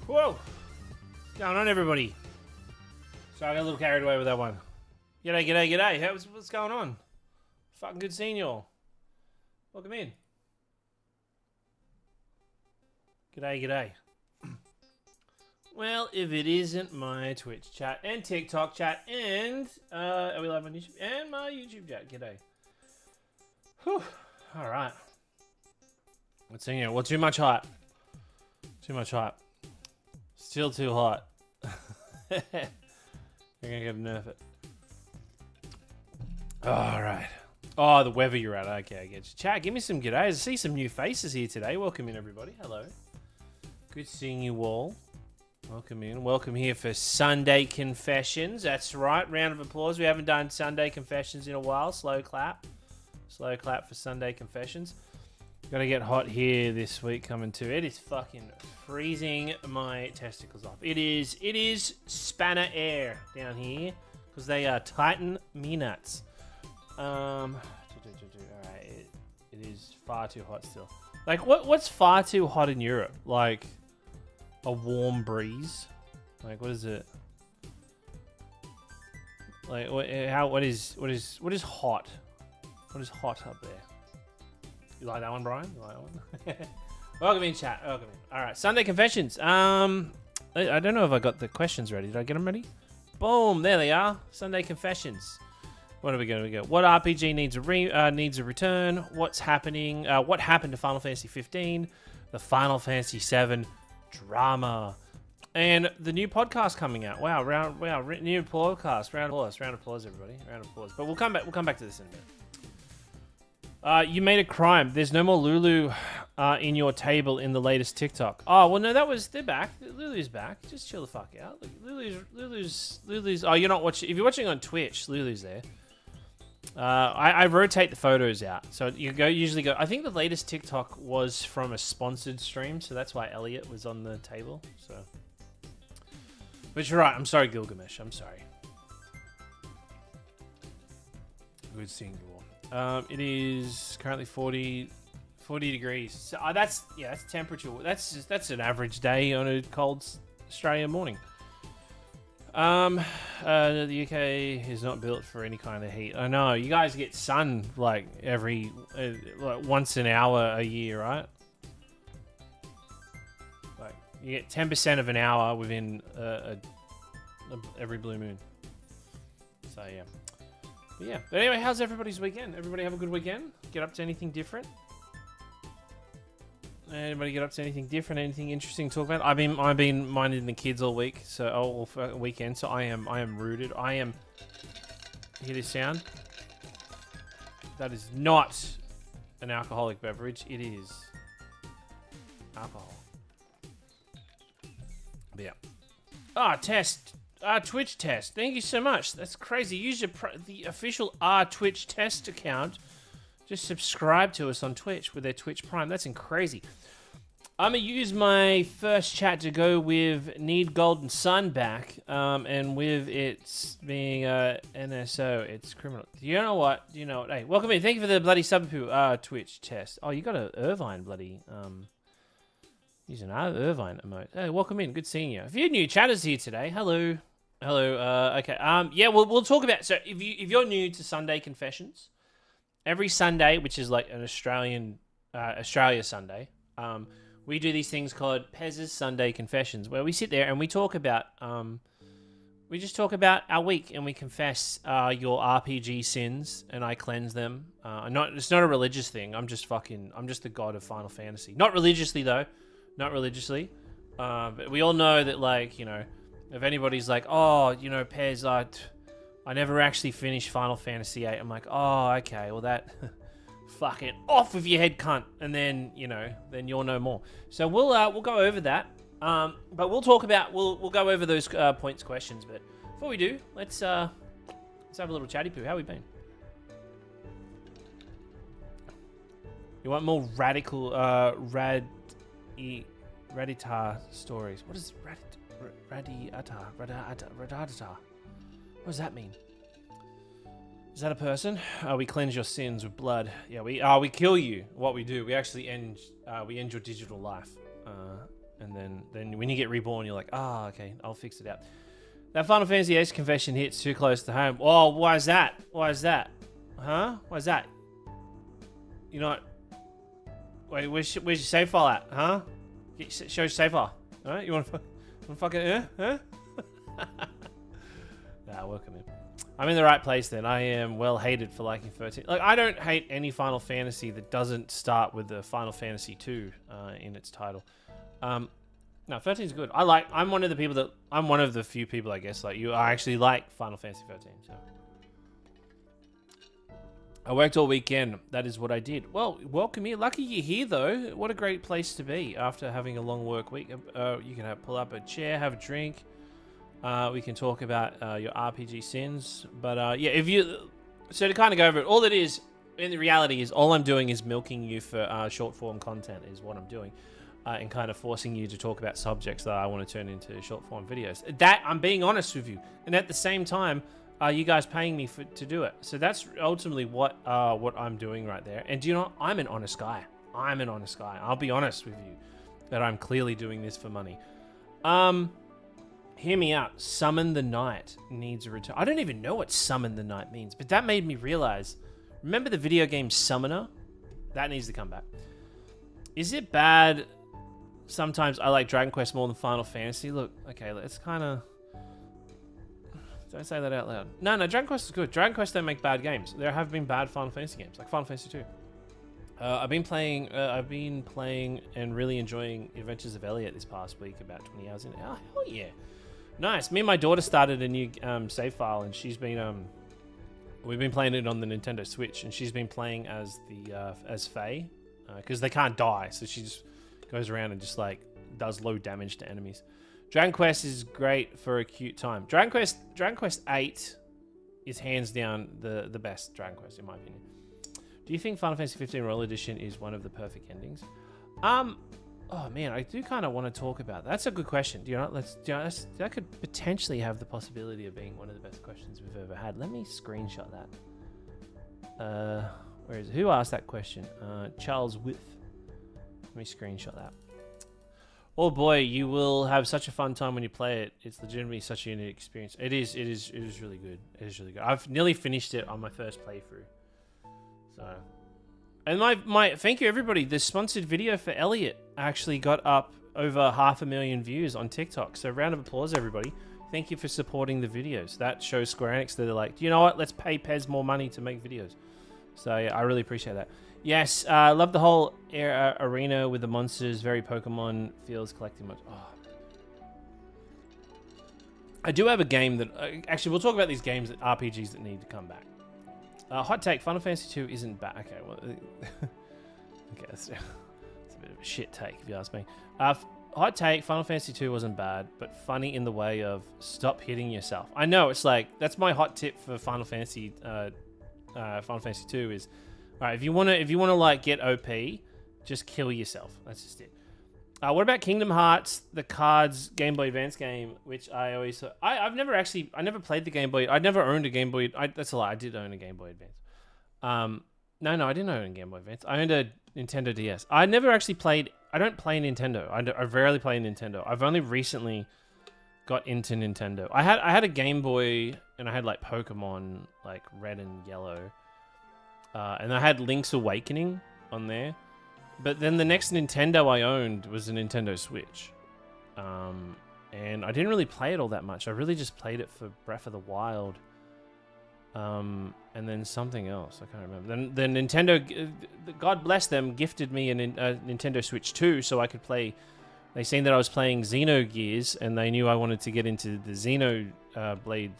Whoa! What's going on, everybody? So I got a little carried away with that one. G'day, g'day, g'day. What's going on? Fucking good seeing you all. Welcome in. G'day, g'day. Well, if it isn't my Twitch chat and TikTok chat and are we live on YouTube and my YouTube chat? G'day. Whew. All right. What's seeing you? Well, too much hype. Too much hype. Still too hot. You're gonna get nerf it. All right. Oh, the weather you're at. Okay, I get you. Chat, give me some g'days. I see some new faces here today. Welcome in, everybody. Hello. Good seeing you all. Welcome in. Welcome here for Sunday Confessions. That's right. Round of applause. We haven't done Sunday Confessions in a while. Slow clap. Slow clap for Sunday Confessions. Gotta get hot here this week coming too. It is fucking freezing my testicles off. It is spanner air down here because they are Titan me nuts. Alright, it is far too hot still. Like what's far too hot in Europe? Like a warm breeze? Like what is it? Like what is hot? What is hot up there? You like that one, Brian? You like that one? Welcome in, chat. Welcome in. All right, Sunday Confessions. I don't know if I got the questions ready. Did I get them ready? Boom, there they are. Sunday Confessions. What are we going to go? What RPG needs a return? What's happening? What happened to Final Fantasy 15? The Final Fantasy 7 drama, and the new podcast coming out. Wow, new podcast. Round of applause, everybody. Round of applause. But we'll come back to this in a minute. You made a crime. There's no more Lulu in your table in the latest TikTok. Oh, well, no, they're back. Lulu's back. Just chill the fuck out. Look, Lulu's. Oh, you're not watching. If you're watching on Twitch, Lulu's there. I rotate the photos out. So you usually go. I think the latest TikTok was from a sponsored stream, so that's why Elliot was on the table. So, but you're right. I'm sorry, Gilgamesh. I'm sorry. Good seeing you all. It is currently 40 degrees. So that's temperature. That's an average day on a cold Australian morning. The UK is not built for any kind of heat. I know you guys get sun like every like once an hour a year, right? Like you get 10% of an hour within every blue moon. So yeah. But yeah. But anyway, how's everybody's weekend? Everybody have a good weekend? Get up to anything different? Anybody get up to anything different? Anything interesting to talk about? I've been minding the kids all week, so all weekend. So I am rooted. I am. Hear this sound? That is not an alcoholic beverage. It is alcohol. But yeah. Test. Twitch test. Thank you so much. That's crazy. Use the official Twitch test account. Just subscribe to us on Twitch with their Twitch Prime. That's crazy. I'm going to use my first chat to go with Need Golden Sun back. And with it being NSO, it's criminal. You know what? Hey, welcome in. Thank you for the bloody Subapu Twitch test. Oh, you got a Irvine bloody... using an Irvine emote. Hey, welcome in. Good seeing you. A few new chatters here today. Hello. Hello. Okay. Yeah, we'll talk about... So if you're new to Sunday Confessions... Every Sunday, which is like an Australia Sunday, we do these things called Pez's Sunday Confessions, where we sit there and we talk about, we just talk about our week and we confess your RPG sins and I cleanse them. It's not a religious thing. I'm just the god of Final Fantasy. Not religiously though, not religiously. But we all know that, like, if anybody's like, oh, Pez, I never actually finished Final Fantasy VIII. I'm like, oh, okay, well that, fucking off with your head, cunt, and then then you'll know more. So we'll go over that, but we'll go over those points, questions. But before we do, let's have a little chatty poo. How we been? You want more radical Raditar stories? What is Radiata? What does that mean? Is that a person? We cleanse your sins with blood. Yeah, we kill you. What we do, we actually end your digital life. and then when you get reborn, you're like, ah, okay, I'll fix it out. That Final Fantasy VIII confession hits too close to home. Oh, why is that? Why is that? Huh? Why is that? You know what? Wait, where's your save file at? Huh? Show your save file. All right, you want to fucking huh? Nah, welcome in. I'm in the right place then. I am well hated for liking 13. Like, I don't hate any Final Fantasy that doesn't start with the Final Fantasy 2 in its title. No, 13 is good. I'm one of the few people, I guess, like you, I actually like Final Fantasy 13. So I worked all weekend. That is what I did. Well, welcome here. Lucky you're here, though. What a great place to be after having a long work week. You can pull up a chair, have a drink. We can talk about your RPG sins. But yeah, so to kind of go over it, all it is, in the reality is, all I'm doing is milking you for short form content is what I'm doing. And kind of forcing you to talk about subjects that I want to turn into short form videos. That, I'm being honest with you. And at the same time, you guys paying me to do it. So that's ultimately what I'm doing right there. And do you know, I'm an honest guy. I'm an honest guy. I'll be honest with you that I'm clearly doing this for money. Hear me out. Summon the Night needs a return. I don't even know what Summon the Night means, but that made me realize, remember the video game Summoner? That needs to come back. Is it bad? Sometimes I like Dragon Quest more than Final Fantasy. Look, okay, let's kind of... Don't say that out loud. No, Dragon Quest is good. Dragon Quest don't make bad games. There have been bad Final Fantasy games, like Final Fantasy 2. I've been playing and really enjoying Adventures of Elliot this past week, about 20 hours in. Oh, hell yeah. Nice. Me and my daughter started a new save file, and she's been... we've been playing it on the Nintendo Switch, and she's been playing as Faye, because they can't die, so she just goes around and just like does low damage to enemies. Dragon Quest is great for a cute time. Dragon Quest 8 is hands down the best Dragon Quest in my opinion. Do you think Final Fantasy 15 Royal Edition is one of the perfect endings? Oh man, I do kind of want to talk about that. That's a good question. That could potentially have the possibility of being one of the best questions we've ever had. Let me screenshot that. Where is it? Who asked that question? Charles With. Let me screenshot that. Oh boy, you will have such a fun time when you play it. It's legitimately such a unique experience. It is really good. It is really good. I've nearly finished it on my first playthrough. So, and my thank you everybody. The sponsored video for Elliot actually got up over 500,000 views on TikTok. So round of applause everybody. Thank you for supporting the videos. That shows Square Enix that they're like, you know what? Let's pay Pez more money to make videos. So yeah, I really appreciate that. Yes, love the whole arena with the monsters. Very Pokemon feels collecting much. Oh. I do have a game that... actually, we'll talk about these games, RPGs that need to come back. Hot take, Final Fantasy 2 isn't bad. Okay, well... okay, that's a bit of a shit take, if you ask me. Hot take, Final Fantasy 2 wasn't bad, but funny in the way of stop hitting yourself. I know, it's like... That's my hot tip for Final Fantasy 2 is... All right, if you wanna like get OP, just kill yourself. That's just it. What about Kingdom Hearts, the cards Game Boy Advance game, which I always... I never played the Game Boy. I never owned a Game Boy... that's a lie. I did own a Game Boy Advance. No, I didn't own a Game Boy Advance. I owned a Nintendo DS. I never actually played... I don't play Nintendo. I rarely play Nintendo. I've only recently got into Nintendo. I had a Game Boy, and I had like Pokemon, like Red and Yellow. And I had Link's Awakening on there. But then the next Nintendo I owned was a Nintendo Switch. And I didn't really play it all that much. I really just played it for Breath of the Wild. And then something else. I can't remember. Then Nintendo, God bless them, gifted me a Nintendo Switch 2 so I could play... They seen that I was playing Xenogears, and they knew I wanted to get into the Xenoblade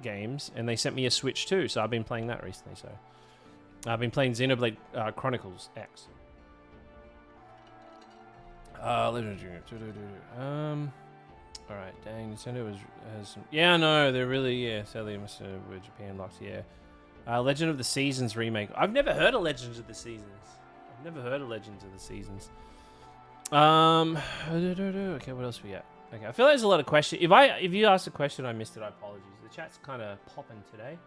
games. And they sent me a Switch 2, so I've been playing that recently, so... I've been playing Xenoblade Chronicles X. Alright, dang, Nintendo has some... Yeah, no, they're really, yeah, sadly, with Japan locked, yeah. Legend of the Seasons remake. I've never heard of Legends of the Seasons. Okay, what else we got? Okay, I feel like there's a lot of questions. If you asked a question, I missed it, I apologize. The chat's kind of popping today.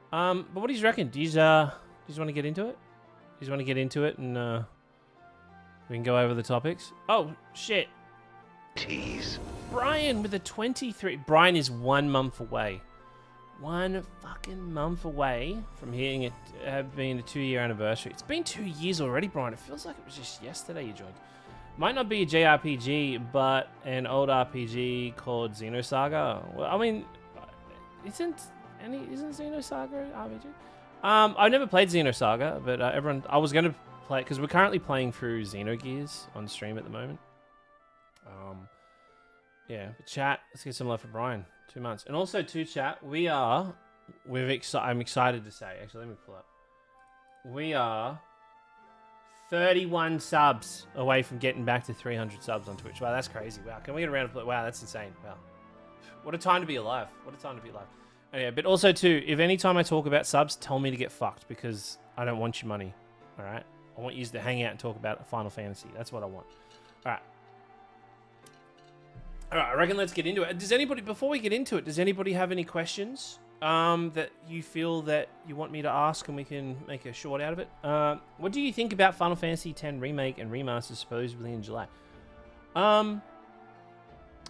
But what do you reckon? Do you just want to get into it? And we can go over the topics? Oh, shit. tease. Brian with a 23. Brian is 1 month away. 1 fucking month away from hitting it, being a 2-year anniversary. It's been 2 years already, Brian. It feels like it was just yesterday you joined. Might not be a JRPG, but an old RPG called Xenosaga. Well, I mean, isn't Xenosaga RPG? I've never played Xenosaga, but I was going to play because we're currently playing through Xenogears on stream at the moment. Yeah, but chat, let's get some love for Brian. 2 months. And also, chat, I'm excited to say, actually, let me pull up. We are 31 subs away from getting back to 300 subs on Twitch. Wow, that's crazy. Wow, can we get a round of applause? Wow, that's insane. Wow. What a time to be alive. What a time to be alive. Anyway, but also, too, if any time I talk about subs, tell me to get fucked because I don't want your money. All right? I want you to hang out and talk about Final Fantasy. That's what I want. All right. All right, I reckon let's get into it. Does anybody, before we get into it, does anybody have any questions that you feel that you want me to ask and we can make a short out of it? What do you think about Final Fantasy X Remake and Remaster supposedly in July?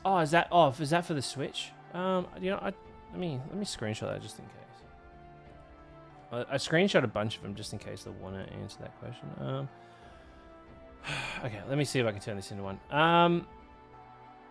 Is that for the Switch? Let me screenshot that just in case. I screenshot a bunch of them just in case they want to answer that question. Okay, let me see if I can turn this into one.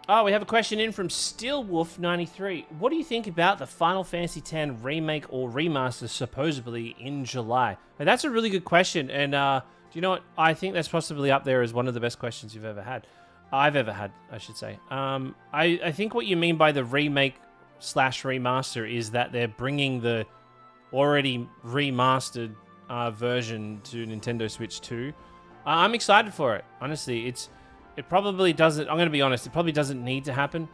We have a question in from Steelwolf93. What do you think about the Final Fantasy X remake or remaster supposedly in July? Now, that's a really good question, and do you know what? I think that's possibly up there as one of the best questions you've ever had. I've ever had, I should say. I think what you mean by the remake/remaster is that they're bringing the already remastered version to Nintendo Switch 2. I'm excited for it. Honestly, it probably doesn't... I'm going to be honest. It probably doesn't need to happen.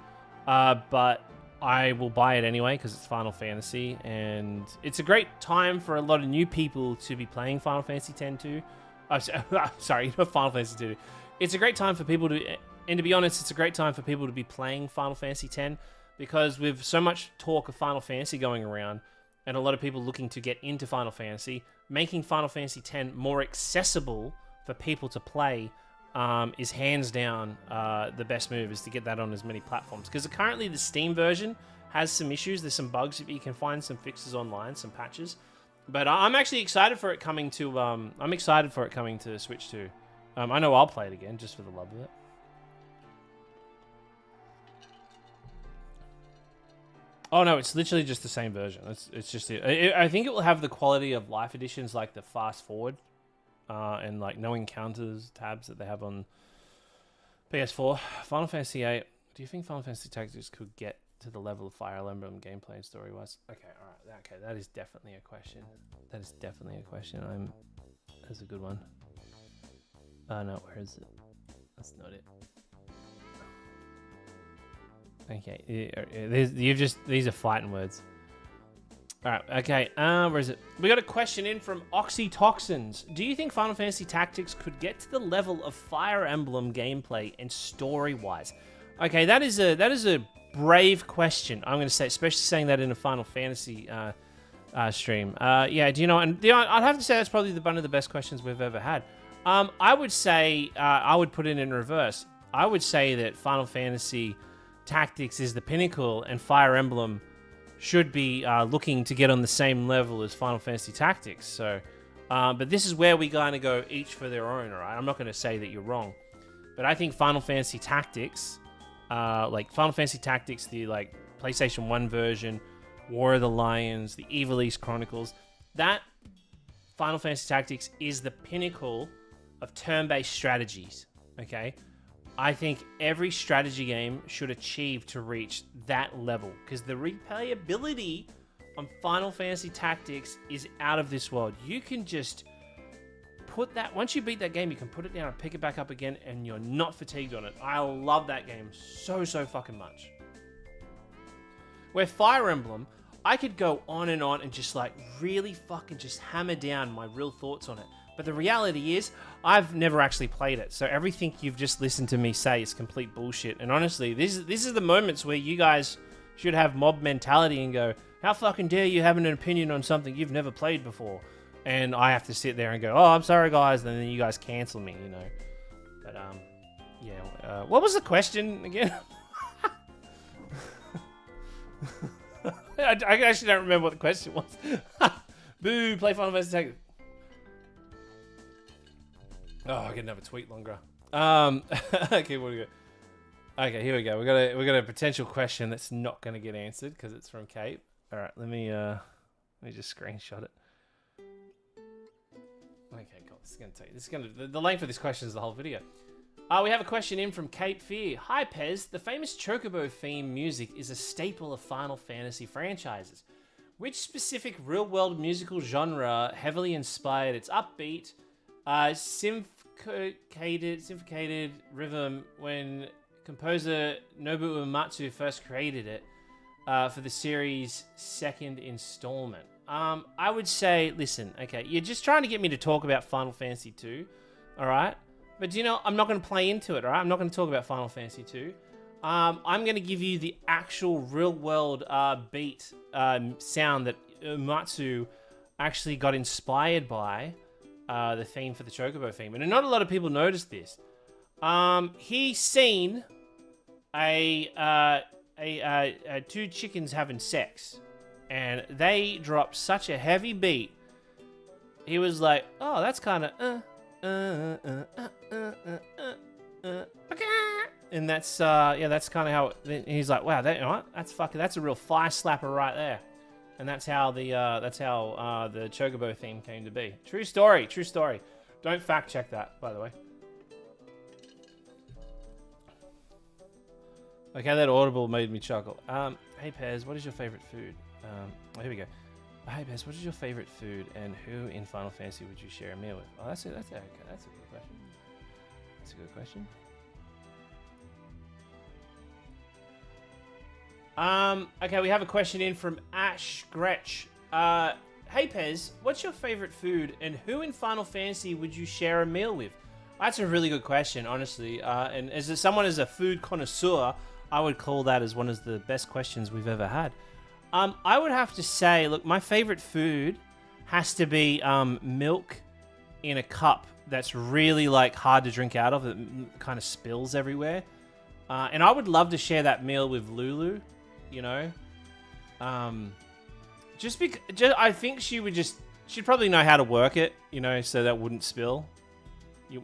But I will buy it anyway because it's Final Fantasy. And it's a great time for a lot of new people to be playing Final Fantasy X too. Sorry, not Final Fantasy 2. It's a great time for people to... And to be honest, it's a great time for people to be playing Final Fantasy X. Because with so much talk of Final Fantasy going around... And a lot of people looking to get into Final Fantasy... Making Final Fantasy X more accessible for people to play... is hands down the best move is to get that on as many platforms because currently the Steam version has some issues. There's some bugs. You can find some fixes online, some patches, but I'm actually excited for it coming to Switch 2. I know I'll play it again just for the love of it. Oh no, it's literally just the same version. It's just I think it will have the quality of life editions like the fast forward and like no encounters tabs that they have on PS4. Final Fantasy VIII. Do you think Final Fantasy Tactics could get to the level of Fire Emblem gameplay and story wise? Okay, all right. Okay, that is definitely a question. That's a good one. No, where is it? That's not it. Okay, these are fighting words. All right, okay, where is it? We got a question in from Oxytoxins. Do you think Final Fantasy Tactics could get to the level of Fire Emblem gameplay and story-wise? Okay, that is a brave question. I'm going to say, especially saying that in a Final Fantasy stream. Yeah, do you know? And I'd have to say that's probably one of the best questions we've ever had. I would say I would put it in reverse. I would say that Final Fantasy Tactics is the pinnacle, and Fire Emblem should be looking to get on the same level as Final Fantasy Tactics. So, but this is where we kind of go each for their own, all right? I'm not going to say that you're wrong, but I think Final Fantasy Tactics, like Final Fantasy Tactics, the like PlayStation 1 version, War of the Lions, the Evil East Chronicles, that Final Fantasy Tactics is the pinnacle of turn-based strategies, okay? I think every strategy game should achieve to reach that level because the replayability on Final Fantasy Tactics is out of this world. You can just put that, once you beat that game, you can put it down and pick it back up again and you're not fatigued on it. I love that game so fucking much. Where Fire Emblem, I could go on and just like really fucking just hammer down my real thoughts on it. But the reality is, I've never actually played it, so everything you've just listened to me say is complete bullshit. And honestly, this is the moments where you guys should have mob mentality and go, how fucking dare you have an opinion on something you've never played before? And I have to sit there and go, oh, I'm sorry, guys, and then you guys cancel me, you know. But, Yeah. What was the question again? I actually don't remember what the question was. Boo! Play Final Fantasy Tactics. Oh, I get another tweet longer. Okay, what do we go? Okay, here we go. We got a potential question that's not going to get answered because it's from Kate. All right, let me just screenshot it. Okay, cool. This is going to take. This is going to. The length of this question is the whole video. We have a question in from Cape Fear. Hi, Pez. The famous Chocobo theme music is a staple of Final Fantasy franchises. Which specific real-world musical genre heavily inspired its upbeat, symphocated rhythm when composer Nobuo Uematsu first created it for the series' second installment? I would say, listen, okay, you're just trying to get me to talk about Final Fantasy 2, all right? But you know, I'm not going to play into it, all right? I'm not going to talk about Final Fantasy 2. I'm going to give you the actual real-world beat sound that Uematsu actually got inspired by the theme for the Chocobo theme. And not a lot of people noticed this. He's seen two chickens having sex, and they dropped such a heavy beat. He was like, "Oh, that's kind of and that's that's kind of how he's like, wow, that, you know what? That's a real fire slapper right there." And that's how the Chocobo theme came to be. True story, true story. Don't fact check that, by the way. Okay, that audible made me chuckle. Hey Pez, what is your favorite food? Here we go. Hey Pez, what is your favorite food, and who in Final Fantasy would you share a meal with? Oh, that's okay. That's a good question. That's a good question. Okay, we have a question in from Ash Gretch. Hey Pez, what's your favorite food, and who in Final Fantasy would you share a meal with? That's a really good question, honestly. And as someone as a food connoisseur, I would call that as one of the best questions we've ever had. I would have to say, look, my favorite food has to be milk in a cup that's really like hard to drink out of. It kind of spills everywhere. And I would love to share that meal with Lulu, you know. Just because I think she'd probably know how to work it, you know, so that wouldn't spill.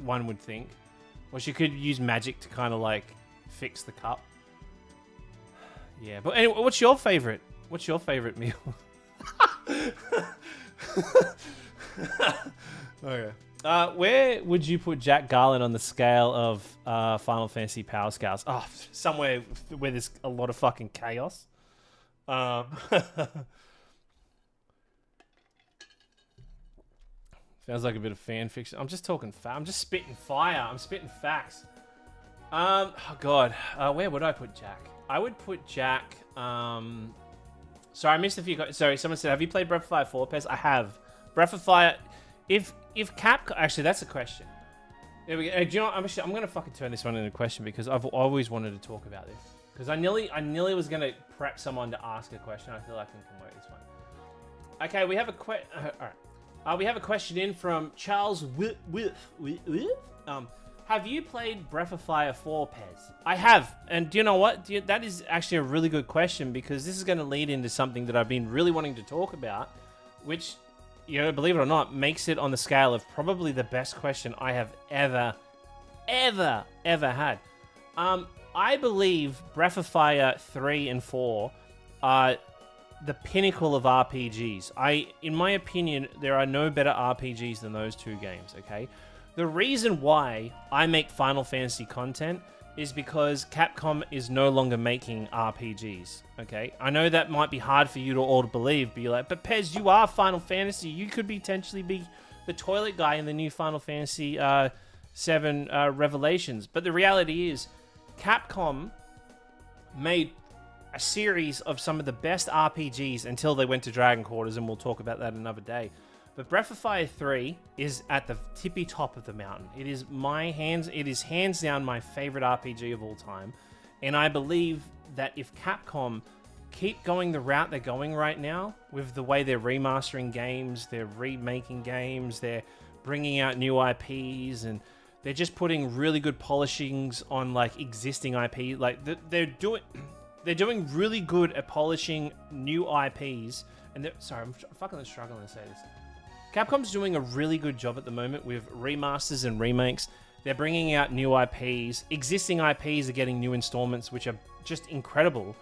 One would think. Or she could use magic to kind of like fix the cup. Yeah, but anyway, what's your favorite? What's your favorite meal? Okay. Where would you put Jack Garland on the scale of Final Fantasy Power Scales? Oh, somewhere where there's a lot of fucking chaos. Sounds like a bit of fan fiction. I'm just talking. I'm just spitting fire. I'm spitting facts. Oh God. Where would I put Jack? I would put Jack. Sorry, I missed a few. Sorry, someone said, "Have you played Breath of Fire 4, Pez?" I have. Breath of Fire. If Capcom, actually, that's a question. There we go. Do you know what? I'm gonna fucking turn this one into a question because I've always wanted to talk about this. Because I nearly was gonna prep someone to ask a question. I feel like I can work this one. Okay, we have a all right. We have a question in from Charles have you played Breath of Fire 4, Pez? I have. And do you know what? That is actually a really good question because this is going to lead into something that I've been really wanting to talk about, which, you know, believe it or not, makes it on the scale of probably the best question I have ever had. I believe Breath of Fire 3 and 4 are the pinnacle of RPGs. In my opinion, there are no better RPGs than those two games, okay? The reason why I make Final Fantasy content is because Capcom is no longer making RPGs, okay? I know that might be hard for you all to believe, but you're like, but Pez, you are Final Fantasy. You could potentially be the toilet guy in the new Final Fantasy 7 Revelations. But the reality is, Capcom made a series of some of the best RPGs until they went to Dragon Quarters, and we'll talk about that another day. But Breath of Fire 3 is at the tippy top of the mountain. It is hands down my favorite RPG of all time. And I believe that if Capcom keep going the route they're going right now, with the way they're remastering games, they're remaking games, they're bringing out new IPs, and They're just putting really good polishings on like existing IP. Like they're doing really good at polishing new IPs. And sorry, I'm fucking struggling to say this. Capcom's doing a really good job at the moment with remasters and remakes. They're bringing out new IPs. Existing IPs are getting new installments, which are just incredible.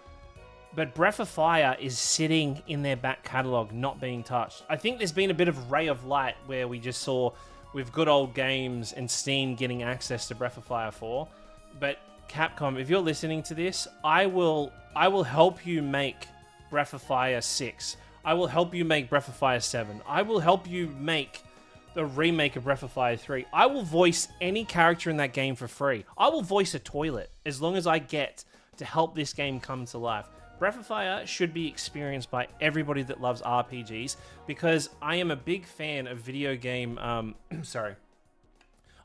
But Breath of Fire is sitting in their back catalog, not being touched. I think there's been a bit of ray of light where we just saw with good old games and Steam getting access to Breath of Fire 4. But Capcom, if you're listening to this, I will help you make Breath of Fire 6. I will help you make Breath of Fire 7. I will help you make the remake of Breath of Fire 3. I will voice any character in that game for free. I will voice a toilet as long as I get to help this game come to life. Breath of Fire should be experienced by everybody that loves RPGs because I am a big fan of video game... sorry.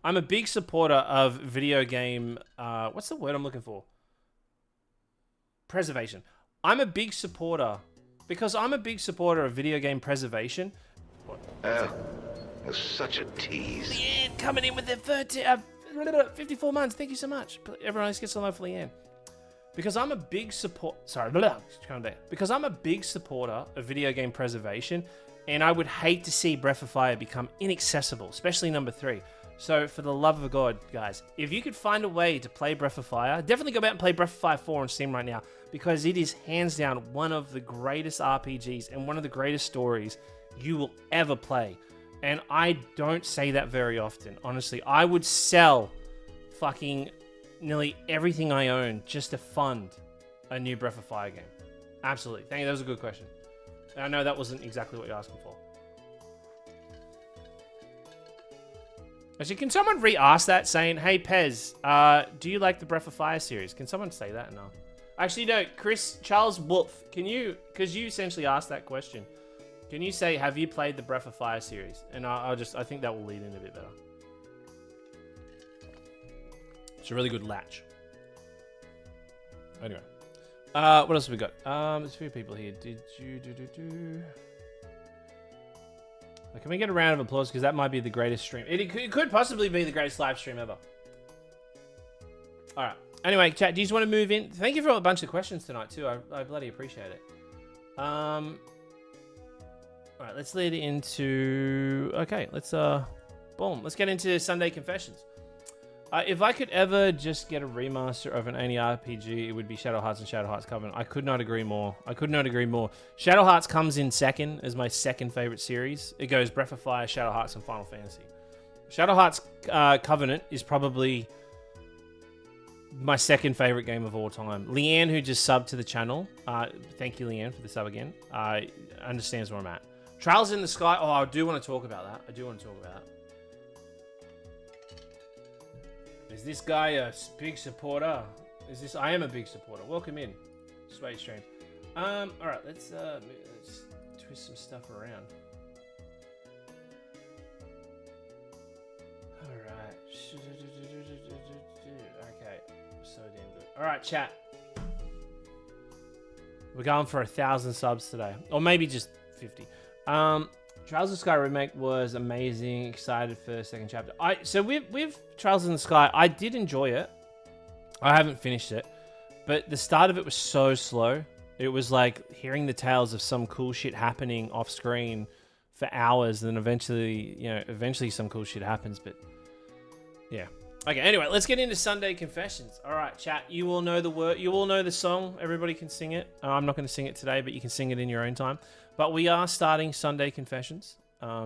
I'm a big supporter of video game... what's the word I'm looking for? Preservation. I'm a big supporter... Because I'm a big supporter of video game preservation. Oh, that's such a tease. Leanne coming in with their 54 months. Thank you so much. Everyone else gets a love for Leanne. Because I'm a big Because I'm a big supporter of video game preservation, and I would hate to see Breath of Fire become inaccessible, especially number 3. So, for the love of God, guys, if you could find a way to play Breath of Fire, definitely go out and play Breath of Fire 4 on Steam right now, because it is hands down one of the greatest RPGs and one of the greatest stories you will ever play. And I don't say that very often, honestly. I would sell fucking nearly everything I own just to fund a new Breath of Fire game. Absolutely. Thank you. That was a good question. And I know that wasn't exactly what you're asking for. Actually, can someone re-ask that saying, hey, Pez, do you like the Breath of Fire series? Can someone say that? No. Actually, no. Charles Wolf, can you, because you essentially asked that question, can you say, have you played the Breath of Fire series? And I think that will lead in a bit better. It's a really good latch. Anyway. What else have we got? There's a few people here. Did you Can we get a round of applause? Because that might be the greatest stream. It could possibly be the greatest live stream ever. Alright. Anyway, chat, do you just want to move in? Thank you for a bunch of questions tonight, too. I bloody appreciate it. Alright, let's lead into... Okay, let's, boom. Let's get into Sunday Confessions. If I could ever just get a remaster of any RPG, it would be Shadow Hearts and Shadow Hearts Covenant. I could not agree more. Shadow Hearts comes in second as my second favorite series. It goes Breath of Fire, Shadow Hearts, and Final Fantasy. Shadow Hearts Covenant is probably my second favorite game of all time. Leanne, who just subbed to the channel, thank you, Leanne, for the sub again, understands where I'm at. Trails in the Sky, oh, I do want to talk about that. Is this guy a big supporter? I am a big supporter. Welcome in. Sway stream. Alright, let's twist some stuff around. Alright. Okay. So damn good. Alright, chat. We're going for 1,000 subs today. Or maybe just 50. Trials of the Sky remake was amazing. Excited for the second chapter. So with Trials in the Sky, I did enjoy it. I haven't finished it, but the start of it was so slow. It was like hearing the tales of some cool shit happening off screen for hours, and then eventually some cool shit happens. But yeah. Okay. Anyway, let's get into Sunday Confessions. All right, chat. You all know the word. You all know the song. Everybody can sing it. I'm not going to sing it today, but you can sing it in your own time. But we are starting Sunday Confessions,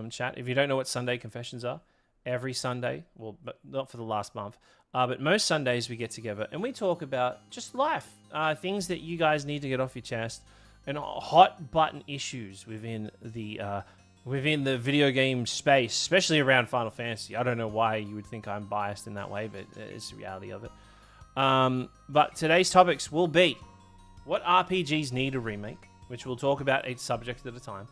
chat. If you don't know what Sunday Confessions are, every Sunday, well, but not for the last month, but most Sundays we get together and we talk about just life, things that you guys need to get off your chest, and hot button issues within the video game space, especially around Final Fantasy. I don't know why you would think I'm biased in that way, but it's the reality of it. But today's topics will be what RPGs need a remake, which we'll talk about each subject at a time.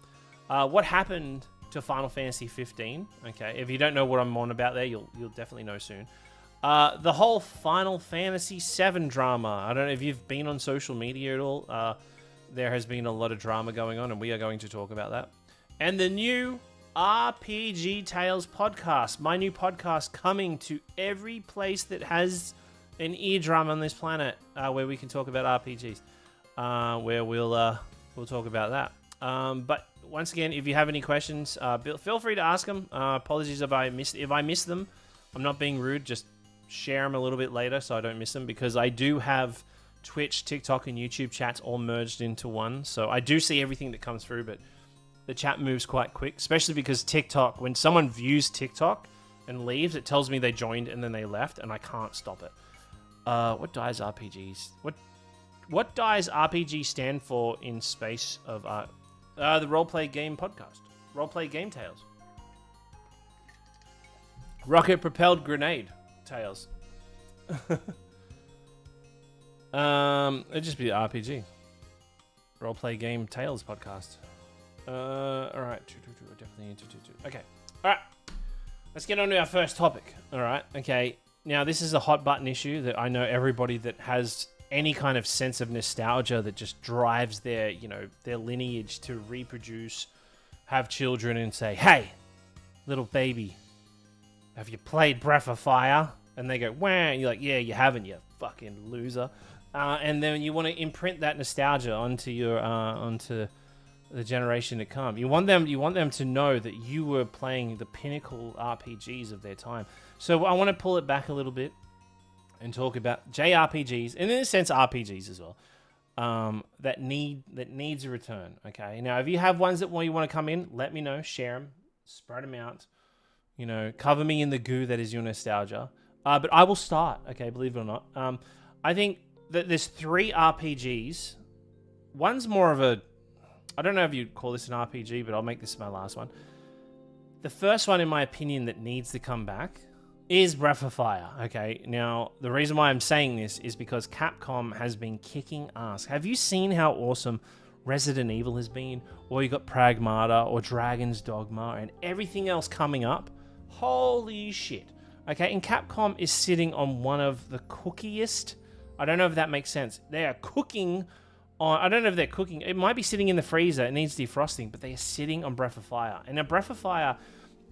What happened to Final Fantasy 15? Okay, if you don't know what I'm on about there, you'll definitely know soon. The whole Final Fantasy 7 drama. I don't know if you've been on social media at all. There has been a lot of drama going on, and we are going to talk about that. And the new RPG Tales podcast. My new podcast coming to every place that has an eardrum on this planet, where we can talk about RPGs. Where we'll talk about that. But once again, if you have any questions, feel free to ask them. Apologies if I miss them. I'm not being rude. Just share them a little bit later so I don't miss them, because I do have Twitch, TikTok, and YouTube chats all merged into one. So I do see everything that comes through, but the chat moves quite quick, especially because TikTok, when someone views TikTok and leaves, it tells me they joined and then they left, and I can't stop it. What dies RPGs? What dies RPG stand for in space of art? The Roleplay Game Podcast. Roleplay Game Tales. Rocket-propelled grenade tales. It'd just be RPG. Roleplay Game Tales Podcast. Alright. Okay. Alright. Let's get on to our first topic. Alright. Okay. Now, this is a hot button issue that I know everybody that has any kind of sense of nostalgia that just drives their lineage to reproduce, have children, and say, "Hey, little baby, have you played Breath of Fire?" And they go, "Wah," and you're like, "Yeah, you haven't, you fucking loser." And then you want to imprint that nostalgia onto your onto the generation to come. You want them to know that you were playing the pinnacle RPGs of their time. So I want to pull it back a little bit and talk about JRPGs, and in a sense RPGs as well, that needs a return. Okay, now if you have ones that you want to come in, let me know, share them, spread them out. Cover me in the goo that is your nostalgia. But I will start. Okay, believe it or not. I think that there's 3 RPGs. One's more of a, I don't know if you'd call this an RPG, but I'll make this my last one. The first one, in my opinion, that needs to come back is Breath of Fire. Okay, now the reason why I'm saying this is because Capcom has been kicking ass. Have you seen how awesome Resident Evil has been? Or you got Pragmata or Dragon's Dogma and everything else coming up? Holy shit. Okay, and Capcom is sitting on one of the cookiest, I don't know if that makes sense. They are cooking on, I don't know if they're cooking, it might be sitting in the freezer, it needs defrosting, but they are sitting on Breath of Fire. And now Breath of Fire,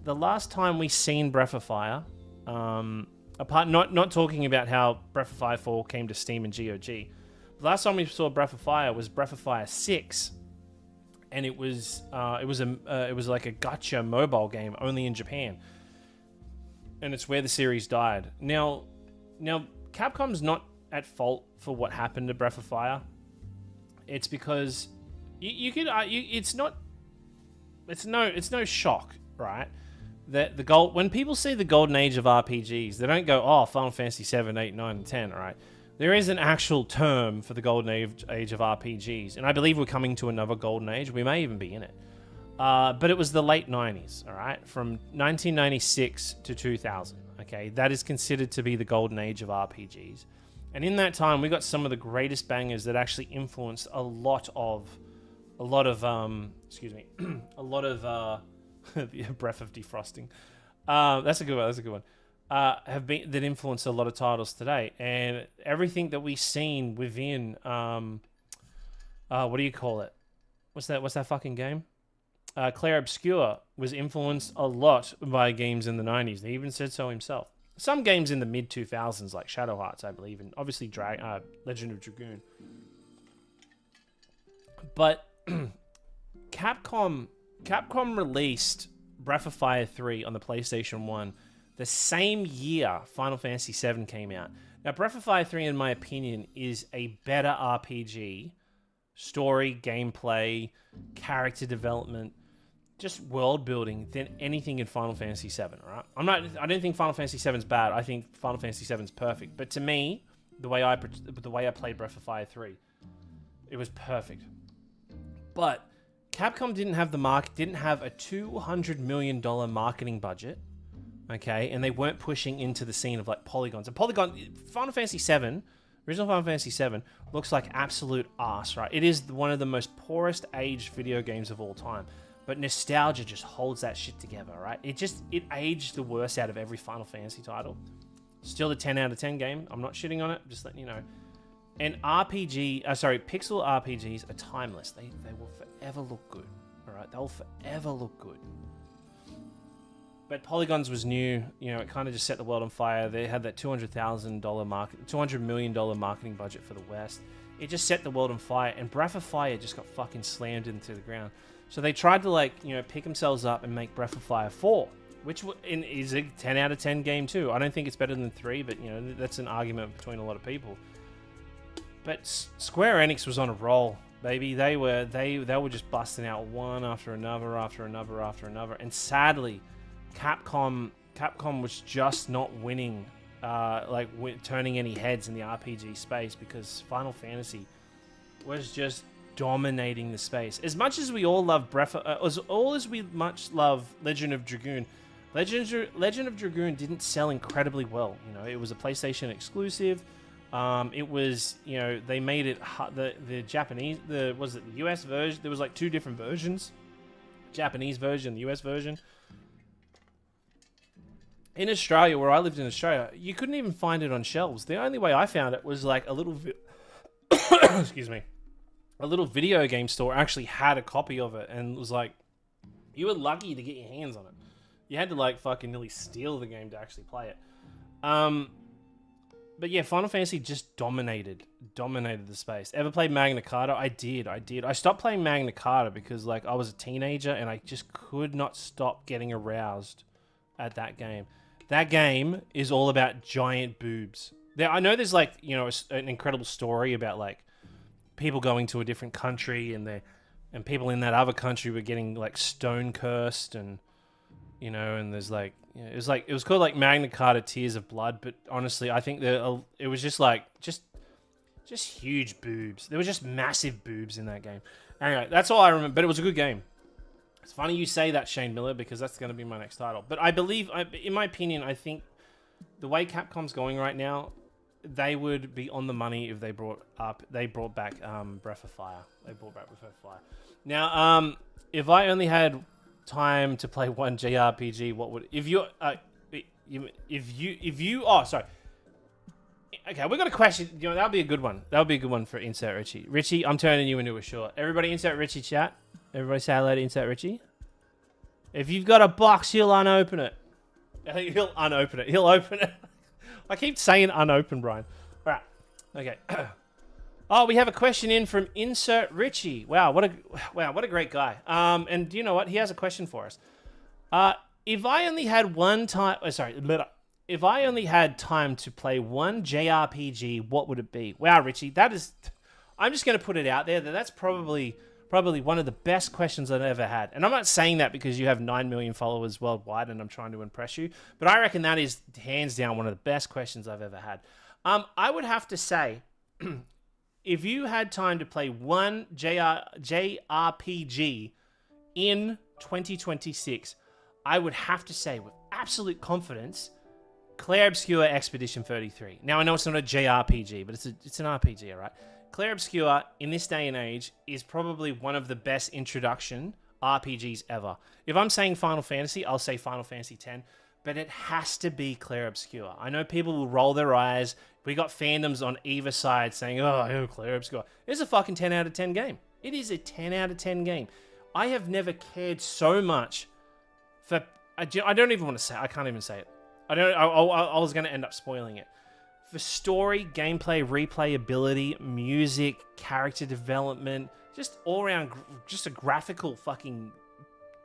the last time we seen Breath of Fire, apart, not talking about how Breath of Fire 4 came to Steam and GOG, the last time we saw Breath of Fire was Breath of Fire 6, and it was like a gacha mobile game only in Japan. And it's where the series died. Now, Capcom's not at fault for what happened to Breath of Fire. It's because it's no shock, right? That when people see the golden age of RPGs, they don't go, "Oh, Final Fantasy 7, 8, 9, and 10," all right? There is an actual term for the golden age of RPGs, and I believe we're coming to another golden age. We may even be in it. But it was the late 90s, all right? From 1996 to 2000, okay? That is considered to be the golden age of RPGs. And in that time, we got some of the greatest bangers that actually influenced a lot of the breath of defrosting. That's a good one. That influenced a lot of titles today. And everything that we've seen within, what do you call it? What's that fucking game? Claire Obscure was influenced a lot by games in the 90s. He even said so himself. Some games in the mid-2000s, like Shadow Hearts, I believe, and obviously Legend of Dragoon. But Capcom released Breath of Fire 3 on the PlayStation 1 the same year Final Fantasy 7 came out. Now, Breath of Fire 3, in my opinion, is a better RPG. Story, gameplay, character development, just world building than anything in Final Fantasy 7, right? I don't think Final Fantasy 7's bad. I think Final Fantasy 7's perfect. But to me, the way I played Breath of Fire 3, it was perfect. But Capcom didn't have a $200 million marketing budget, okay? And they weren't pushing into the scene of like polygons. And Final Fantasy 7, original Final Fantasy 7, looks like absolute ass, right? It is one of the most poorest aged video games of all time. But nostalgia just holds that shit together, right? It aged the worst out of every Final Fantasy title. Still a 10 out of 10 game. I'm not shitting on it, just letting you know. And pixel RPGs are timeless. They will forever look good, all right? They'll forever look good. But Polygons was new. You know, it kind of just set the world on fire. They had that $200 million marketing budget for the West. It just set the world on fire, and Breath of Fire just got fucking slammed into the ground. So they tried to, like, you know, pick themselves up and make Breath of Fire 4, which is a 10 out of 10 game too. I don't think it's better than 3, but, you know, that's an argument between a lot of people. But Square Enix was on a roll, baby. They were just busting out one after another, and sadly, Capcom was just not winning, turning any heads in the RPG space, because Final Fantasy was just dominating the space. As much as we all love as we much love Legend of Dragoon, Legend of Dragoon didn't sell incredibly well. You know, it was a PlayStation exclusive. It was, you know, they made it the Japanese, the US version. There was like 2 different versions, Japanese version, the US version. In Australia, where I lived in Australia, you couldn't even find it on shelves. The only way I found it was like a little excuse me, a little video game store actually had a copy of it, and it was like, you were lucky to get your hands on it. You had to like fucking nearly steal the game to actually play it. But yeah, Final Fantasy just dominated the space. Ever played Magna Carta? I did. I stopped playing Magna Carta because, like, I was a teenager and I just could not stop getting aroused at that game. That game is all about giant boobs. I know there's, like, you know, an incredible story about, like, people going to a different country and people in that other country were getting, like, stone cursed, and, you know, and there's, like, you know, it was called, like, Magna Carta Tears of Blood, but honestly, I think it was just, like, just huge boobs. There were just massive boobs in that game. Anyway, that's all I remember, but it was a good game. It's funny you say that, Shane Miller, because that's going to be my next title. But I believe, in my opinion, I think the way Capcom's going right now, they would be on the money if they brought back Breath of Fire. They brought back Breath of Fire. Now, if I only had time to play one JRPG, what would Okay, we got a question. You know, that'll be a good one. That'll be a good one for Insert Richie. Richie, I'm turning you into a short. Everybody, Insert Richie chat. Everybody say hello to Insert Richie. If you've got a box, he'll unopen it. He'll unopen it. He'll open it. I keep saying unopen, Brian. All right. Okay. Oh, we have a question in from Insert Richie. Wow, what a great guy. And you know what? He has a question for us. If I only had if I only had time to play one JRPG, what would it be? Wow, Richie, I'm just going to put it out there that that's probably one of the best questions I've ever had. And I'm not saying that because you have 9 million followers worldwide and I'm trying to impress you, but I reckon that is hands down one of the best questions I've ever had. I would have to say, if you had time to play one JRPG in 2026, I would have to say with absolute confidence, Clair Obscur Expedition 33. Now, I know it's not a JRPG, but it's an RPG, all right? Clair Obscur, in this day and age, is probably one of the best introduction RPGs ever. If I'm saying Final Fantasy, I'll say Final Fantasy X, but it has to be Clair Obscur. I know people will roll their eyes. We got fandoms on either side saying, oh, Clair Obscur. It's a fucking 10 out of 10 game. It is a 10 out of 10 game. I have never cared so much for... I don't even want to say it. I can't even say it. I was going to end up spoiling it. For story, gameplay, replayability, music, character development, just all around, just a graphical fucking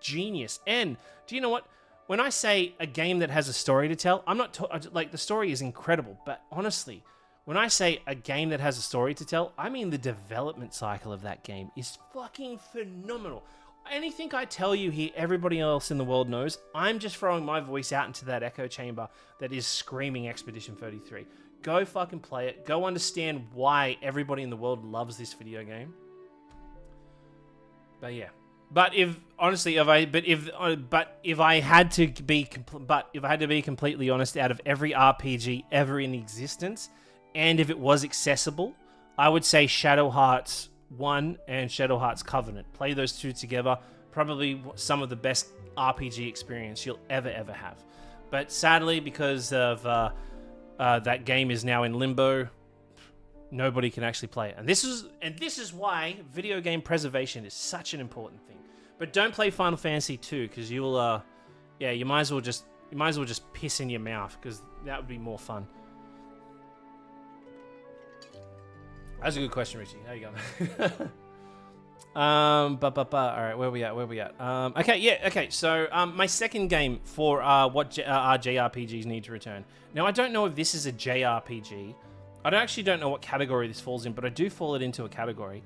genius. And do you know what? When I say a game that has a story to tell, I'm not like the story is incredible, but honestly, when I say a game that has a story to tell, I mean the development cycle of that game is fucking phenomenal. Anything I tell you here, everybody else in the world knows. I'm just throwing my voice out into that echo chamber that is screaming Expedition 33. Go fucking play it. Go understand why everybody in the world loves this video game. But yeah. But if I had to be completely honest, out of every RPG ever in existence, and if it was accessible, I would say Shadow Hearts 1 and Shadow Hearts Covenant. Play those two together. Probably some of the best RPG experience you'll ever have. But sadly, because of that game is now in limbo, nobody can actually play it. And this is why video game preservation is such an important thing. But don't play Final Fantasy 2 because you'll yeah, you might as well just piss in your mouth because that would be more fun. That's a good question, Richie. How you going? All right, where we at? Okay. So, my second game for what our JRPGs need to return. Now, I don't know if this is a JRPG. I don't know what category this falls in, but I do fall it into a category.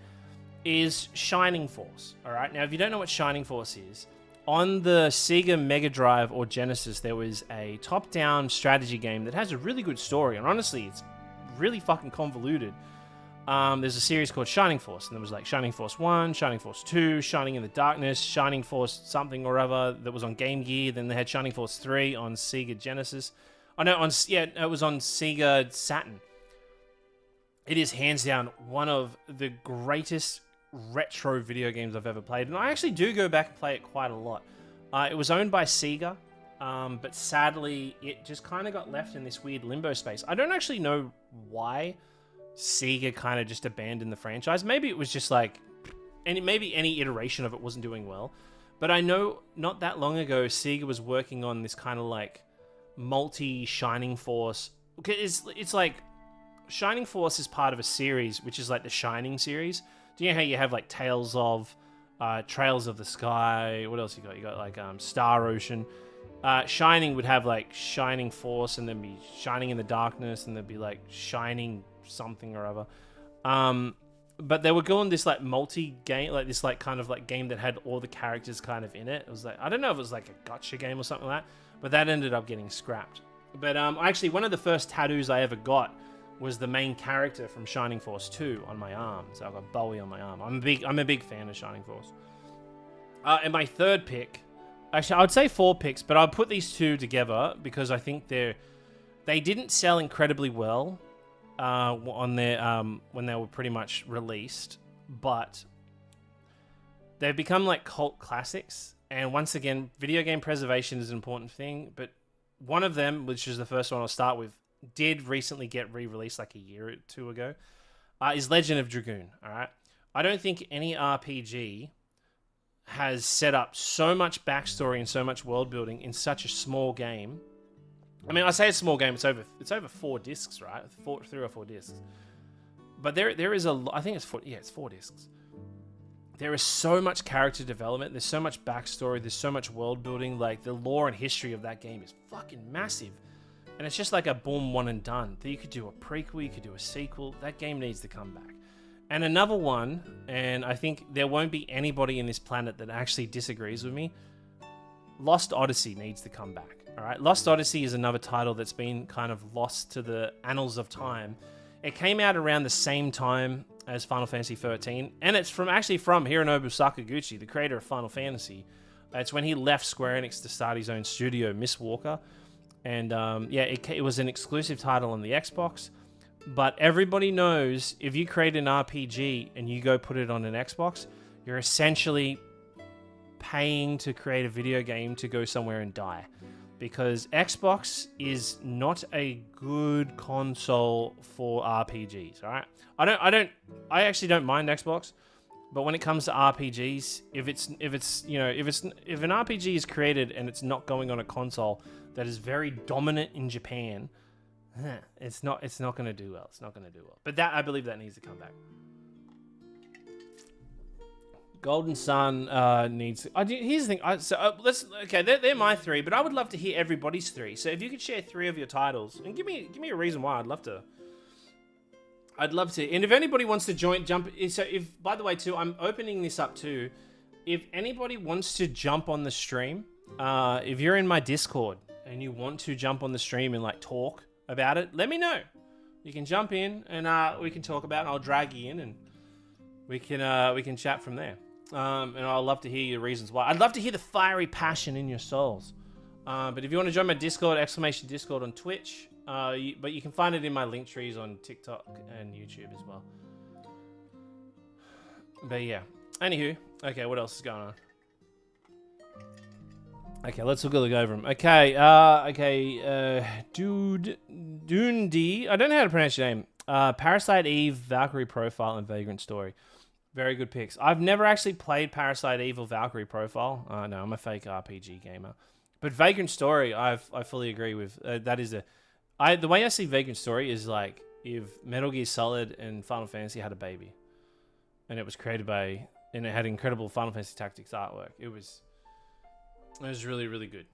Is Shining Force. All right. Now, if you don't know what Shining Force is, on the Sega Mega Drive or Genesis, there was a top-down strategy game that has a really good story, and honestly, it's really fucking convoluted. There's a series called Shining Force, and there was like Shining Force 1, Shining Force 2, Shining in the Darkness, Shining Force something or other that was on Game Gear. Then they had Shining Force 3 on Sega Genesis. Oh no, it was on Sega Saturn. It is hands down one of the greatest retro video games I've ever played, and I actually do go back and play it quite a lot. It was owned by Sega, but sadly, it just kind of got left in this weird limbo space. I don't actually know why Sega kind of just abandoned the franchise. Maybe it was just like, maybe any iteration of it wasn't doing well. But I know not that long ago, Sega was working on this kind of like multi-Shining Force. It's like Shining Force is part of a series, which is like the Shining series. Do you know how you have like Trails of the Sky? What else you got? You got like Star Ocean. Shining would have like Shining Force, and then be Shining in the Darkness, and there'd be like Shining something or other. But they were going this like multi-game, like this like kind of like game that had all the characters kind of in it. It was like, I don't know if it was like a gotcha game or something like that, but that ended up getting scrapped. But actually one of the first tattoos I ever got was the main character from Shining Force 2 on my arm. So I've got Bowie on my arm. I'm a big fan of Shining Force. And my third pick, actually I would say 4 picks, but I'll put these 2 together because I think they didn't sell incredibly well on their when they were pretty much released, but they've become like cult classics. And once again, video game preservation is an important thing, but one of them, which is the first one I'll start with, did recently get re-released like a year or 2 ago, is Legend of Dragoon. All right, I don't think any RPG has set up so much backstory and so much world building in such a small game. I mean, I say a small game. It's over 4 discs, right? 3 or 4 discs. But there is I think it's 4. Yeah, it's 4 discs. There is so much character development. There's so much backstory. There's so much world building. Like the lore and history of that game is fucking massive. And it's just like a boom, one and done. You could do a prequel. You could do a sequel. That game needs to come back. And another one, and I think there won't be anybody in this planet that actually disagrees with me. Lost Odyssey needs to come back. All right, Lost Odyssey is another title that's been kind of lost to the annals of time. It came out around the same time as Final Fantasy 13, and it's from Hironobu Sakaguchi, the creator of Final Fantasy. It's when he left Square Enix to start his own studio, Mistwalker. And it was an exclusive title on the Xbox. But everybody knows if you create an RPG and you go put it on an Xbox, you're essentially paying to create a video game to go somewhere and die. Because Xbox is not a good console for RPGs, all right? I actually don't mind Xbox, but when it comes to RPGs, if an RPG is created and it's not going on a console that is very dominant in Japan, it's not going to do well. It's not going to do well. But I believe that needs to come back. Golden Sun needs. Here's the thing. They're my 3, but I would love to hear everybody's 3. So if you could share 3 of your titles and give me a reason why, I'd love to. And if anybody wants to jump. So by the way, too, I'm opening this up too. If anybody wants to jump on the stream, if you're in my Discord and you want to jump on the stream and like talk about it, let me know. You can jump in and we can talk about it. I'll drag you in and we can chat from there. And I'd love to hear your reasons why. I'd love to hear the fiery passion in your souls. But if you want to join my Discord, !Discord on Twitch. But you can find it in my link trees on TikTok and YouTube as well. But yeah. Anywho, okay, what else is going on? Okay, let's look over them. Okay, Dundi. I don't know how to pronounce your name. Parasite Eve, Valkyrie Profile, and Vagrant Story. Very good picks. I've never actually played Parasite Eve or Valkyrie Profile. No, I'm a fake RPG gamer. But Vagrant Story, I fully agree with. That is the way I see Vagrant Story is like if Metal Gear Solid and Final Fantasy had a baby, and it was created by, and it had incredible Final Fantasy Tactics artwork. It was really, really good.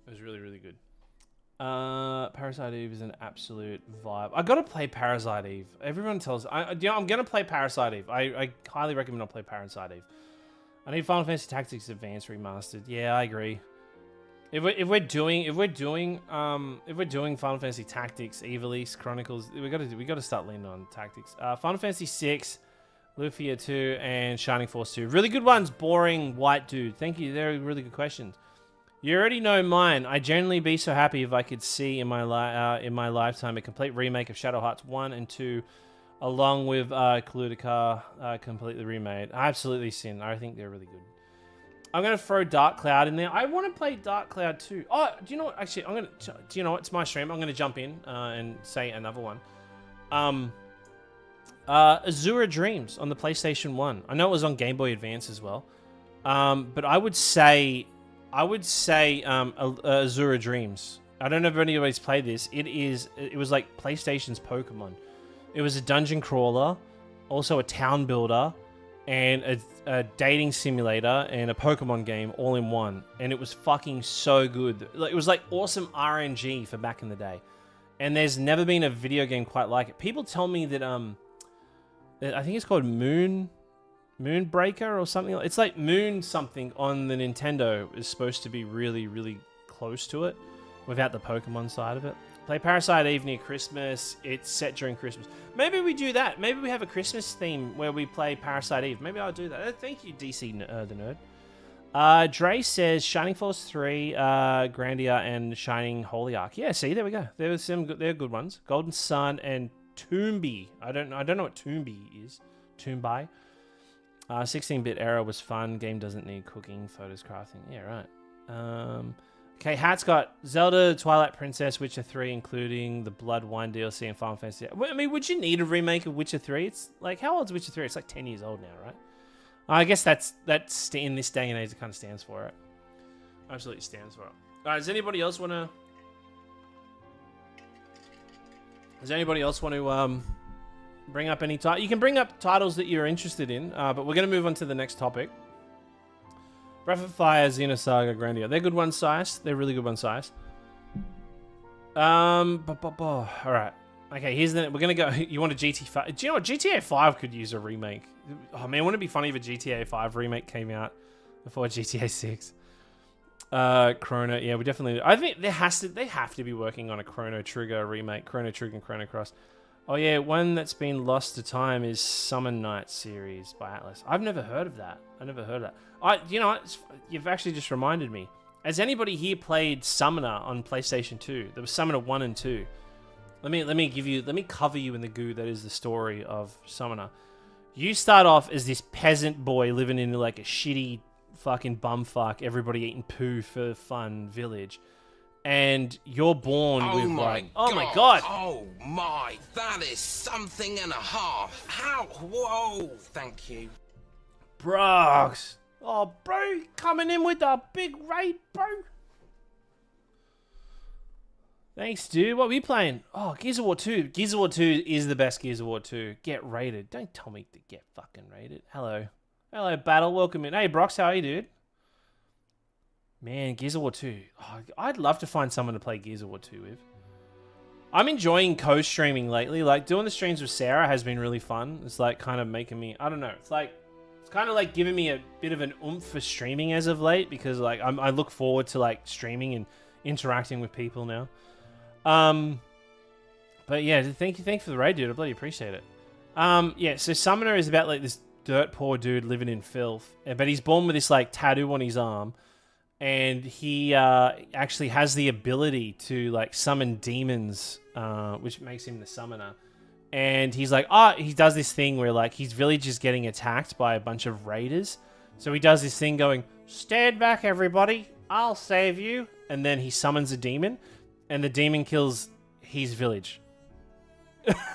It was really, really good. Parasite Eve is an absolute vibe. I gotta play Parasite Eve. Everyone tells I'm gonna play Parasite Eve. I highly recommend I play Parasite Eve. I need Final Fantasy Tactics Advanced remastered. Yeah, I agree. If we're doing Final Fantasy Tactics, Ivalice, Chronicles, we gotta start leaning on tactics. Final Fantasy 6, Lufia 2, and Shining Force 2. Really good ones. Boring white dude. Thank you. They're really good questions. You already know mine. I'd genuinely be so happy if I could see in my lifetime a complete remake of Shadow Hearts 1 and 2, along with Kalutica completely remade. Absolutely, Sin. I think they're really good. I'm gonna throw Dark Cloud in there. I want to play Dark Cloud too. Oh, do you know what? Actually, do you know what? It's my stream. I'm gonna jump in and say another one. Azura Dreams on the PlayStation 1. I know it was on Game Boy Advance as well. But I would say Azura Dreams. I don't know if anybody's played this. It was like PlayStation's Pokemon. It was a dungeon crawler, also a town builder, and a dating simulator and a Pokemon game all in one. And it was fucking so good. It was like awesome RNG for back in the day. And there's never been a video game quite like it. People tell me that I think it's called Moonbreaker or something. It's like Moon something on the Nintendo is supposed to be really, really close to it without the Pokemon side of it. Play Parasite Eve near Christmas. It's set during Christmas. Maybe we do that. Maybe we have a Christmas theme where we play Parasite Eve. Maybe I'll do that. Thank you, DC the Nerd. Dre says Shining Force 3, Grandia, and Shining Holy Ark. Yeah, see, there we go. They're good ones. Golden Sun and Toombi. I don't know what Toombi is. Toombi. 16-bit era was fun. Game doesn't need cooking, photos, crafting. Yeah, right. Okay, Hat's got Zelda, Twilight Princess, Witcher 3, including the Blood Wine DLC and Final Fantasy. I mean, would you need a remake of Witcher 3? It's like, how old's Witcher 3? It's like 10 years old now, right? I guess that's in this day and age, it kind of stands for it. Absolutely stands for it. All right, does anybody else want to bring up any title? You can bring up titles that you're interested in, but we're going to move on to the next topic. Breath of Fire, Xenosaga, Grandia. They're good ones, Size. They're really good ones, Size. All right. Okay, we're going to go. You want a GTA? Do you know what? GTA 5 could use a remake. Oh, man, wouldn't it be funny if a GTA 5 remake came out before GTA 6? Chrono. Yeah, we definitely. I think they have to be working on a Chrono Trigger remake. Chrono Trigger and Chrono Cross. Oh yeah, one that's been lost to time is Summon Night series by Atlas. I've never heard of that. You know what? You've actually just reminded me. Has anybody here played Summoner on PlayStation 2? There was Summoner 1 and 2. Let me cover you in the goo that is the story of Summoner. You start off as this peasant boy living in like a shitty fucking bumfuck, everybody eating poo for fun village. And you're born with like... Oh my god! Oh my, that is something and a half. How? Whoa, thank you. Brox. Oh, bro, coming in with a big raid, bro. Thanks, dude. What are we playing? Oh, Gears of War 2. Gears of War 2 is the best Gears of War 2. Get raided. Don't tell me to get fucking raided. Hello. Hello, Battle. Welcome in. Hey, Brox, how are you, dude? Man, Gears of War 2. Oh, I'd love to find someone to play Gears of War 2 with. I'm enjoying co-streaming lately. Like, doing the streams with Sarah has been really fun. It's, like, kind of making me... I don't know. It's kind of, like, giving me a bit of an oomph for streaming as of late. Because, like, I look forward to, like, streaming and interacting with people now. But, yeah, thank you for the raid, dude. I bloody appreciate it. Yeah, so Summoner is about, like, this dirt poor dude living in filth. But he's born with this, like, tattoo on his arm. And he actually has the ability to like summon demons, which makes him the summoner. And he's like, he does this thing where like his village is getting attacked by a bunch of raiders. So he does this thing going, stand back everybody, I'll save you. And then he summons a demon and the demon kills his village.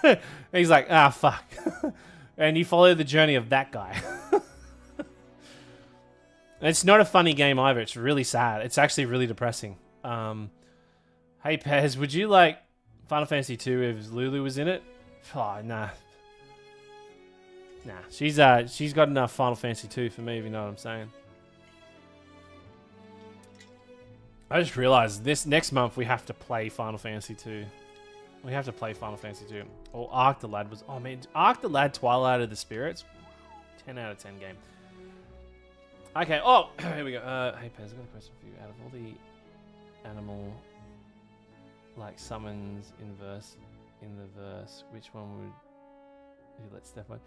And he's like, fuck. And you follow the journey of that guy. It's not a funny game either. It's really sad. It's actually really depressing. Hey Pez, would you like Final Fantasy 2 if Lulu was in it? Oh, nah. Nah, she's got enough Final Fantasy 2 for me, if you know what I'm saying. I just realized this next month we have to play Final Fantasy 2. We have to play Final Fantasy 2. Or Arc the Lad was... Oh, man. Arc the Lad Twilight of the Spirits. 10 out of 10 game. Okay. Oh, here we go. Hey, Pez, I've got a question for you. Out of all the animal... like summons in the verse, which one would you let step on?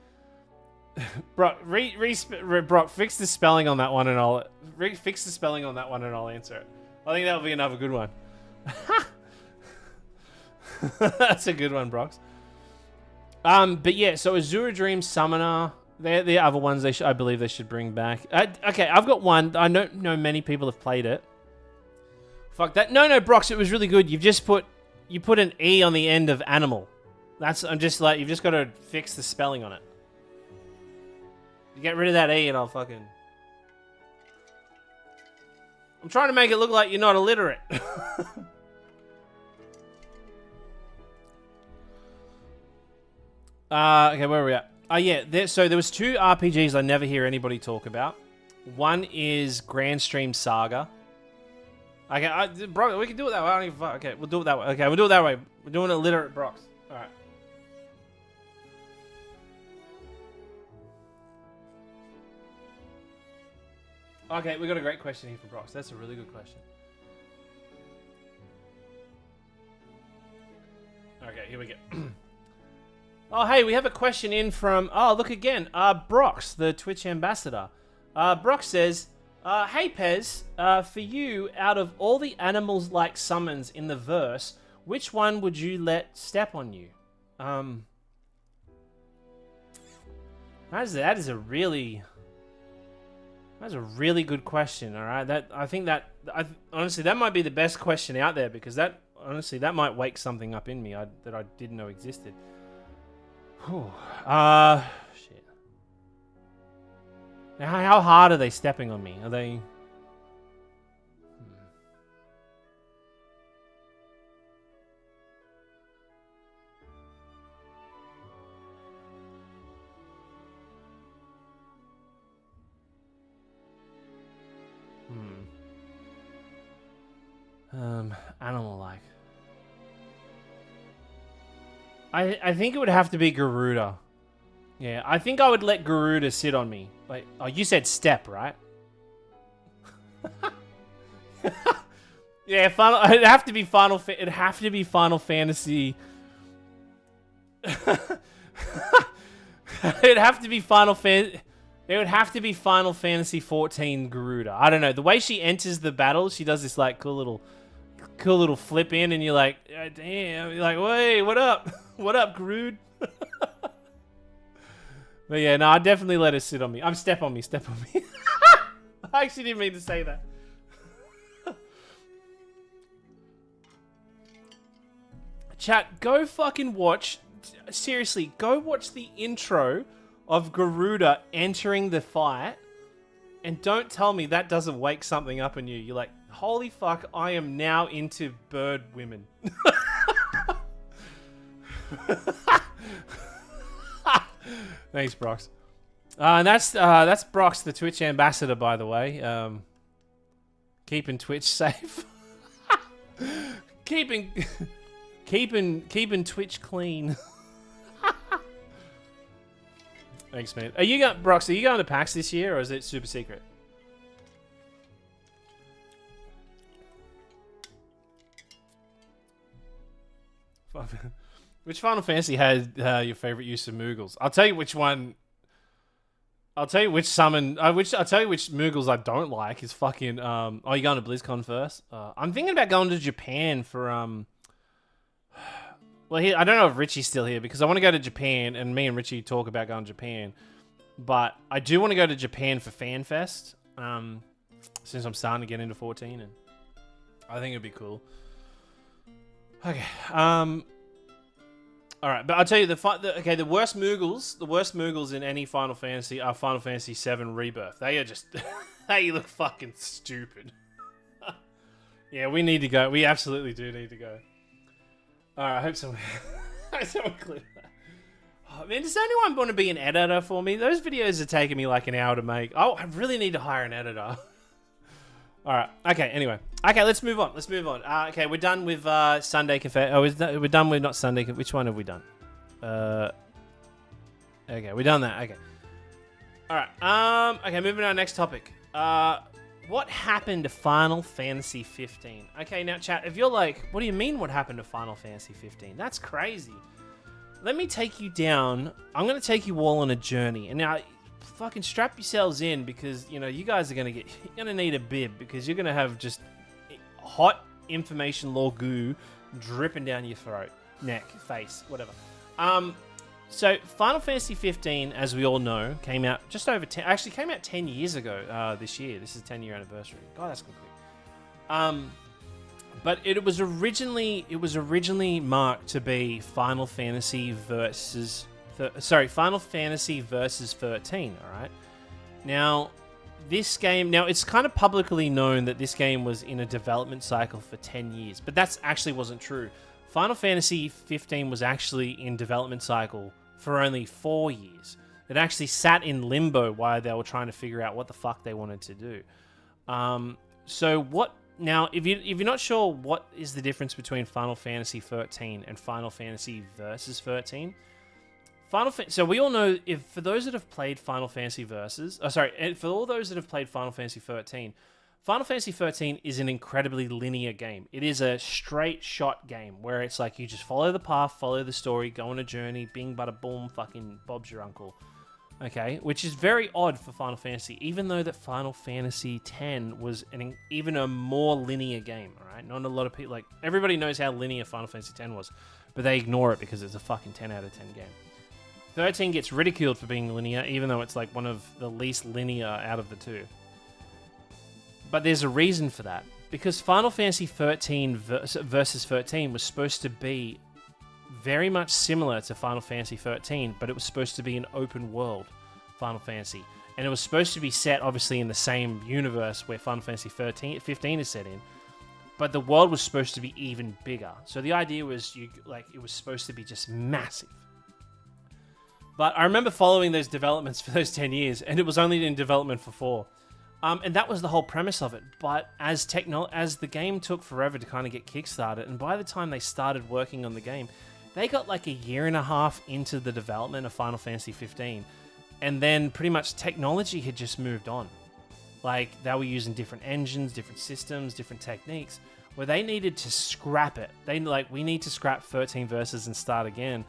Brock, Brock, fix the spelling on that one, and I'll fix the spelling on that one, and I'll answer it. I think that'll be another good one. That's a good one, Brox. But yeah, so Azura Dream Summoner. They're the other ones I believe they should bring back. Okay, I've got one. I don't know many people have played it. Fuck that. No, Brox, it was really good. You put an E on the end of animal. I'm just like, you've just got to fix the spelling on it. You get rid of that E and I'll fucking... I'm trying to make it look like you're not illiterate. Okay, where are we at? Oh, yeah. So there was 2 RPGs I never hear anybody talk about. One is Grand Stream Saga. Okay, bro, we can do it that way. I don't even fuck. Okay, we'll do it that way. Okay, we'll do it that way. We're doing illiterate Brox. All right. Okay, we got a great question here for Brox. That's a really good question. Okay, here we go. Oh, hey, we have a question in from... Oh, look again. Brox, the Twitch ambassador. Brox says... hey Pez, for you, out of all the animals like summons in the verse, which one would you let step on you? That is a really good question. All right, honestly that might be the best question out there, because that might wake something up in me that I didn't know existed. Whew. Shit. Now, how hard are they stepping on me? Are they... Animal-like. I think it would have to be Garuda. Yeah, I think I would let Garuda sit on me. Like, oh, you said step, right? Yeah, it'd have to be Final Fantasy. It'd have to be Final Fantasy. It would have to be Final Fantasy 14 Garuda. I don't know. The way she enters the battle, she does this like cool little flip in, and you're like, oh, damn. You're like, wait, what up? What up, Garuda? But yeah, no, I definitely let her sit on me. Step on me. I actually didn't mean to say that. Chat, go fucking watch. Seriously, go watch the intro of Garuda entering the fight, and don't tell me that doesn't wake something up in you. You're like, holy fuck, I am now into bird women. Thanks, Brox. And that's Brox, the Twitch ambassador, by the way. Keeping Twitch safe. keeping Twitch clean. Thanks, man. Brox, are you going to PAX this year, or is it super secret? Which Final Fantasy had your favorite use of Moogles? I'll tell you which one. I'll tell you which summon. I'll tell you which Moogles I don't like is fucking. Oh, you going to BlizzCon first? I'm thinking about going to Japan for Well, I don't know if Richie's still here, because I want to go to Japan, and me and Richie talk about going to Japan. But I do want to go to Japan for FanFest, since I'm starting to get into 14, and I think it'd be cool. Okay. All right, but I'll tell you the worst Moogles in any Final Fantasy are Final Fantasy VII Rebirth. They are just They look fucking stupid. Yeah, we need to go. We absolutely do need to go. Alright, I hope someone clip that. Oh, man, does anyone want to be an editor for me? Those videos are taking me like an hour to make. Oh, I really need to hire an editor. Alright, okay, anyway. Okay, let's move on. Okay, we're done with Sunday Confession. Oh, we're done with not Sunday. Which one have we done? Okay, we're done that. Okay. Alright, okay, moving on to our next topic. What happened to Final Fantasy 15? Okay, now chat, if you're like, what do you mean what happened to Final Fantasy 15? That's crazy. Let me take you down. I'm going to take you all on a journey. And now, fucking strap yourselves in because, you know, you guys are going to need a bib because you're going to have just hot information lore goo dripping down your throat, neck, face, whatever. So, Final Fantasy 15, as we all know, came out just over 10... Actually, came out 10 years ago this year. This is 10-year anniversary. God, that's quick. But it was originally marked to be Final Fantasy versus... Final Fantasy versus 13, alright? Now, this game... Now, it's kind of publicly known that this game was in a development cycle for 10 years. But that actually wasn't true. Final Fantasy 15 was actually in development cycle for only 4 years. It actually sat in limbo while they were trying to figure out what the fuck they wanted to do. So what... Now, if you're not sure what is the difference between Final Fantasy 13 and Final Fantasy Versus 13, so we all know, for those that have played Final Fantasy Versus... for all those that have played Final Fantasy 13... Final Fantasy 13 is an incredibly linear game. It is a straight shot game where it's like you just follow the path, follow the story, go on a journey, bing, bada, boom, fucking Bob's your uncle. Okay? Which is very odd for Final Fantasy, even though that Final Fantasy X was even a more linear game, alright? Not a lot of people, like, everybody knows how linear Final Fantasy X was, but they ignore it because it's a fucking 10 out of 10 game. 13 gets ridiculed for being linear, even though it's like one of the least linear out of the two. But there's a reason for that. Because Final Fantasy 13 versus 13 was supposed to be very much similar to Final Fantasy 13, but it was supposed to be an open world Final Fantasy. And it was supposed to be set, obviously, in the same universe where Final Fantasy 15 is set in. But the world was supposed to be even bigger. So the idea was, it was supposed to be just massive. But I remember following those developments for those 10 years, and it was only in development for 4. And that was the whole premise of it. But as the game took forever to kind of get kickstarted, and by the time they started working on the game, they got like a year and a half into the development of Final Fantasy 15. And then pretty much technology had just moved on. Like, they were using different engines, different systems, different techniques, where they needed to scrap it. We need to scrap 13 Versus and start again.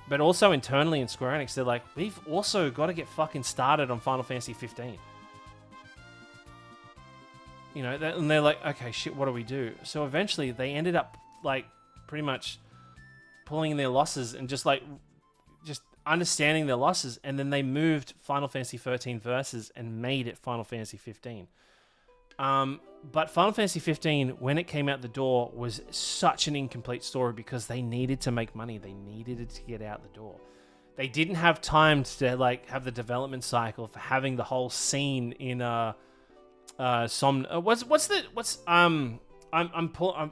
But also internally in Square Enix, they're like, we've also got to get fucking started on Final Fantasy 15. You know, and they're like, okay, shit, what do we do? So eventually they ended up, like, pretty much pulling their losses and just understanding their losses. And then they moved Final Fantasy 13 Versus and made it Final Fantasy 15. But Final Fantasy 15, when it came out the door, was such an incomplete story because they needed to make money. They needed it to get out the door. They didn't have time to, like, have the development cycle for having the whole scene in, I'm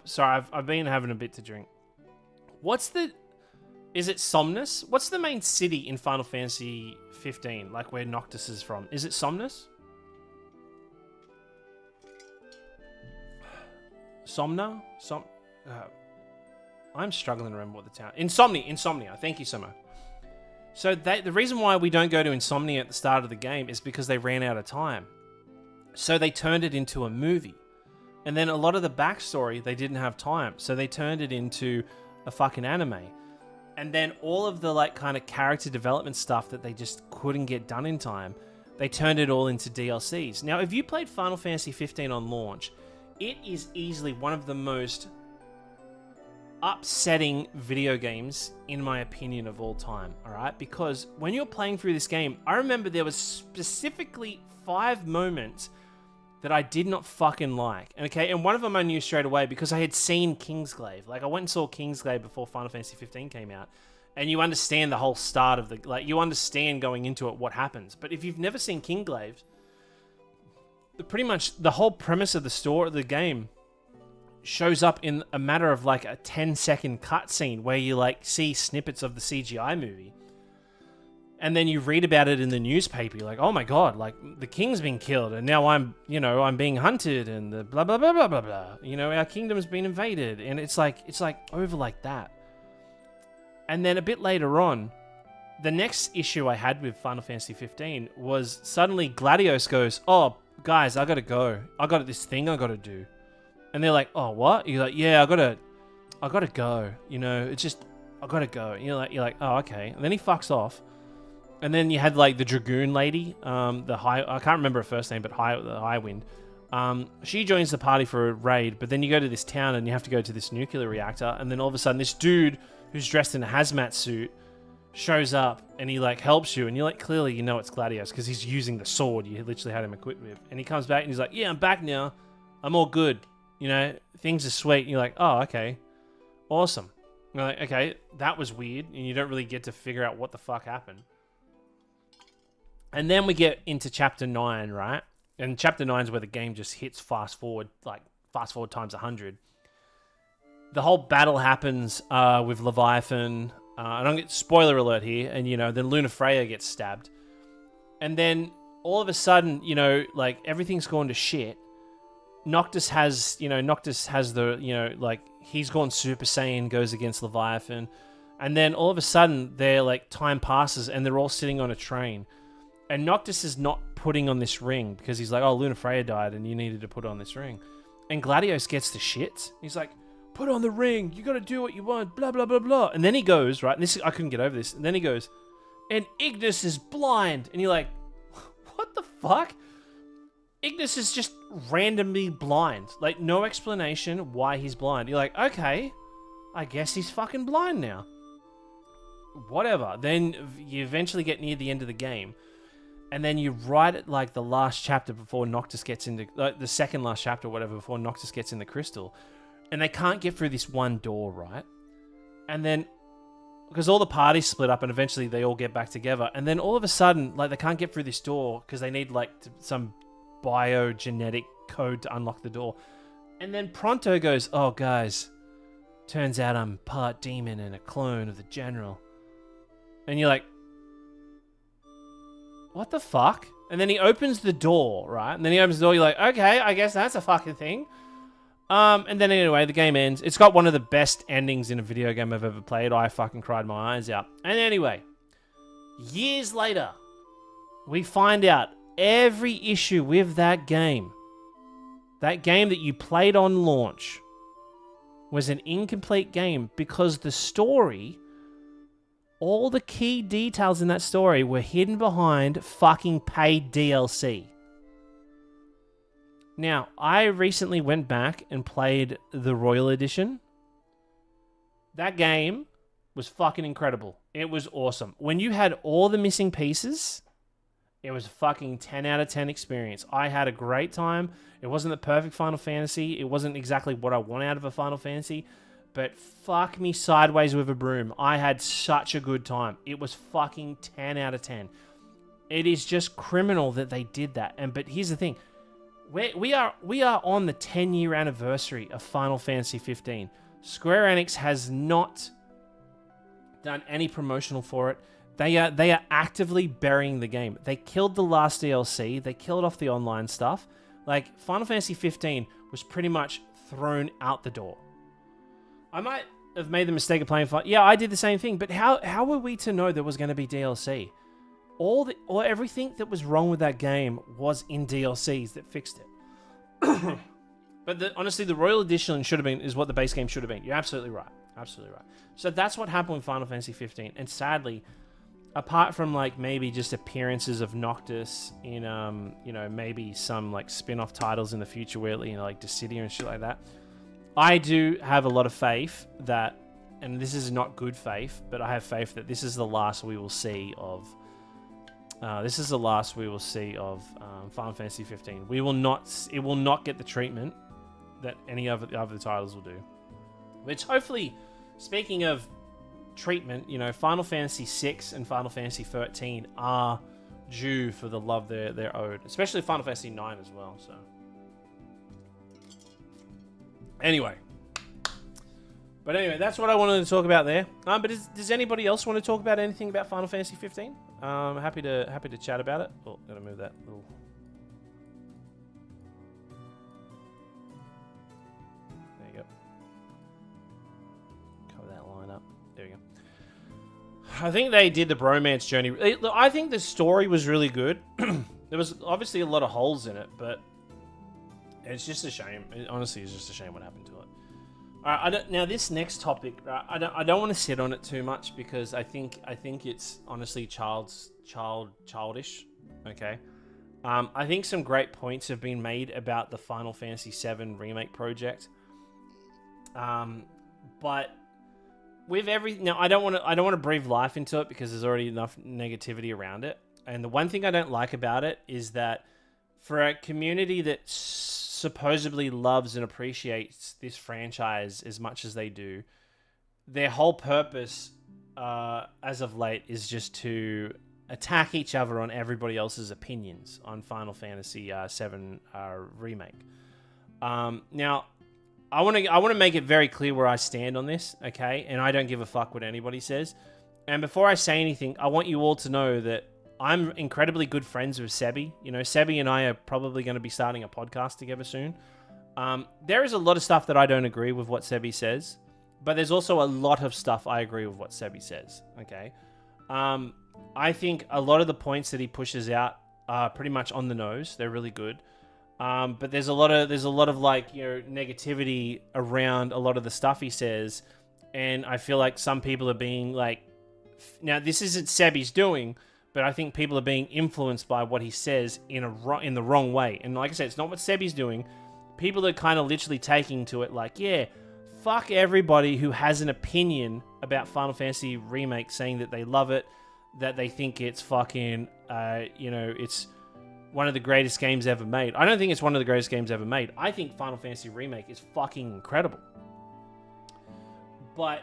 sorry, I've been having a bit to drink. Is it Somnus? What's the main city in Final Fantasy 15? Like where Noctis is from? Is it Somnus? Somna? I'm struggling to remember what the town... Insomnia. Thank you so much. So the reason why we don't go to Insomnia at the start of the game is because they ran out of time. So they turned it into a movie. And then a lot of the backstory, they didn't have time. So they turned it into a fucking anime. And then all of the, like, kind of character development stuff that they just couldn't get done in time, they turned it all into DLCs. Now, if you played Final Fantasy 15 on launch, it is easily one of the most upsetting video games, in my opinion, of all time, alright? Because when you're playing through this game, I remember there was specifically 5 moments that I did not fucking like. Okay, and one of them I knew straight away because I had seen Kingsglaive. Like, I went and saw Kingsglaive before Final Fantasy 15 came out. And you understand the whole start of the... Like, you understand going into it what happens. But if you've never seen Kingsglaive, pretty much the whole premise of the game shows up in a matter of like a 10-second cutscene where you like see snippets of the CGI movie. And then you read about it in the newspaper. You're like, oh my god, like the king's been killed, and now I'm being hunted, and the blah blah blah blah blah blah. Our kingdom's been invaded, and it's like over like that. And then a bit later on, the next issue I had with Final Fantasy 15 was suddenly Gladios goes, oh guys, I gotta go. I got this thing I gotta do, and they're like, oh what? You're like, yeah, I gotta go. It's just I gotta go. And you're like, oh okay. And then he fucks off. And then you had like the Dragoon lady, I can't remember her first name, but the High Wind. She joins the party for a raid, but then you go to this town and you have to go to this nuclear reactor, and then all of a sudden this dude who's dressed in a hazmat suit shows up and he like helps you, and you're like, clearly it's Gladius because he's using the sword you literally had him equipped with, and he comes back and he's like, yeah, I'm back now, I'm all good, things are sweet, and you're like, oh okay, awesome. You're like, okay, that was weird, and you don't really get to figure out what the fuck happened. And then we get into Chapter 9, right? And Chapter 9 is where the game just hits fast forward times 100. The whole battle happens with Leviathan. I don't get spoiler alert here. And, then Luna Freya gets stabbed. And then all of a sudden, like everything's gone to shit. Noctis has the, he's gone Super Saiyan, goes against Leviathan. And then all of a sudden, time passes and they're all sitting on a train. And Noctis is not putting on this ring because he's like, oh, Luna Freya died and you needed to put on this ring. And Gladios gets the shits. He's like, put on the ring. You got to do what you want. Blah, blah, blah, blah. And then he goes, right? And I couldn't get over this. And then he goes, and Ignis is blind. And you're like, what the fuck? Ignis is just randomly blind. Like, no explanation why he's blind. You're like, okay, I guess he's fucking blind now. Whatever. Then you eventually get near the end of the game. And then you write it like the last chapter before Noctis gets into... the second last chapter or whatever before Noctis gets in the crystal. And they can't get through this one door, right? And then... because all the parties split up and eventually they all get back together. And then all of a sudden, they can't get through this door because they need, some biogenetic code to unlock the door. And then Pronto goes, oh, guys, turns out I'm part demon and a clone of the general. And you're like... what the fuck? And then he opens the door, right? And then he opens the door, you're like, okay, I guess that's a fucking thing. And then anyway, the game ends. It's got one of the best endings in a video game I've ever played. I fucking cried my eyes out. And anyway, years later, we find out every issue with that game that you played on launch, was an incomplete game because the story... all the key details in that story were hidden behind fucking paid DLC. Now, I recently went back and played the Royal Edition. That game was fucking incredible. It was awesome. When you had all the missing pieces, it was a fucking 10 out of 10 experience. I had a great time. It wasn't the perfect Final Fantasy. It wasn't exactly what I want out of a Final Fantasy. But fuck me sideways with a broom. I had such a good time. It was fucking 10 out of 10. It is just criminal that they did that. But here's the thing. We are on the 10-year anniversary of Final Fantasy 15. Square Enix has not done any promotional for it. They are actively burying the game. They killed the last DLC. They killed off the online stuff. Final Fantasy 15 was pretty much thrown out the door. I might have made the mistake of playing... yeah, I did the same thing, but how were we to know there was going to be DLC? Everything that was wrong with that game was in DLCs that fixed it. But honestly, the Royal Edition is what the base game should have been. You're absolutely right. Absolutely right. So that's what happened with Final Fantasy 15. And sadly, apart from maybe just appearances of Noctis in maybe some spin-off titles in the future where Dissidia and shit like that, I do have a lot of faith that, and this is not good faith, but I have faith that this is the last we will see of Final Fantasy 15. It will not get the treatment that any other titles will do. Which hopefully, speaking of treatment, Final Fantasy 6 and Final Fantasy 13 are due for the love they're owed, especially Final Fantasy IX as well. So, anyway, that's what I wanted to talk about there. But does anybody else want to talk about anything about Final Fantasy 15? Happy to chat about it. Oh, gotta move that little. There you go. Cover that line up. There you go. I think they did the bromance journey. I think the story was really good. There was obviously a lot of holes in it, but it's just a shame. It honestly is just a shame what happened to it. All right, now this next topic, I don't want to sit on it too much because I think it's honestly childish. Okay, I think some great points have been made about the Final Fantasy VII remake project. But with I don't want to breathe life into it because there's already enough negativity around it. And the one thing I don't like about it is that for a community that supposedly loves and appreciates this franchise as much as they do, their whole purpose as of late is just to attack each other on everybody else's opinions on Final Fantasy VII remake. Now, I want to make it very clear where I stand on this, okay? And I don't give a fuck what anybody says. And before I say anything, I want you all to know that I'm incredibly good friends with Sebi. You know, Sebi and I are probably going to be starting a podcast together soon. There is a lot of stuff that I don't agree with what Sebi says, but there's also a lot of stuff I agree with what Sebi says, okay? I think a lot of the points that he pushes out are pretty much on the nose. They're really good. But there's a lot of like, you know, negativity around a lot of the stuff he says, and I feel like some people are being like, now this isn't Sebi's doing, but I think people are being influenced by what he says in the wrong way. And like I said, it's not what Sebi's doing. People are kind of literally taking to it like, yeah, fuck everybody who has an opinion about Final Fantasy Remake, saying that they love it, that they think it's fucking, it's one of the greatest games ever made. I don't think it's one of the greatest games ever made. I think Final Fantasy Remake is fucking incredible. But,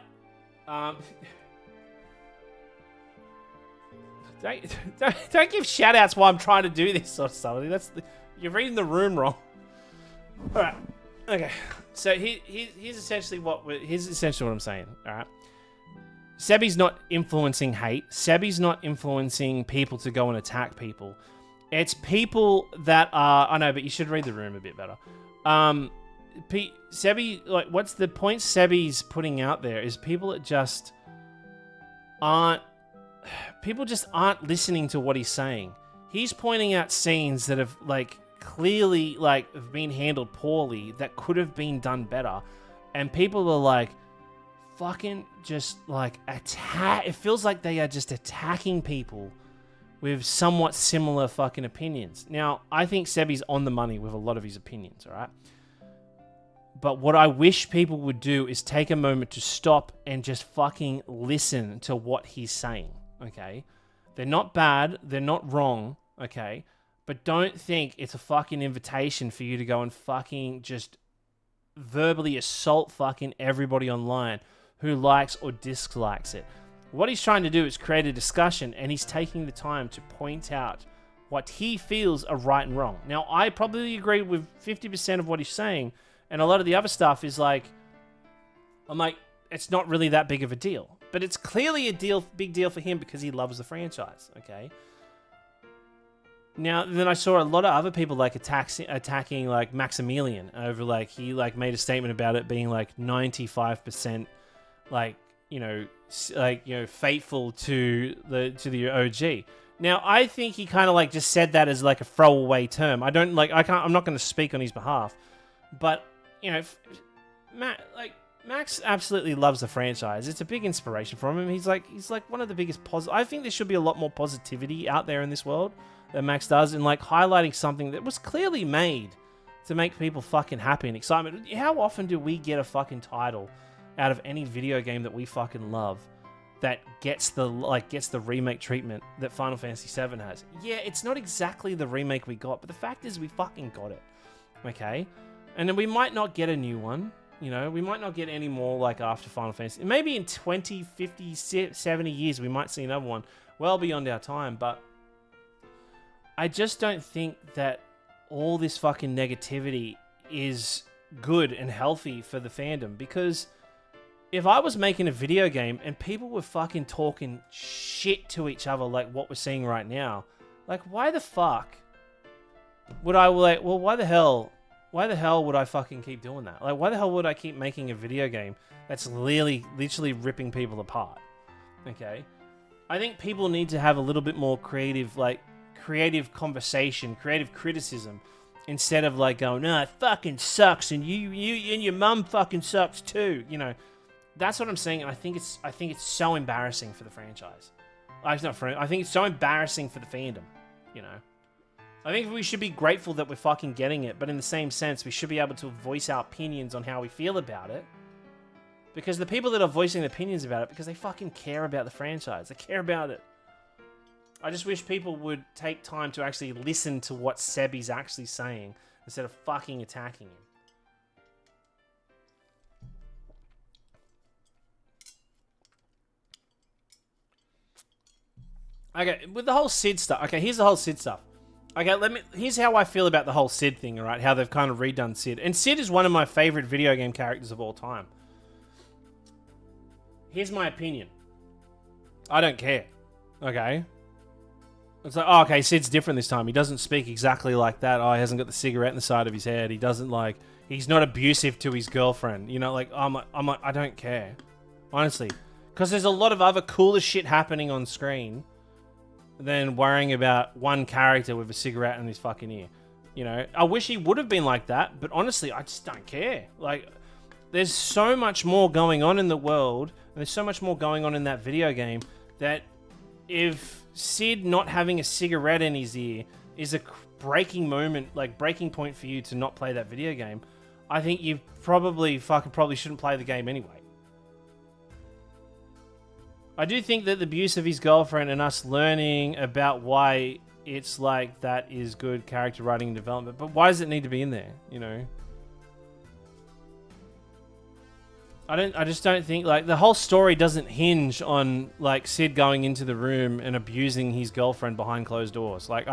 don't give shout-outs while I'm trying to do this sort of stuff. You're reading the room wrong. All right. Okay. So here's essentially what I'm saying. All right. Sebi's not influencing hate. Sebi's not influencing people to go and attack people. It's people that are... I know, but you should read the room a bit better. Sebi, like, what's the point Sebi's putting out there is people that just aren't... People just aren't listening to what he's saying. He's pointing out scenes that have, like, clearly, like, have been handled poorly, that could have been done better. And people are, like, fucking just, like, attack... It feels like they are just attacking people with somewhat similar fucking opinions. Now, I think Sebi's on the money with a lot of his opinions, alright? But what I wish people would do is take a moment to stop and just fucking listen to what he's saying, okay? They're not bad, they're not wrong, okay? But don't think it's a fucking invitation for you to go and fucking just verbally assault fucking everybody online who likes or dislikes it. What he's trying to do is create a discussion, and he's taking the time to point out what he feels are right and wrong. Now, I probably agree with 50% of what he's saying, and a lot of the other stuff is like, I'm like, it's not really that big of a deal. But it's clearly a big deal for him because he loves the franchise, okay? Now, then I saw a lot of other people like attacking like Maximilian over like, he like made a statement about it being like 95% like, faithful to the OG. Now, I think he kind of like just said that as like a throwaway term. I'm not going to speak on his behalf, but Max absolutely loves the franchise. It's a big inspiration for him. He's like one of the biggest I think there should be a lot more positivity out there in this world that Max does, and like highlighting something that was clearly made to make people fucking happy and excitement. How often do we get a fucking title out of any video game that we fucking love that gets the remake treatment that Final Fantasy VII has? Yeah, it's not exactly the remake we got, but the fact is we fucking got it. Okay? And then we might not get a new one. You know, we might not get any more like after Final Fantasy. Maybe in 20, 50, 70 years we might see another one well beyond our time, but I just don't think that all this fucking negativity is good and healthy for the fandom, because if I was making a video game and people were fucking talking shit to each other like what we're seeing right now, like, why the fuck would I, like, well, why the hell would I fucking keep doing that? Like, why the hell would I keep making a video game that's literally ripping people apart? Okay? I think people need to have a little bit more creative conversation, creative criticism, instead of like going, no, it fucking sucks, and you and your mum fucking sucks too. You know, that's what I'm saying. And I think it's so embarrassing for the franchise. I think it's so embarrassing for the fandom. You know, I think we should be grateful that we're fucking getting it, but in the same sense, we should be able to voice our opinions on how we feel about it. Because the people that are voicing opinions about it, because they fucking care about the franchise, they care about it. I just wish people would take time to actually listen to what Sebi's actually saying instead of fucking attacking him. Okay, with the whole Sid stuff. Okay, here's the whole Sid stuff. Okay, here's how I feel about the whole Sid thing, alright? How they've kind of redone Sid. And Sid is one of my favorite video game characters of all time. Here's my opinion. I don't care. Okay? It's like, oh, okay, Sid's different this time. He doesn't speak exactly like that. Oh, he hasn't got the cigarette in the side of his head. He doesn't, like, he's not abusive to his girlfriend. You know, like, I don't care. Honestly. Because there's a lot of other cooler shit happening on screen than worrying about one character with a cigarette in his fucking ear. You know, I wish he would have been like that, but honestly, I just don't care. Like, there's so much more going on in the world, and there's so much more going on in that video game, that if Sid not having a cigarette in his ear is a breaking moment, like breaking point for you to not play that video game, I think you probably shouldn't play the game anyway. I do think that the abuse of his girlfriend and us learning about why it's like that is good character writing and development, but why does it need to be in there, you know? I just don't think, like, the whole story doesn't hinge on, like, Sid going into the room and abusing his girlfriend behind closed doors. Like,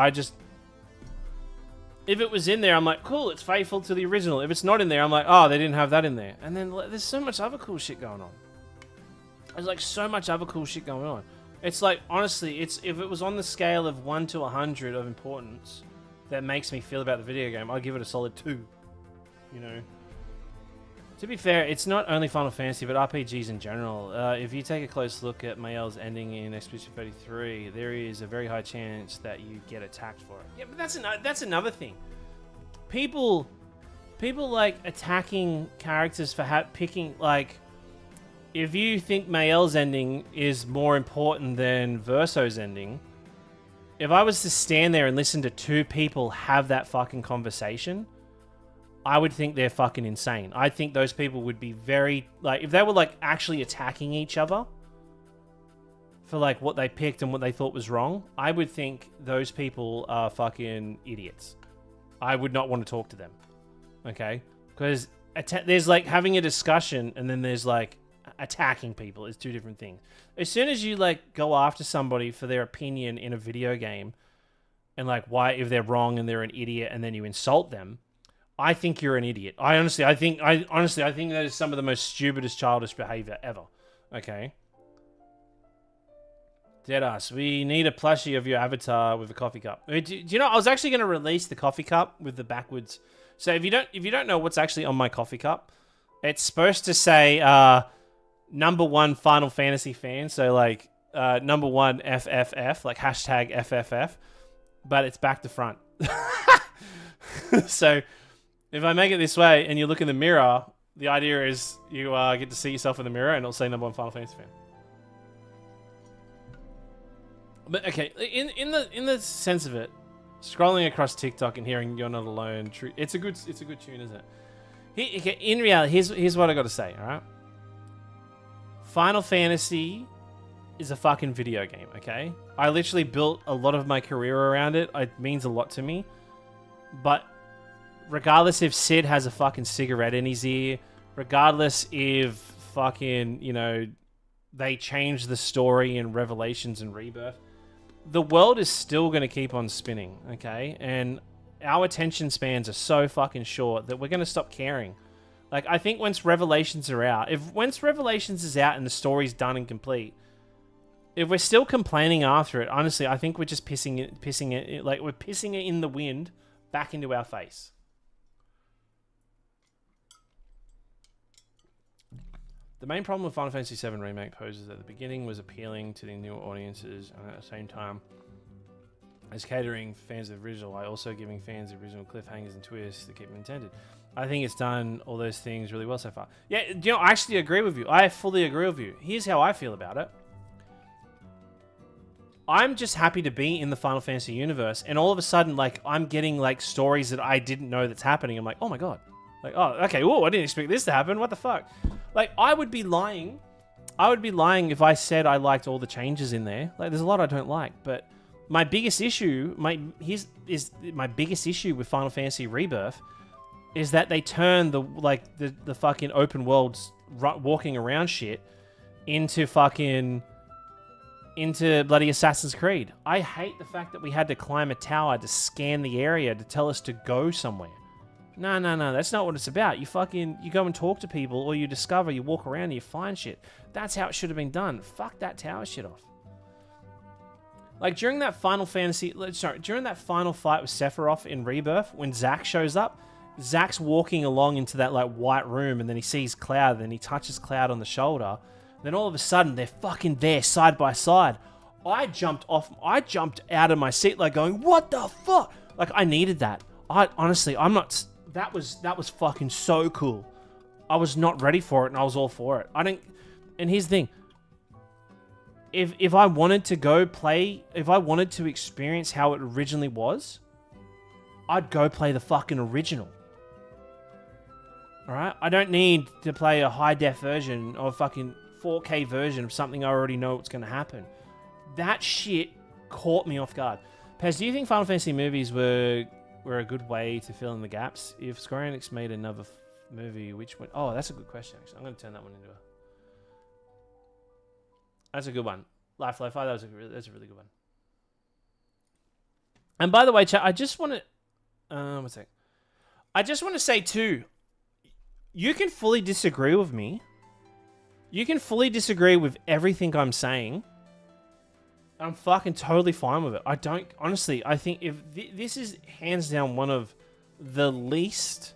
if it was in there, I'm like, cool, it's faithful to the original. If it's not in there, I'm like, oh, they didn't have that in there. And then there's so much other cool shit going on. There's, like, so much other cool shit going on. It's like, honestly, if it was on the scale of 1 to 100 of importance that makes me feel about the video game, I'd give it a solid 2. You know? To be fair, it's not only Final Fantasy, but RPGs in general. If you take a close look at Mayel's ending in Expedition 33, there is a very high chance that you get attacked for it. Yeah, but that's another thing. People like attacking characters for picking, like, if you think Mayel's ending is more important than Verso's ending, if I was to stand there and listen to two people have that fucking conversation, I would think they're fucking insane. I think those people would be very, like, if they were, like, actually attacking each other for, like, what they picked and what they thought was wrong, I would think those people are fucking idiots. I would not want to talk to them. Okay? Because there's, like, having a discussion and then there's, like, attacking people is two different things. As soon as you, like, go after somebody for their opinion in a video game and, like, why, if they're wrong and they're an idiot, and then you insult them, I think you're an idiot. I think that is some of the most stupidest childish behavior ever. Okay? Deadass, we need a plushie of your avatar with a coffee cup. Do you know, I was actually going to release the coffee cup with the backwards. So if you don't know what's actually on my coffee cup, it's supposed to say #1 Final Fantasy fan. So like #1 FFF, like hashtag FFF, but it's back to front. So if I make it this way and you look in the mirror, the idea is you get to see yourself in the mirror and it'll say #1 Final Fantasy fan. But okay, in the sense of it, scrolling across TikTok and hearing "You're Not Alone," it's a good tune, isn't it? In reality, here's what I got to say. All right, Final Fantasy is a fucking video game. Okay, I literally built a lot of my career around it. It means a lot to me, but regardless if Sid has a fucking cigarette in his ear, regardless if fucking, you know, they change the story in Revelations and Rebirth, the world is still going to keep on spinning, okay? And our attention spans are so fucking short that we're going to stop caring. Like, I think once Revelations are out, once Revelations is out and the story's done and complete, if we're still complaining after it, honestly, I think we're just pissing it, like, we're pissing it in the wind back into our face. The main problem with Final Fantasy VII Remake poses that the beginning was appealing to the new audiences, and at the same time, as catering fans of the original, while also giving fans the original cliffhangers and twists that keep them intended. I think it's done all those things really well so far. Yeah, you know, I actually agree with you. I fully agree with you. Here's how I feel about it. I'm just happy to be in the Final Fantasy universe, and all of a sudden, like, I'm getting, like, stories that I didn't know that's happening. I'm like, oh my god. Like, oh, okay, oh, I didn't expect this to happen. What the fuck? Like, I would be lying. I would be lying if I said I liked all the changes in there. Like, there's a lot I don't like, but my biggest issue, my biggest issue with Final Fantasy Rebirth is that they turn the fucking open worlds walking around shit into bloody Assassin's Creed. I hate the fact that we had to climb a tower to scan the area to tell us to go somewhere. No, that's not what it's about. You go and talk to people, or you discover, you walk around and you find shit. That's how it should have been done. Fuck that tower shit off. Like, during that final fight with Sephiroth in Rebirth, when Zack shows up, Zack's walking along into that, like, white room, and then he sees Cloud, then he touches Cloud on the shoulder. Then all of a sudden, they're fucking there, side by side. I jumped out of my seat, like, going, what the fuck? Like, I needed that. That was fucking so cool. I was not ready for it, and I was all for it. And here's the thing. If I wanted to go play, if I wanted to experience how it originally was, I'd go play the fucking original. Alright? I don't need to play a high-def version or a fucking 4K version of something I already know what's going to happen. That shit caught me off guard. Pez, do you think Final Fantasy movies were a good way to fill in the gaps? If Square Enix made another movie, which one? Oh, that's a good question, actually. I'm going to turn that one into a... That's a good one. Life, that's a really good one. And by the way, chat, I just want to... one sec. I just want to say, too, you can fully disagree with me. You can fully disagree with everything I'm saying. I'm fucking totally fine with it. I don't... Honestly, I think if... This is hands down one of the least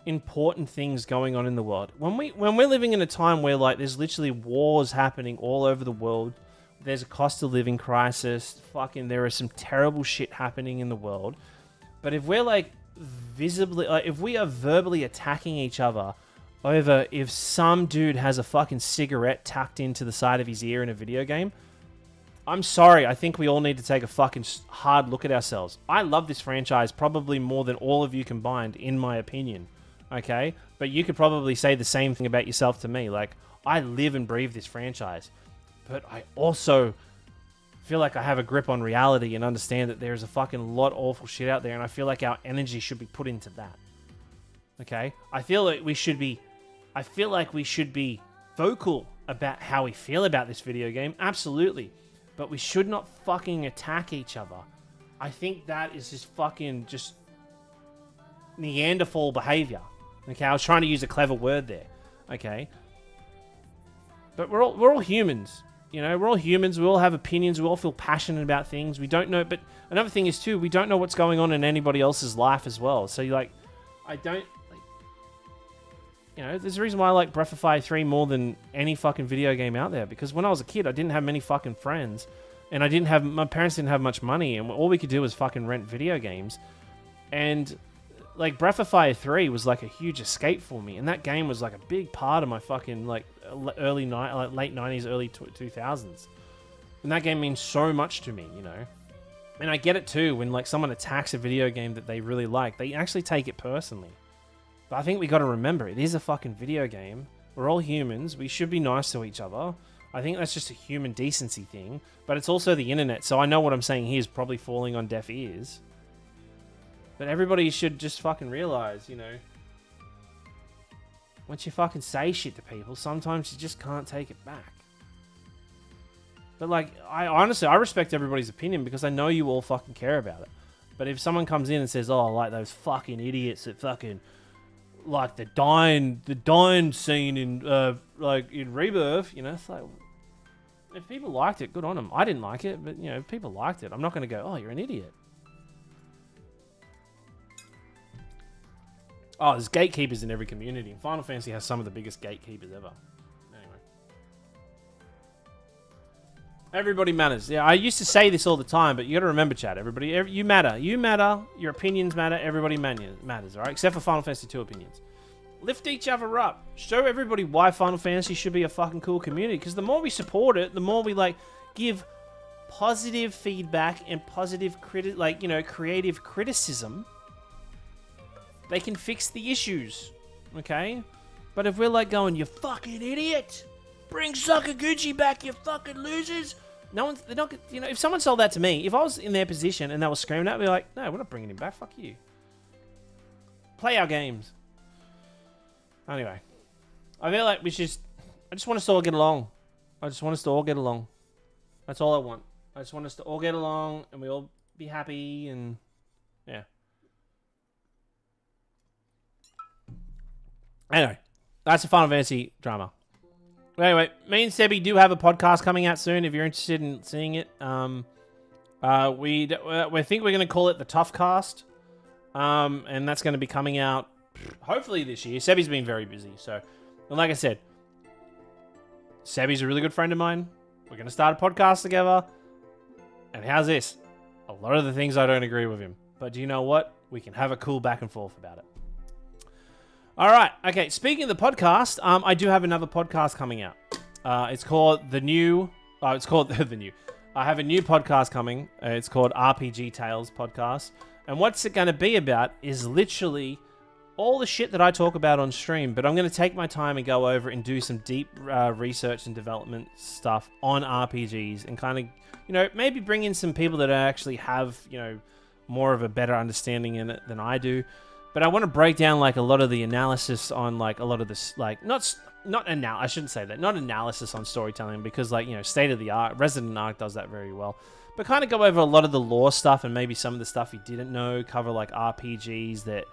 important things going on in the world. When we're living in a time where, like, there's literally wars happening all over the world, there's a cost of living crisis, fucking there is some terrible shit happening in the world. But if we're, like, visibly... Like, if we are verbally attacking each other over if some dude has a fucking cigarette tucked into the side of his ear in a video game, I'm sorry, I think we all need to take a fucking hard look at ourselves. I love this franchise probably more than all of you combined, in my opinion. Okay? But you could probably say the same thing about yourself to me. Like, I live and breathe this franchise. But I also feel like I have a grip on reality and understand that there's a fucking lot of awful shit out there, and I feel like our energy should be put into that. Okay? I feel like we should be vocal about how we feel about this video game. Absolutely. But we should not fucking attack each other. I think that is just fucking just Neanderthal behavior. Okay, I was trying to use a clever word there. Okay, but we're all humans. You know, we're all humans. We all have opinions. We all feel passionate about things. We don't know. But another thing is too, we don't know what's going on in anybody else's life as well. So there's a reason why I like Breath of Fire 3 more than any fucking video game out there. Because when I was a kid, I didn't have many fucking friends. And my parents didn't have much money. And all we could do was fucking rent video games. And, like, Breath of Fire 3 was, like, a huge escape for me. And that game was, like, a big part of my fucking, like, late 90s, early 2000s. And that game means so much to me, you know. And I get it, too, when, like, someone attacks a video game that they really like. They actually take it personally. But I think we got to remember, it is a fucking video game. We're all humans. We should be nice to each other. I think that's just a human decency thing. But it's also the internet, so I know what I'm saying here is probably falling on deaf ears. But everybody should just fucking realize, you know, once you fucking say shit to people, sometimes you just can't take it back. But like, I honestly respect everybody's opinion because I know you all fucking care about it. But if someone comes in and says, "Oh, like those fucking idiots that fucking like the dying scene in like in Rebirth," you know, it's like, if people liked it, good on them. I didn't like it, but you know, if people liked it, I'm not going to go, "Oh, you're an idiot." Oh, there's gatekeepers in every community. And Final Fantasy has some of the biggest gatekeepers ever. Anyway. Everybody matters. Yeah, I used to say this all the time, but you got to remember, chat, everybody. You matter. You matter. Your opinions matter. Everybody matters, all right? Except for Final Fantasy 2 opinions. Lift each other up. Show everybody why Final Fantasy should be a fucking cool community. Because the more we support it, the more we, like, give positive feedback and positive, creative criticism, they can fix the issues, okay? But if we're like going, "You fucking idiot! Bring Sakaguchi back, you fucking losers!" They're not, you know, if someone sold that to me, if I was in their position and they were screaming at me like, "No, we're not bringing him back, fuck you. Play our games." Anyway, I feel like I just want us to all get along. I just want us to all get along. That's all I want. I just want us to all get along and we all be happy and, yeah. Anyway, that's a Final Fantasy drama. Anyway, me and Sebi do have a podcast coming out soon. If you're interested in seeing it, we think we're going to call it the Tough Cast, and that's going to be coming out hopefully this year. Sebi's been very busy, so, and like I said, Sebi's a really good friend of mine. We're going to start a podcast together, and how's this? A lot of the things I don't agree with him, but do you know what? We can have a cool back and forth about it. All right. Okay. Speaking of the podcast, I do have another podcast coming out. It's called The New. It's called The New. I have a new podcast coming. It's called RPG Tales Podcast. And what's it going to be about is literally all the shit that I talk about on stream. But I'm going to take my time and go over and do some deep research and development stuff on RPGs and kind of, you know, maybe bring in some people that actually have, you know, more of a better understanding in it than I do. But I want to break down like a lot of the analysis on like a lot of this, like I shouldn't say that, not analysis on storytelling because like, you know, state of the art, Resident Arc does that very well. But kind of go over a lot of the lore stuff and maybe some of the stuff you didn't know, cover like RPGs that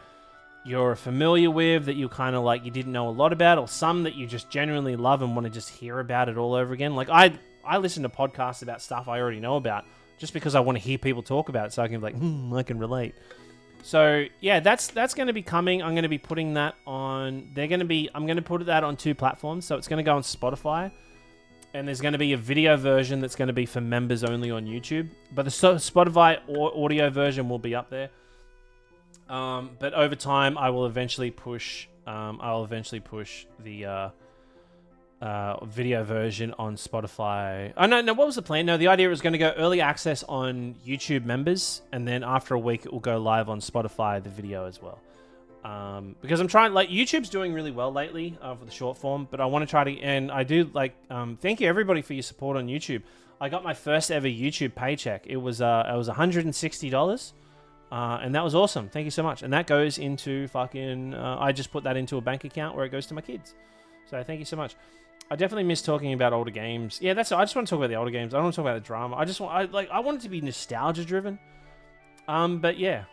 you're familiar with that you kind of like you didn't know a lot about, or some that you just genuinely love and want to just hear about it all over again. Like I listen to podcasts about stuff I already know about just because I want to hear people talk about it so I can be like, I can relate. So yeah, that's going to be coming. I'm going to be putting that on. I'm going to put that on 2 platforms. So it's going to go on Spotify, and there's going to be a video version that's going to be for members only on YouTube. But the Spotify audio version will be up there. But over time, I will eventually push. The video version on Spotify. Oh, no, what was the plan? No, the idea was going to go early access on YouTube members, and then after a week, it will go live on Spotify, the video as well. Because I'm trying, like, YouTube's doing really well lately for the short form, but I want to try to, and I do, like, thank you everybody for your support on YouTube. I got my first ever YouTube paycheck. It was $160, and that was awesome. Thank you so much. And that goes into fucking, I just put that into a bank account where it goes to my kids. So thank you so much. I definitely miss talking about older games. Yeah, that's. I just want to talk about the older games. I don't want to talk about the drama. I want it to be nostalgia driven. But yeah.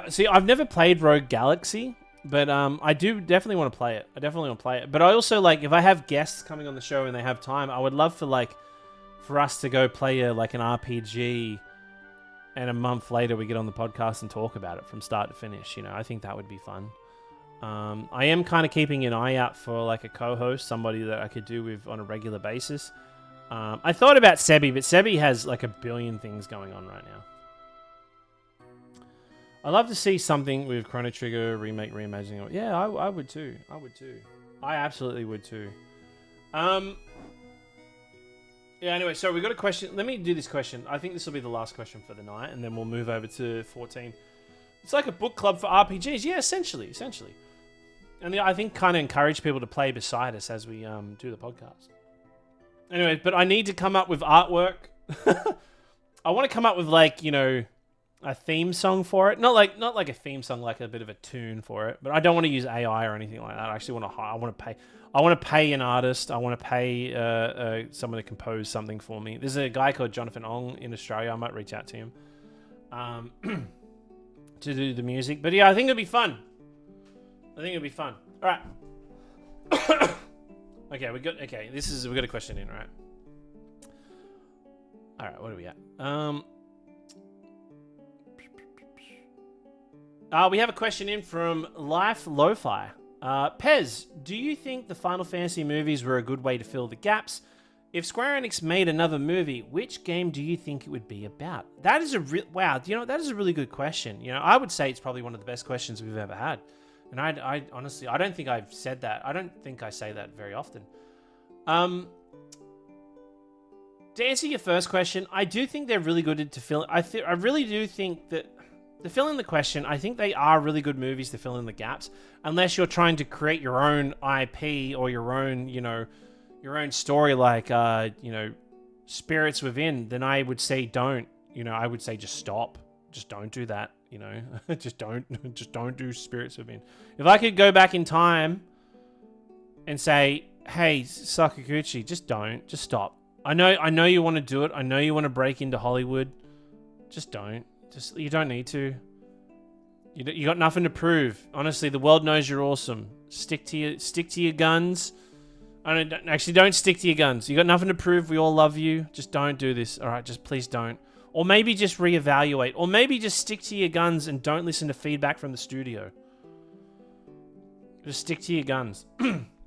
See, I've never played Rogue Galaxy, but I do definitely want to play it. But I also like if I have guests coming on the show and they have time, I would love for us to go play an RPG, and a month later we get on the podcast and talk about it from start to finish. You know, I think that would be fun. I am kind of keeping an eye out for like a co-host, somebody that I could do with on a regular basis. I thought about Sebi, but Sebi has like a billion things going on right now. I'd love to see something with Chrono Trigger remake, reimagining. Yeah, I would too. I absolutely would too. Yeah, anyway, so we got a question. Let me do this question. I think this will be the last question for the night, and then we'll move over to 14. It's like a book club for RPGs. Yeah, essentially. And I think kind of encourage people to play beside us as we do the podcast. Anyway, but I need to come up with artwork. I want to come up with like, you know, a theme song for it. Not like a theme song, like a bit of a tune for it. But I don't want to use AI or anything like that. I actually want to. I want to pay. I want to pay an artist. I want to pay someone to compose something for me. There's a guy called Jonathan Ong in Australia. I might reach out to him to do the music. But yeah, I think it'll be fun. All right. Okay, we got a question in, right? All right, what are we at? We have a question in from Life Lo-Fi. Pez, do you think the Final Fantasy movies were a good way to fill the gaps? If Square Enix made another movie, which game do you think it would be about? That is that is a really good question. I would say it's probably one of the best questions we've ever had. And I honestly, I don't think I've said that. I don't think I say that very often. To answer your first question, I do think they're really good to fill. I really do think that to fill in the question, I think they are really good movies to fill in the gaps. Unless you're trying to create your own IP or your own story, like Spirits Within, then I would say don't. I would say just stop. Just don't do that. just don't do Spirits Within. If I could go back in time and say, hey, Sakaguchi, just stop. I know you want to do it. I know you want to break into Hollywood. Just don't. You don't need to. You got nothing to prove. Honestly, the world knows you're awesome. Stick to your guns. Don't stick to your guns. You got nothing to prove. We all love you. Just don't do this. All right, just please don't. Or maybe just reevaluate. Or maybe just stick to your guns and don't listen to feedback from the studio. Just stick to your guns.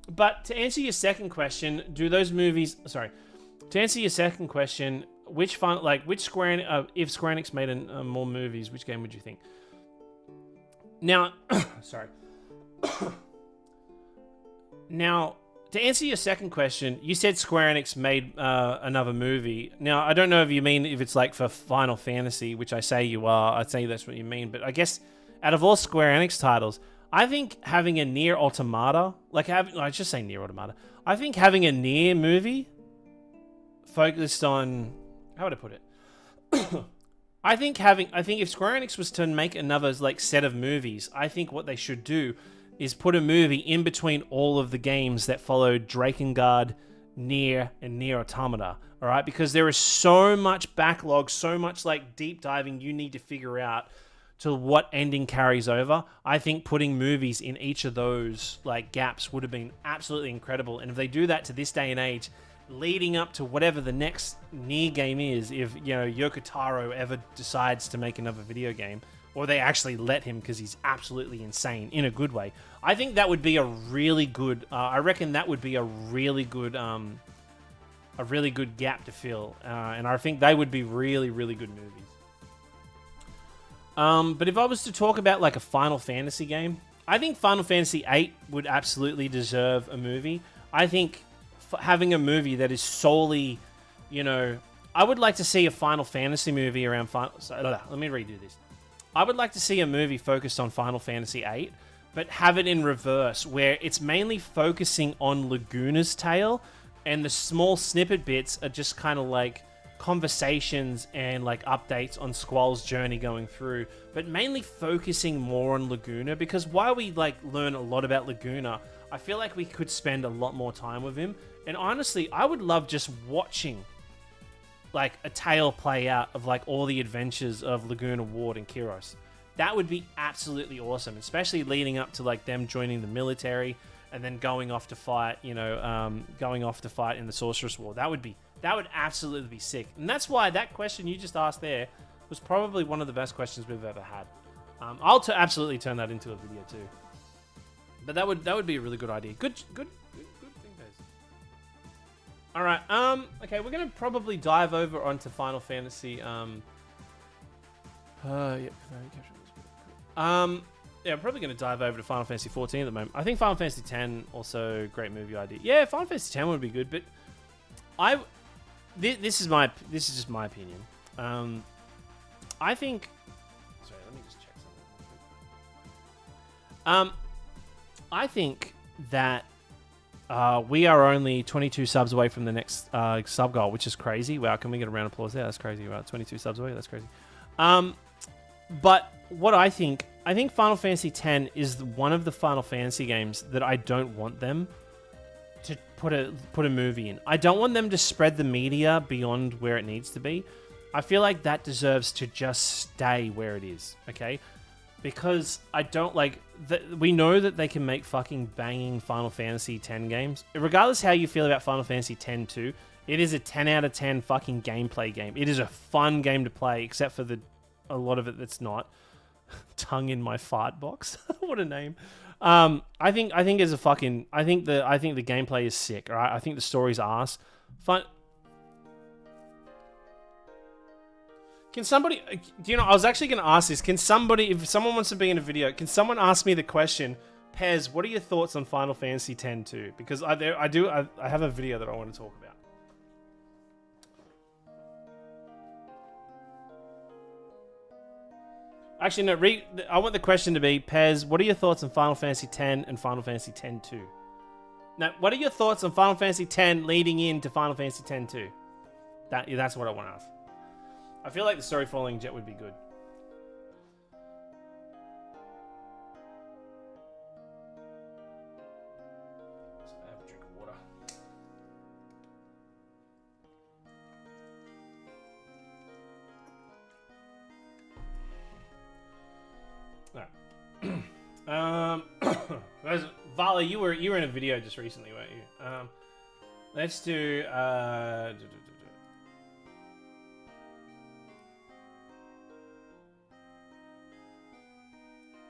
But to answer your second question, to answer your second question, if Square Enix made more movies, which game would you think? Now, sorry. Now, to answer your second question, you said Square Enix made another movie. Now, I don't know if you mean if it's like for Final Fantasy, which I say you are. I'd say that's what you mean. But I guess out of all Square Enix titles, I think having a Nier Automata, I just say Nier Automata. I think having a Nier movie focused on, how would I put it? I think if Square Enix was to make another set of movies, I think what they should do is put a movie in between all of the games that followed Drakengard, Nier, and Nier Automata. All right, because there is so much backlog, so much deep diving you need to figure out to what ending carries over. I think putting movies in each of those gaps would have been absolutely incredible. And if they do that to this day and age, leading up to whatever the next Nier game is, if Yoko Taro ever decides to make another video game, or they actually let him because he's absolutely insane in a good way, I think that would be a really good. I reckon that would be a really good gap to fill, and I think they would be really, really good movies. But if I was to talk about a Final Fantasy game, I think Final Fantasy VIII would absolutely deserve a movie. I think having a movie that is solely, I would like to see a Final Fantasy movie around let me redo this. I would like to see a movie focused on Final Fantasy VIII, but have it in reverse, where it's mainly focusing on Laguna's tale, and the small snippet bits are just kind of conversations and updates on Squall's journey going through, but mainly focusing more on Laguna, because while we learn a lot about Laguna, I feel like we could spend a lot more time with him. And honestly, I would love just watching a tale play out of all the adventures of Laguna Ward and Kiros. That would be absolutely awesome, especially leading up to them joining the military and then going off to fight, in the Sorceress War. That would absolutely be sick. And that's why that question you just asked there was probably one of the best questions we've ever had. I'll absolutely turn that into a video too. But that would be a really good idea. Good thing, guys. All right. Okay, we're gonna probably dive over onto Final Fantasy. Yeah, I'm probably gonna dive over to Final Fantasy 14 at the moment. I think Final Fantasy 10 also great movie idea. Yeah, Final Fantasy 10 would be good, but this is just my opinion. I think. Sorry, let me just check something. I think that we are only 22 subs away from the next sub goal, which is crazy. Wow, can we get a round of applause there? That's crazy. Wow, 22 subs away. That's crazy. But what I think Final Fantasy X is one of the Final Fantasy games that I don't want them to put a movie in. I don't want them to spread the media beyond where it needs to be. I feel like that deserves to just stay where it is, okay? Because I don't like... we know that they can make fucking banging Final Fantasy X games. Regardless how you feel about Final Fantasy X too, it is a 10 out of 10 fucking gameplay game. It is a fun game to play, except for a lot of it that's not. Tongue in my fart box. What a name. I think as a fucking... I think the gameplay is sick, alright? I think the story's arse. Fun... Can somebody... Do you know, I was actually going to ask this. Can somebody... If someone wants to be in a video, can someone ask me the question, Pez, what are your thoughts on Final Fantasy X 2? Because I have a video that I want to talk about. Actually, no, I want the question to be, Pez, what are your thoughts on Final Fantasy X and Final Fantasy X 2? Now, what are your thoughts on Final Fantasy X leading into Final Fantasy X 2? That's what I want to ask. I feel like the story following Jet would be good. So I have a drink of water. Vala, you were in a video just recently, weren't you? Let's do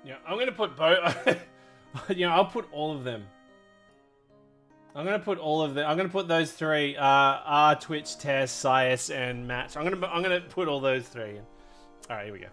yeah, I'm gonna put both. I'll put all of them. I'm gonna put those three. R, Twitch, Test, Sias, and Match. I'm gonna put all those three in. All right, here we go.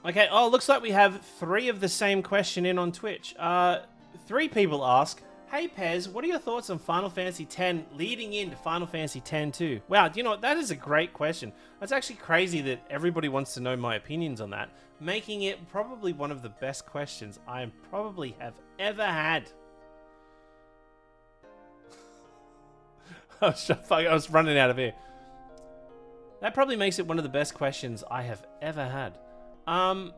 Okay, oh, looks like we have 3 of the same question in on Twitch. 3 people ask, hey Pez, what are your thoughts on Final Fantasy X leading into Final Fantasy X 2? Wow, do you know what? That is a great question. That's actually crazy that everybody wants to know my opinions on that, making it probably one of the best questions I probably have ever had. I was running out of air. That probably makes it one of the best questions I have ever had. Final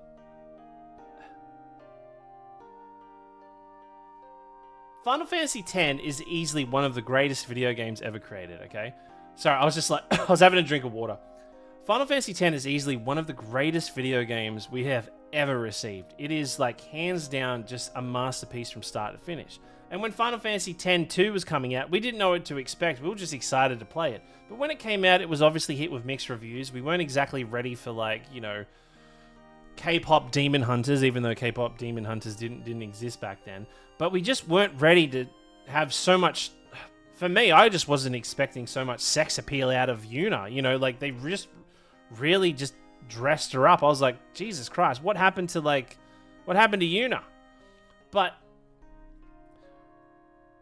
Fantasy X is easily one of the greatest video games ever created, okay? Sorry, I was just like... I was having a drink of water. Final Fantasy X is easily one of the greatest video games we have ever received. It is, like, hands down, just a masterpiece from start to finish. And when Final Fantasy X-2 was coming out, we didn't know what to expect. We were just excited to play it. But when it came out, it was obviously hit with mixed reviews. We weren't exactly ready for, like, you know... K-pop Demon Hunters, even though K-pop Demon Hunters didn't exist back then. But we just weren't ready to have so much... For me, I just wasn't expecting so much sex appeal out of Yuna. You know, like, they just really just dressed her up. I was like, Jesus Christ, what happened to Yuna? But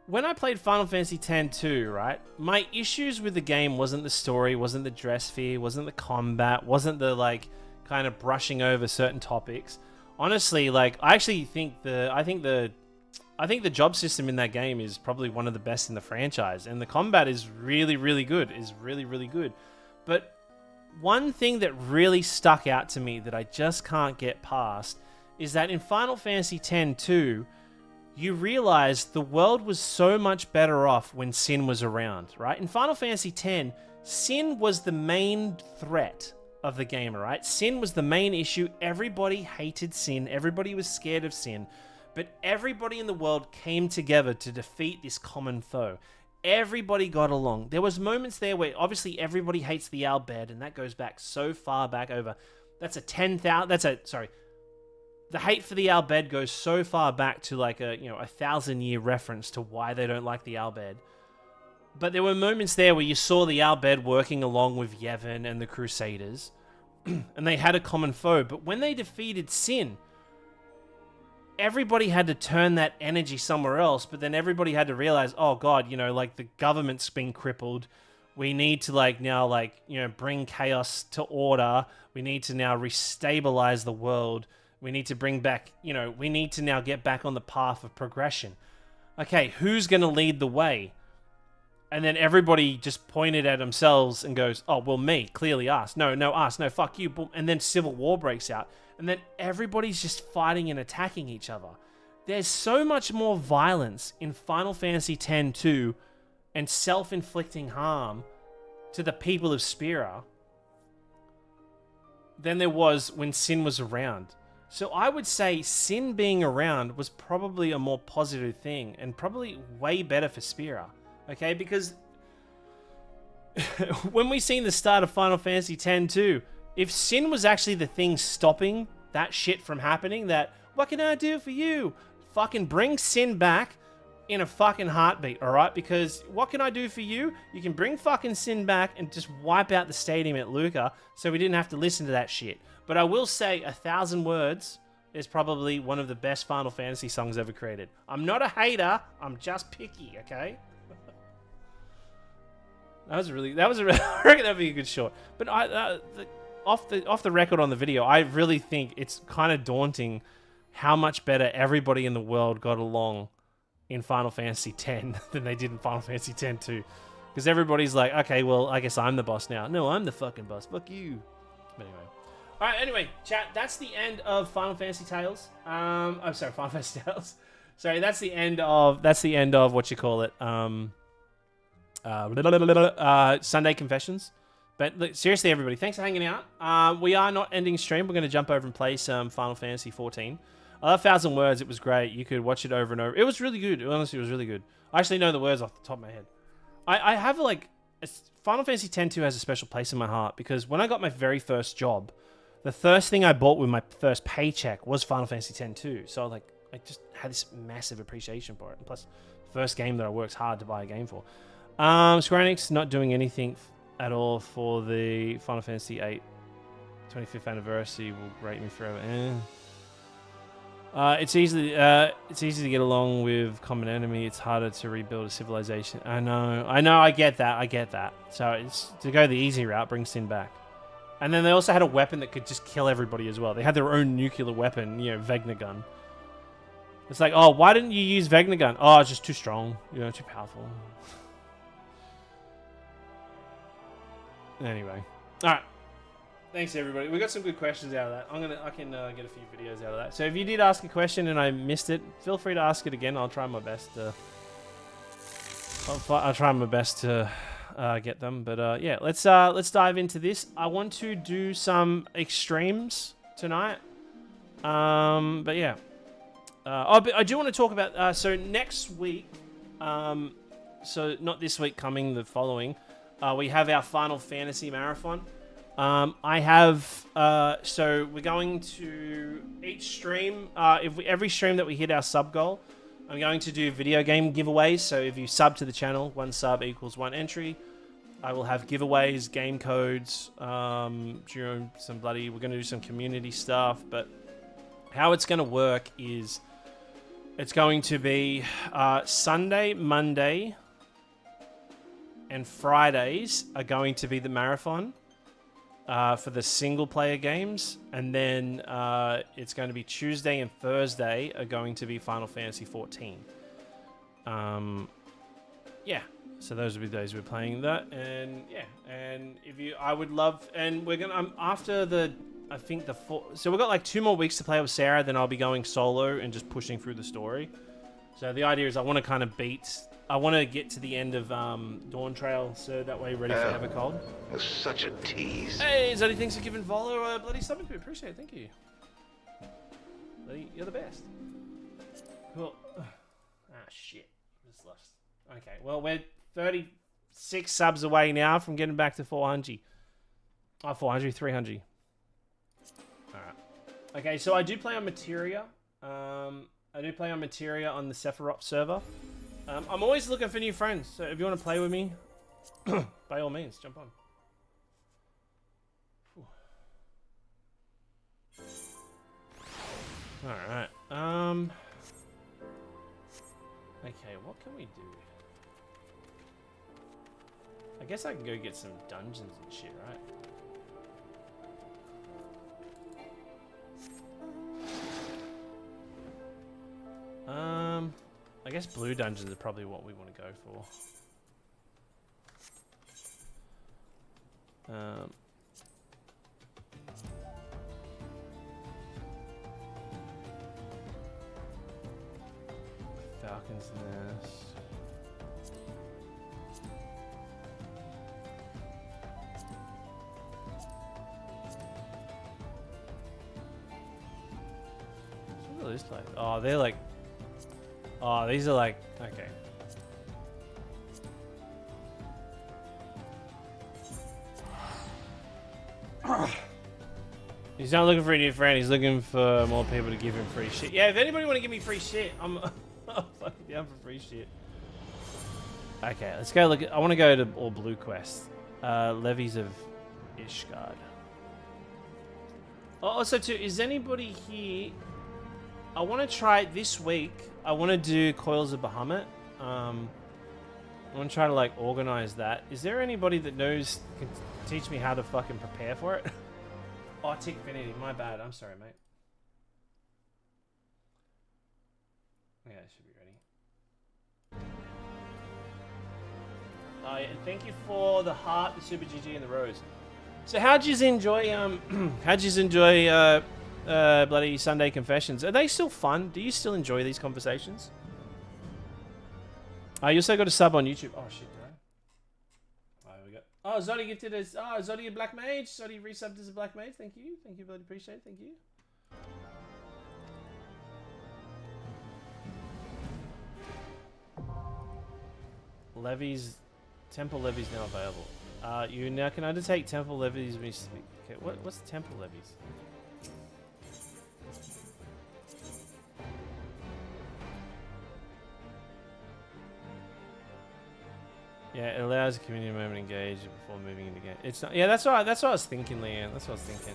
when I played Final Fantasy X-2, right, my issues with the game wasn't the story, wasn't the dress fear, wasn't the combat, wasn't the, like... kind of brushing over certain topics. Honestly, like, I think the job system in that game is probably one of the best in the franchise, and the combat is really, really good. But one thing that really stuck out to me that I just can't get past is that in Final Fantasy X-2, you realize the world was so much better off when Sin was around, right? In Final Fantasy X, Sin was the main threat of the game, right? Sin was the main issue. Everybody hated Sin. Everybody was scared of Sin. But everybody in the world came together to defeat this common foe. Everybody got along. There was moments there where obviously everybody hates the Al Bhed, and that goes back so far back over. The hate for the Al Bhed goes so far back to like a 1,000-year reference to why they don't like the Al Bhed. But there were moments there where you saw the Al Bhed working along with Yevon and the Crusaders, and they had a common foe. But when they defeated Sin, everybody had to turn that energy somewhere else, but then everybody had to realize, oh god, like the government's been crippled. We need to now bring chaos to order. We need to now restabilize the world. We need to bring back, we need to now get back on the path of progression. Okay, who's going to lead the way? And then everybody just pointed at themselves and goes, oh, well, me, clearly us. No, us, no, fuck you. Boom. And then civil war breaks out. And then everybody's just fighting and attacking each other. There's so much more violence in Final Fantasy X-2 and self-inflicting harm to the people of Spira than there was when Sin was around. So I would say Sin being around was probably a more positive thing and probably way better for Spira. Okay, because when we seen the start of Final Fantasy X-2, if Sin was actually the thing stopping that shit from happening, that, what can I do for you? Fucking bring Sin back in a fucking heartbeat, alright? Because what can I do for you? You can bring fucking Sin back and just wipe out the stadium at Luca so we didn't have to listen to that shit. But I will say 1,000 Words is probably one of the best Final Fantasy songs ever created. I'm not a hater, I'm just picky, okay? I reckon that'd be a good short. But off the record on the video, I really think it's kind of daunting how much better everybody in the world got along in Final Fantasy X than they did in Final Fantasy X-2. Because everybody's like, okay, well, I guess I'm the boss now. No, I'm the fucking boss. Fuck you. But anyway. Alright, anyway, chat, that's the end of Final Fantasy Tales. I'm sorry, Final Fantasy Tales. Sorry, that's the end of what you call it. Sunday Confessions. But look, seriously, everybody, thanks for hanging out. We are not ending stream. We're going to jump over and play some Final Fantasy 14. I love 1,000 Words. It was great. You could watch it over and over. It was really good. Honestly, it was really good. I actually know the words off the top of my head. I have like... Final Fantasy X-2 has a special place in my heart because when I got my very first job, the first thing I bought with my first paycheck was Final Fantasy X-2. So like, I just had this massive appreciation for it. And plus, first game that I worked hard to buy a game for. Square Enix not doing anything at all for the Final Fantasy VIII 25th anniversary will grate me forever. It's easy to get along with common enemy. It's harder to rebuild a civilization. I know, I get that. So it's to go the easy route, bring Sin back. And then they also had a weapon that could just kill everybody as well. They had their own nuclear weapon, you know, Vecna gun. It's like, oh, why didn't you use Vecna gun? Oh, it's just too strong, you know, too powerful. Anyway, all right. Thanks everybody. We got some good questions out of that. I can get a few videos out of that. So if you did ask a question and I missed it, feel free to ask it again. I'll try my best to. I'll try my best to get them. But yeah, let's dive into this. I want to do some extremes tonight. But yeah. I do want to talk about. So next week. So not this week coming, the following. We have our Final Fantasy Marathon. I have, so we're going to each stream, every stream that we hit our sub goal, I'm going to do video game giveaways. So if you sub to the channel, 1 sub equals 1 entry. I will have giveaways, game codes, we're going to do some community stuff, but how it's going to work is it's going to be, Sunday, Monday, and Fridays are going to be the marathon for the single-player games. And then it's going to be Tuesday and Thursday are going to be Final Fantasy 14. Yeah, so those will be days we're playing that. And yeah, and if you... I would love... And we're going to... after the... I think the... So we've got like 2 more weeks to play with Sarah, then I'll be going solo and just pushing through the story. So the idea is I want to kind of beat... I want to get to the end of Dawn Trail, so that way ready for Evercold. That's such a tease. Hey, Zoddy, thanks for giving Volo a bloody stomach. We appreciate it. Thank you. Bloody, you're the best. Cool. Ah, shit. Just lost. Okay, well, we're 36 subs away now from getting back to 400. Oh, 400, 300. Alright. Okay, so I do play on Materia. I do play on Materia on the Sephiroth server. I'm always looking for new friends, so if you want to play with me, by all means, jump on. Alright, okay, what can we do? I guess I can go get some dungeons and shit, right? I guess blue dungeons are probably what we want to go for. Falcon's Nest. What are these like? Oh, they're like. Oh, these are like. Okay. He's not looking for a new friend. He's looking for more people to give him free shit. Yeah, if anybody want to give me free shit, I'm fucking down for free shit. Okay, let's go look at... I want to go to all blue quests. Levies of Ishgard. Oh, also, too, is anybody here... I want to try it this week. I want to do Coils of Bahamut. I want to try to, like, organize that. Is there anybody that knows... can teach me how to fucking prepare for it? Oh, Tickfinity. My bad. I'm sorry, mate. Yeah, it should be ready. Oh, yeah, and thank you for the heart, the super GG, and the rose. So, how'd you enjoy? How'd you enjoy? Bloody Sunday confessions. Are they still fun? Do you still enjoy these conversations? You also got a sub on YouTube. Oh shit, did I? Oh, here we go. Oh, Zodi gifted us. Oh, Zodi a black mage. Zodi resubbed as a black mage. Thank you. Thank you, really appreciate it. Thank you. Levies, temple levies now available. You now can undertake temple levies. Okay, what's temple levies? Yeah, it allows a community moment engage before moving into game. It's not. Yeah, that's right. That's what I was thinking, Leanne. That's what I was thinking.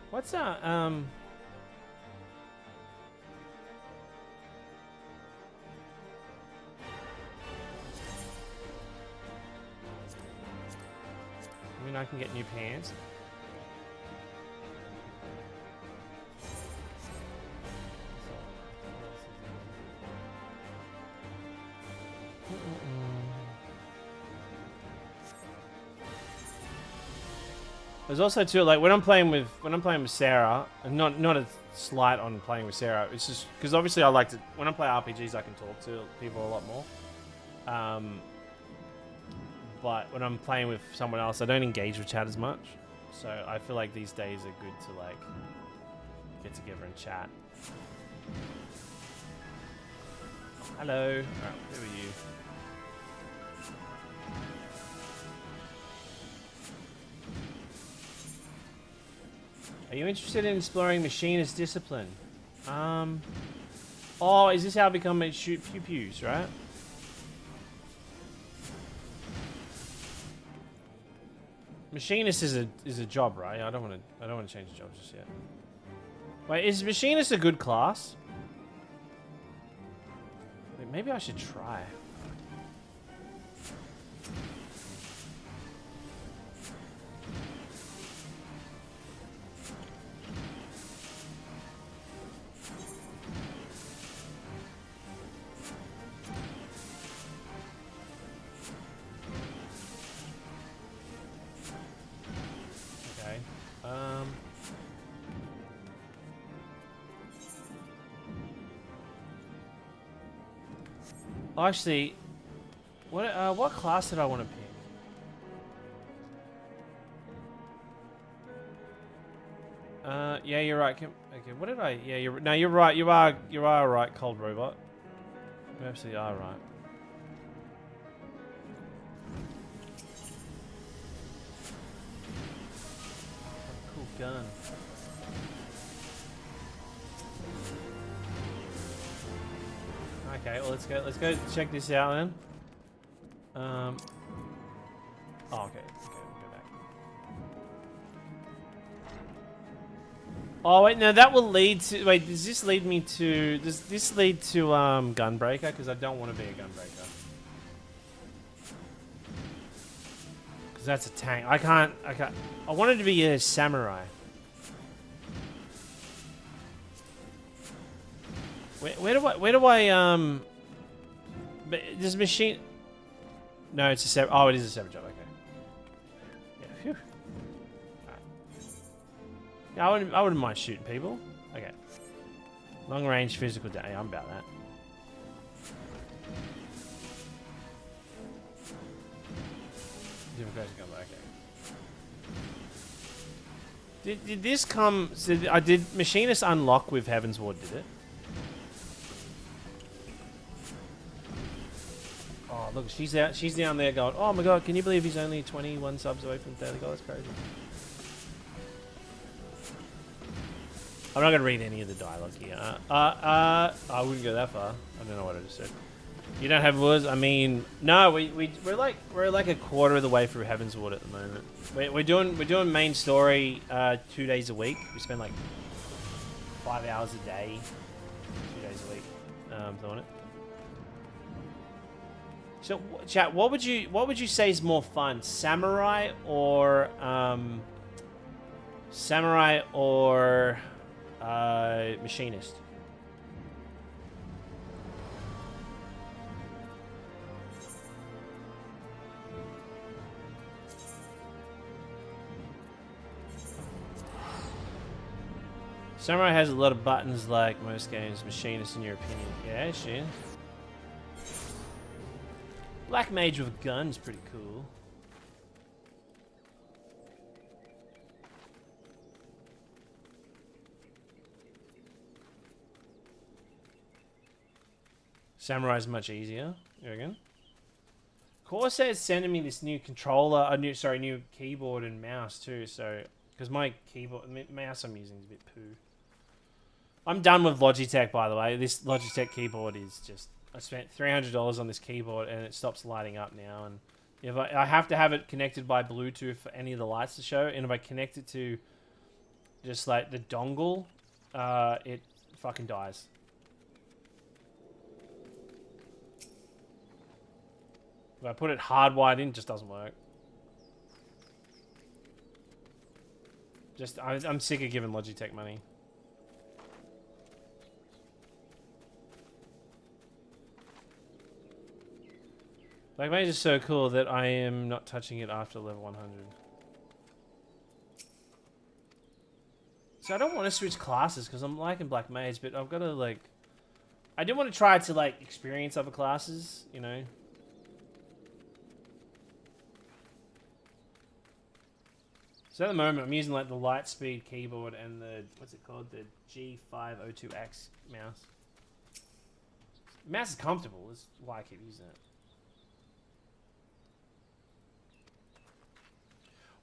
What's that? I mean, I can get new pants. There's also too, like when I'm playing with Sarah, and not a slight on playing with Sarah. It's just because obviously I like to, when I play RPGs I can talk to people a lot more. But when I'm playing with someone else, I don't engage with chat as much. So I feel like these days are good to like get together and chat. Hello. Alright, who are you? Are you interested in exploring machinist discipline? Oh, is this how I become a shoot pew-pews, right? Machinist is a job, right? I don't want to change the job just yet. Wait, is machinist a good class? Wait, maybe I should try. Actually, what class did I want to pick? Yeah, you're right. Okay, what did I? Yeah, you're right. You are right, Cold Robot. You absolutely are right. Cool gun. Okay, well let's go check this out then. Oh, okay, we'll go back. Oh wait, no, that will lead to. Wait, does this lead me to? Does this lead to Gunbreaker? Because I don't want to be a Gunbreaker. Because that's a tank. I can't. I wanted to be a samurai. Where do I but this machine. No, it's a separate. Oh, it is a separate job. Okay. Yeah, I wouldn't mind shooting people. Okay. Long range physical damage. I'm about that. Different person combo. Okay. Did this come? So did Machinist unlock with Heaven's Ward? Did it? Oh look, she's out. She's down there going. Oh my god! Can you believe he's only 21 subs away from 30 gold? That's crazy. I'm not gonna read any of the dialogue here. I wouldn't go that far. I don't know what I just said. You don't have woods? I mean, no. We're like a quarter of the way through Heaven's Ward at the moment. We're doing main story 2 days a week. We spend like 5 hours a day, 2 days a week, doing it. So, chat, what would you say is more fun, samurai or machinist? Samurai has a lot of buttons like most games. Machinist, in your opinion? Yeah, she. Black Mage with a gun is pretty cool. Samurai is much easier. There again. Corsair is sending me this new controller, new keyboard and mouse too. So, because my mouse I'm using is a bit poo. I'm done with Logitech, by the way. This Logitech keyboard is just... I spent $300 on this keyboard and it stops lighting up now. And if I have to have it connected by Bluetooth for any of the lights to show. And if I connect it to just like the dongle, it fucking dies. If I put it hardwired in, it just doesn't work. I'm sick of giving Logitech money. Black Mage is so cool that I am not touching it after level 100. So I don't want to switch classes because I'm liking Black Mage, but I've got to like... I do want to try to like experience other classes, you know? So at the moment I'm using like the Lightspeed keyboard and the... What's it called? The G502X mouse. The mouse is comfortable, that's why I keep using it.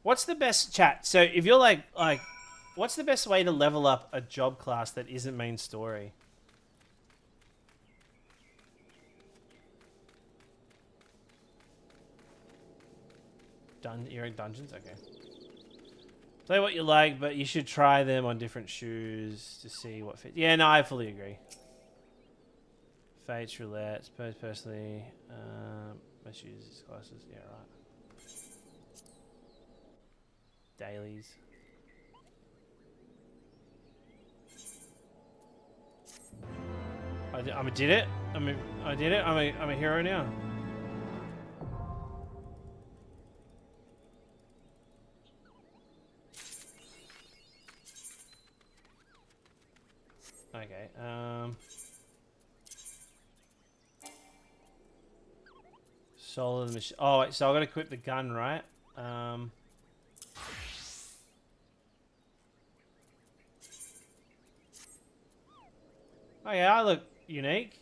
What's the best chat? So if you're like, what's the best way to level up a job class that isn't main story? You're in dungeons? Okay. Play what you like, but you should try them on different shoes to see what fits. Yeah, no, I fully agree. Fates, roulette, personally, most use classes. Yeah, right. Dailies. I did it. I did it. I'm a hero now. Okay. Solar the machine. Oh wait, so I got to equip the gun, right? Oh yeah, I look unique.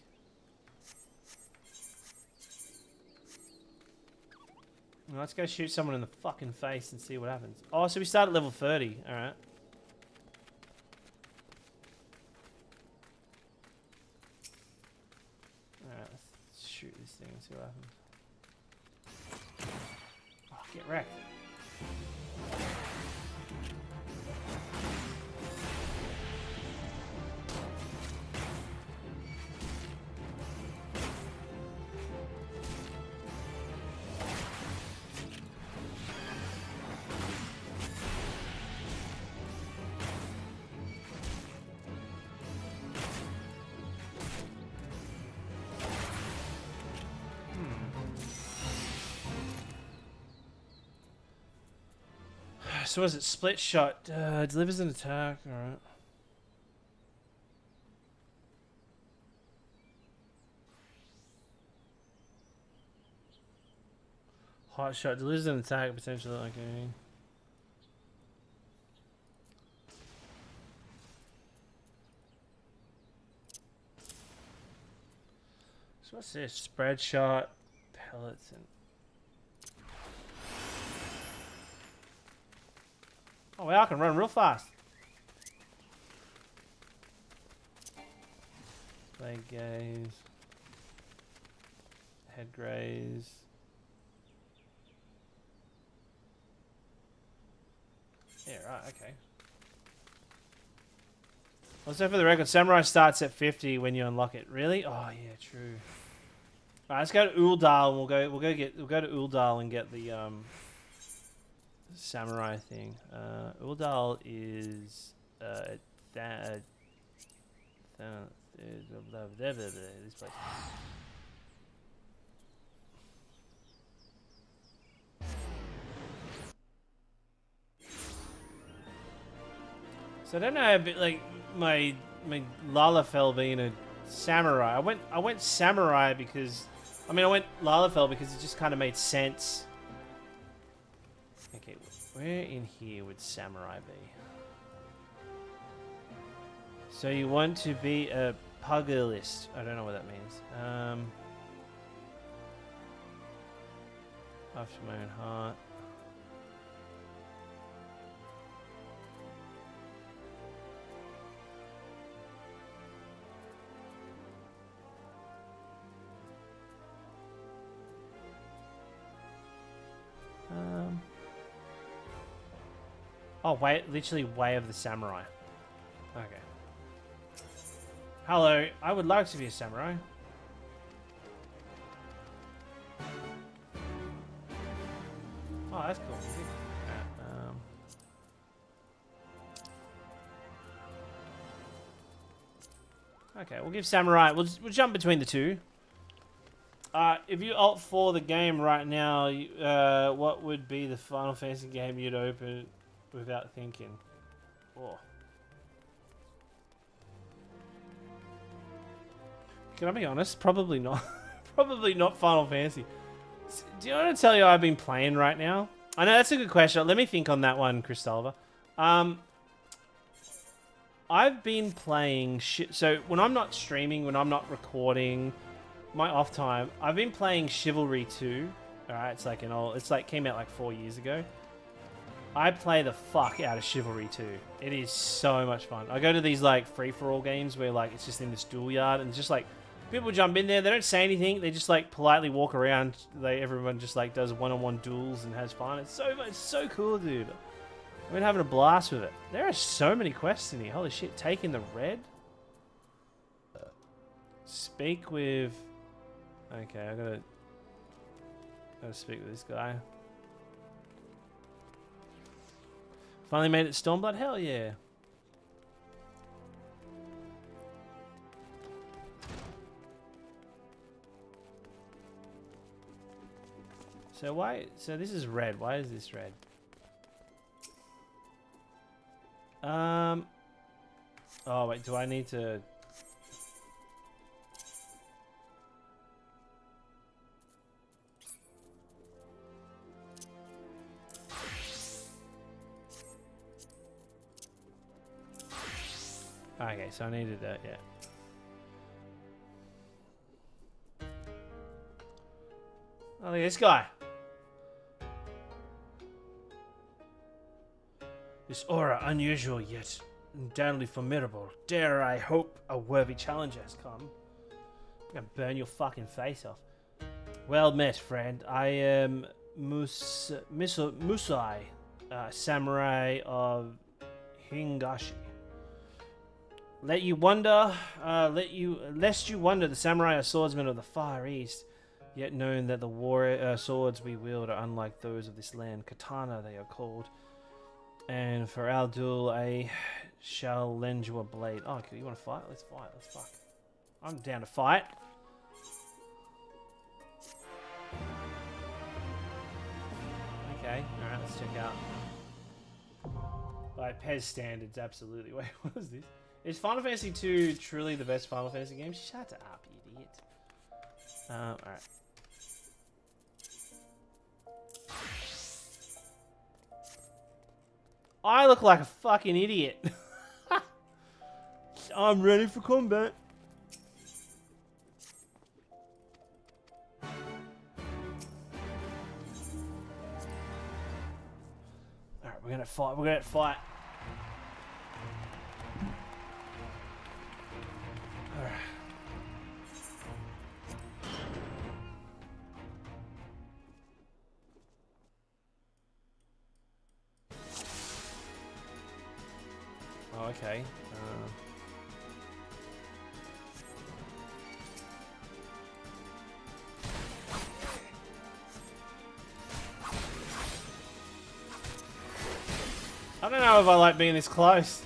Well, let's go shoot someone in the fucking face and see what happens. Oh, so we start at level 30. Alright. Alright, let's shoot this thing and see what happens. Oh, get wrecked. So was it split shot? Delivers an attack. All right. Hot shot delivers an attack potentially. Okay. So what's this? Spread shot, pellets, and oh wow! I can run real fast. Leg gaze, head graze. Yeah, right, okay. Also, for the record, Samurai starts at 50 when you unlock it. Really? Oh, yeah, true. Alright, let's go to Uldal. We'll go to Uldal and get the Samurai thing. Uldal is this place. So I don't know, but like my Lalafell being a samurai. I went samurai because I went Lalafell because it just kind of made sense. Okay, where in here would samurai be? So you want to be a pugilist? I don't know what that means. After my own heart. Oh, wait, literally Way of the Samurai. Okay. Hello, I would like to be a samurai. Oh, that's cool. Okay, we'll give samurai. We'll jump between the two. If you alt for the game right now, what would be the Final Fantasy game you'd open without thinking? Oh. Can I be honest? Probably not. Probably not Final Fantasy. Do you want to tell you I've been playing right now? I know that's a good question. Let me think on that one, Cristalva. I've been playing shit. So when I'm not streaming, when I'm not recording, my off time, I've been playing Chivalry 2. Alright, it's like came out like 4 years ago. I play the fuck out of Chivalry 2. It is so much fun. I go to these like free-for-all games where like it's just in this duel yard and it's just like people jump in there, they don't say anything, they just like politely walk around. Everyone just like does one-on-one duels and has fun. It's so cool, dude. I've been having a blast with it. There are so many quests in here. Holy shit, taking the red? Speak with... Okay, I gotta speak with this guy. Finally made it Stormblood? Hell yeah. So this is red. Why is this red? Oh wait, do I need to... Okay, so I needed that, yeah. Oh, look at this guy. This aura, unusual yet undoubtedly formidable. Dare I hope a worthy challenger has come. I'm gonna burn your fucking face off. Well met, friend. I am Musai, samurai of Hingashi. Lest you wonder, the samurai are swordsmen of the Far East, yet known that the war swords we wield are unlike those of this land. Katana they are called. And for our duel, I shall lend you a blade. Oh, okay, you want to fight? Let's fight. Let's fuck. I'm down to fight. Okay, alright, let's check out. By Pez standards, absolutely. Wait, what is this? Is Final Fantasy 2 truly the best Final Fantasy game? Shut up, you idiot. Alright. I look like a fucking idiot. I'm ready for combat. Alright, we're gonna fight. We're gonna fight. Alright. Oh, okay. I don't know if I like being this close.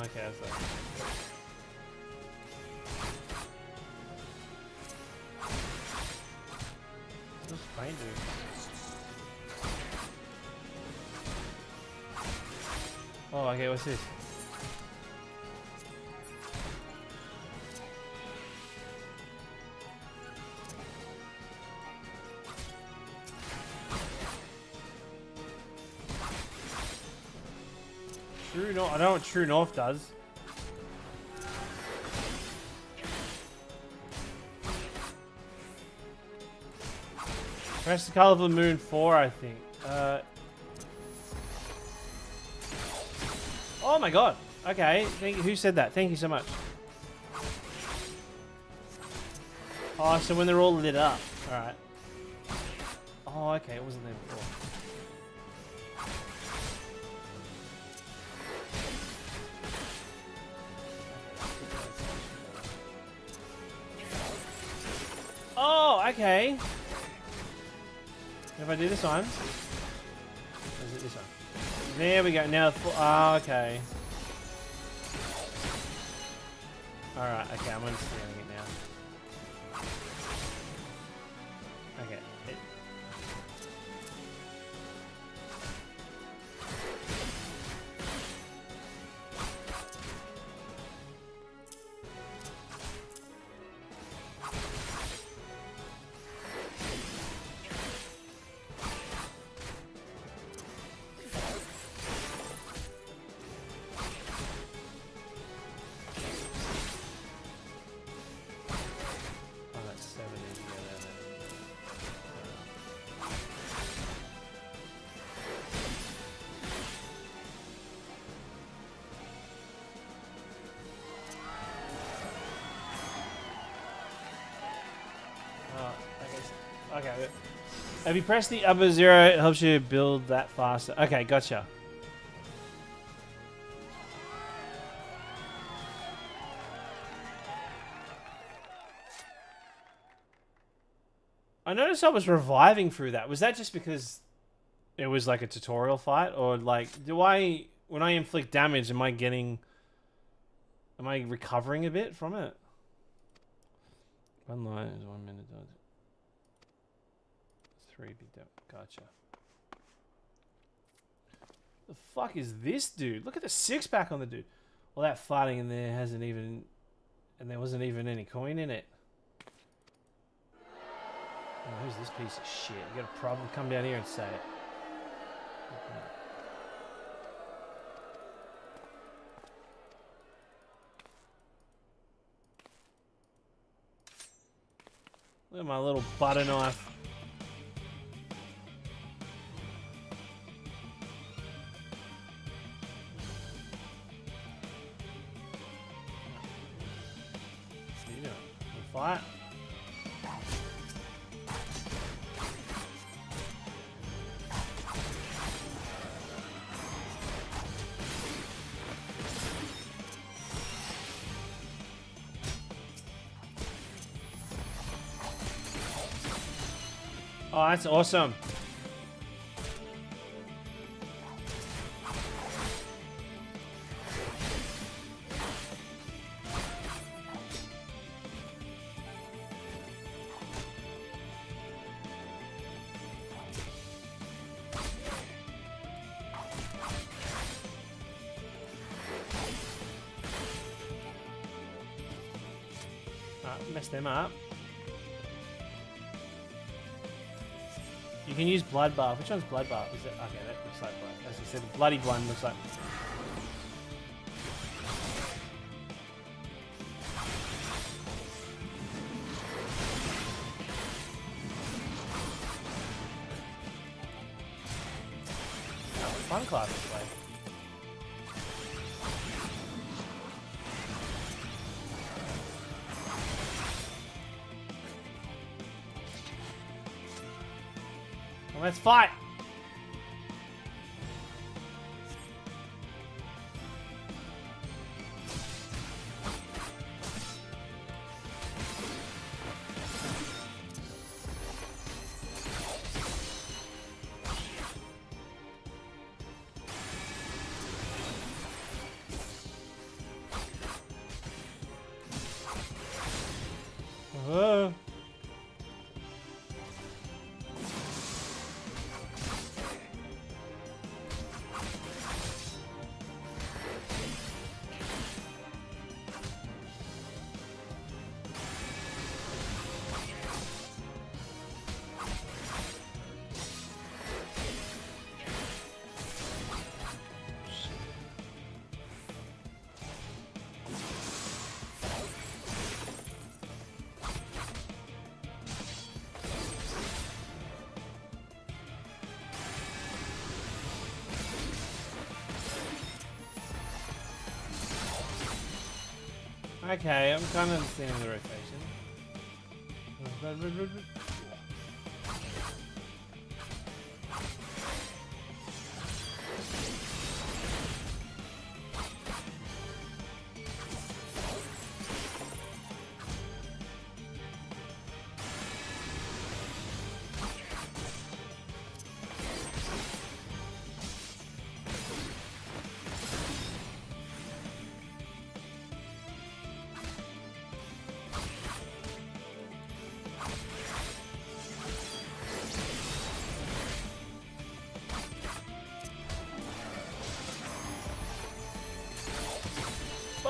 Okay, that's that. What's Pain do? Oh, okay, what's this? True North. I know what True North does. Press the color of the moon 4, I think. Oh my god. Okay. Thank you. Who said that? Thank you so much. Oh, so when they're all lit up. Alright. Oh, okay. It wasn't there before. Oh, okay. If I do this one, or is it this one? There we go. Now, oh, okay. All right. Okay, I'm understanding it now. Okay. Okay. If you press the upper 0, it helps you build that faster. Okay, gotcha. I noticed I was reviving through that. Was that just because it was like a tutorial fight? Or like, when I inflict damage, am I recovering a bit from it? One line is 1 minute. 3 big damage. Gotcha. The fuck is this dude? Look at the 6-pack on the dude. Well, that fighting in there hasn't even... And there wasn't even any coin in it. Oh, who's this piece of shit? You got a problem? Come down here and say it. Okay. Look at my little butter knife. What are you doing? You fight? Oh, that's awesome. Mess them up. You can use blood bath. Which one's blood bath? Is it okay? That looks like blood. As you said, the bloody one looks like. Oh, fun class to play. Let's fight! Whoa. Okay, I'm kind of understanding the rotation.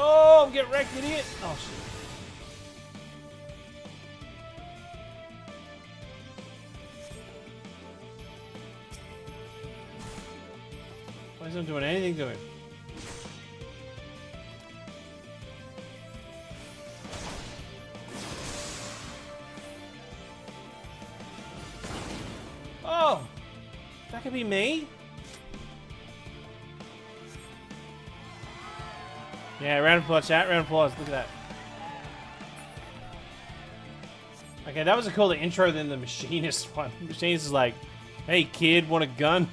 Oh, get wrecked, idiot! Oh shit. Why isn't doing anything to him? Oh! That could be me? Yeah, round of applause, chat. Round of applause. Look at that. Okay, that was a cooler intro than the machinist one. Machinist is like, hey kid, want a gun?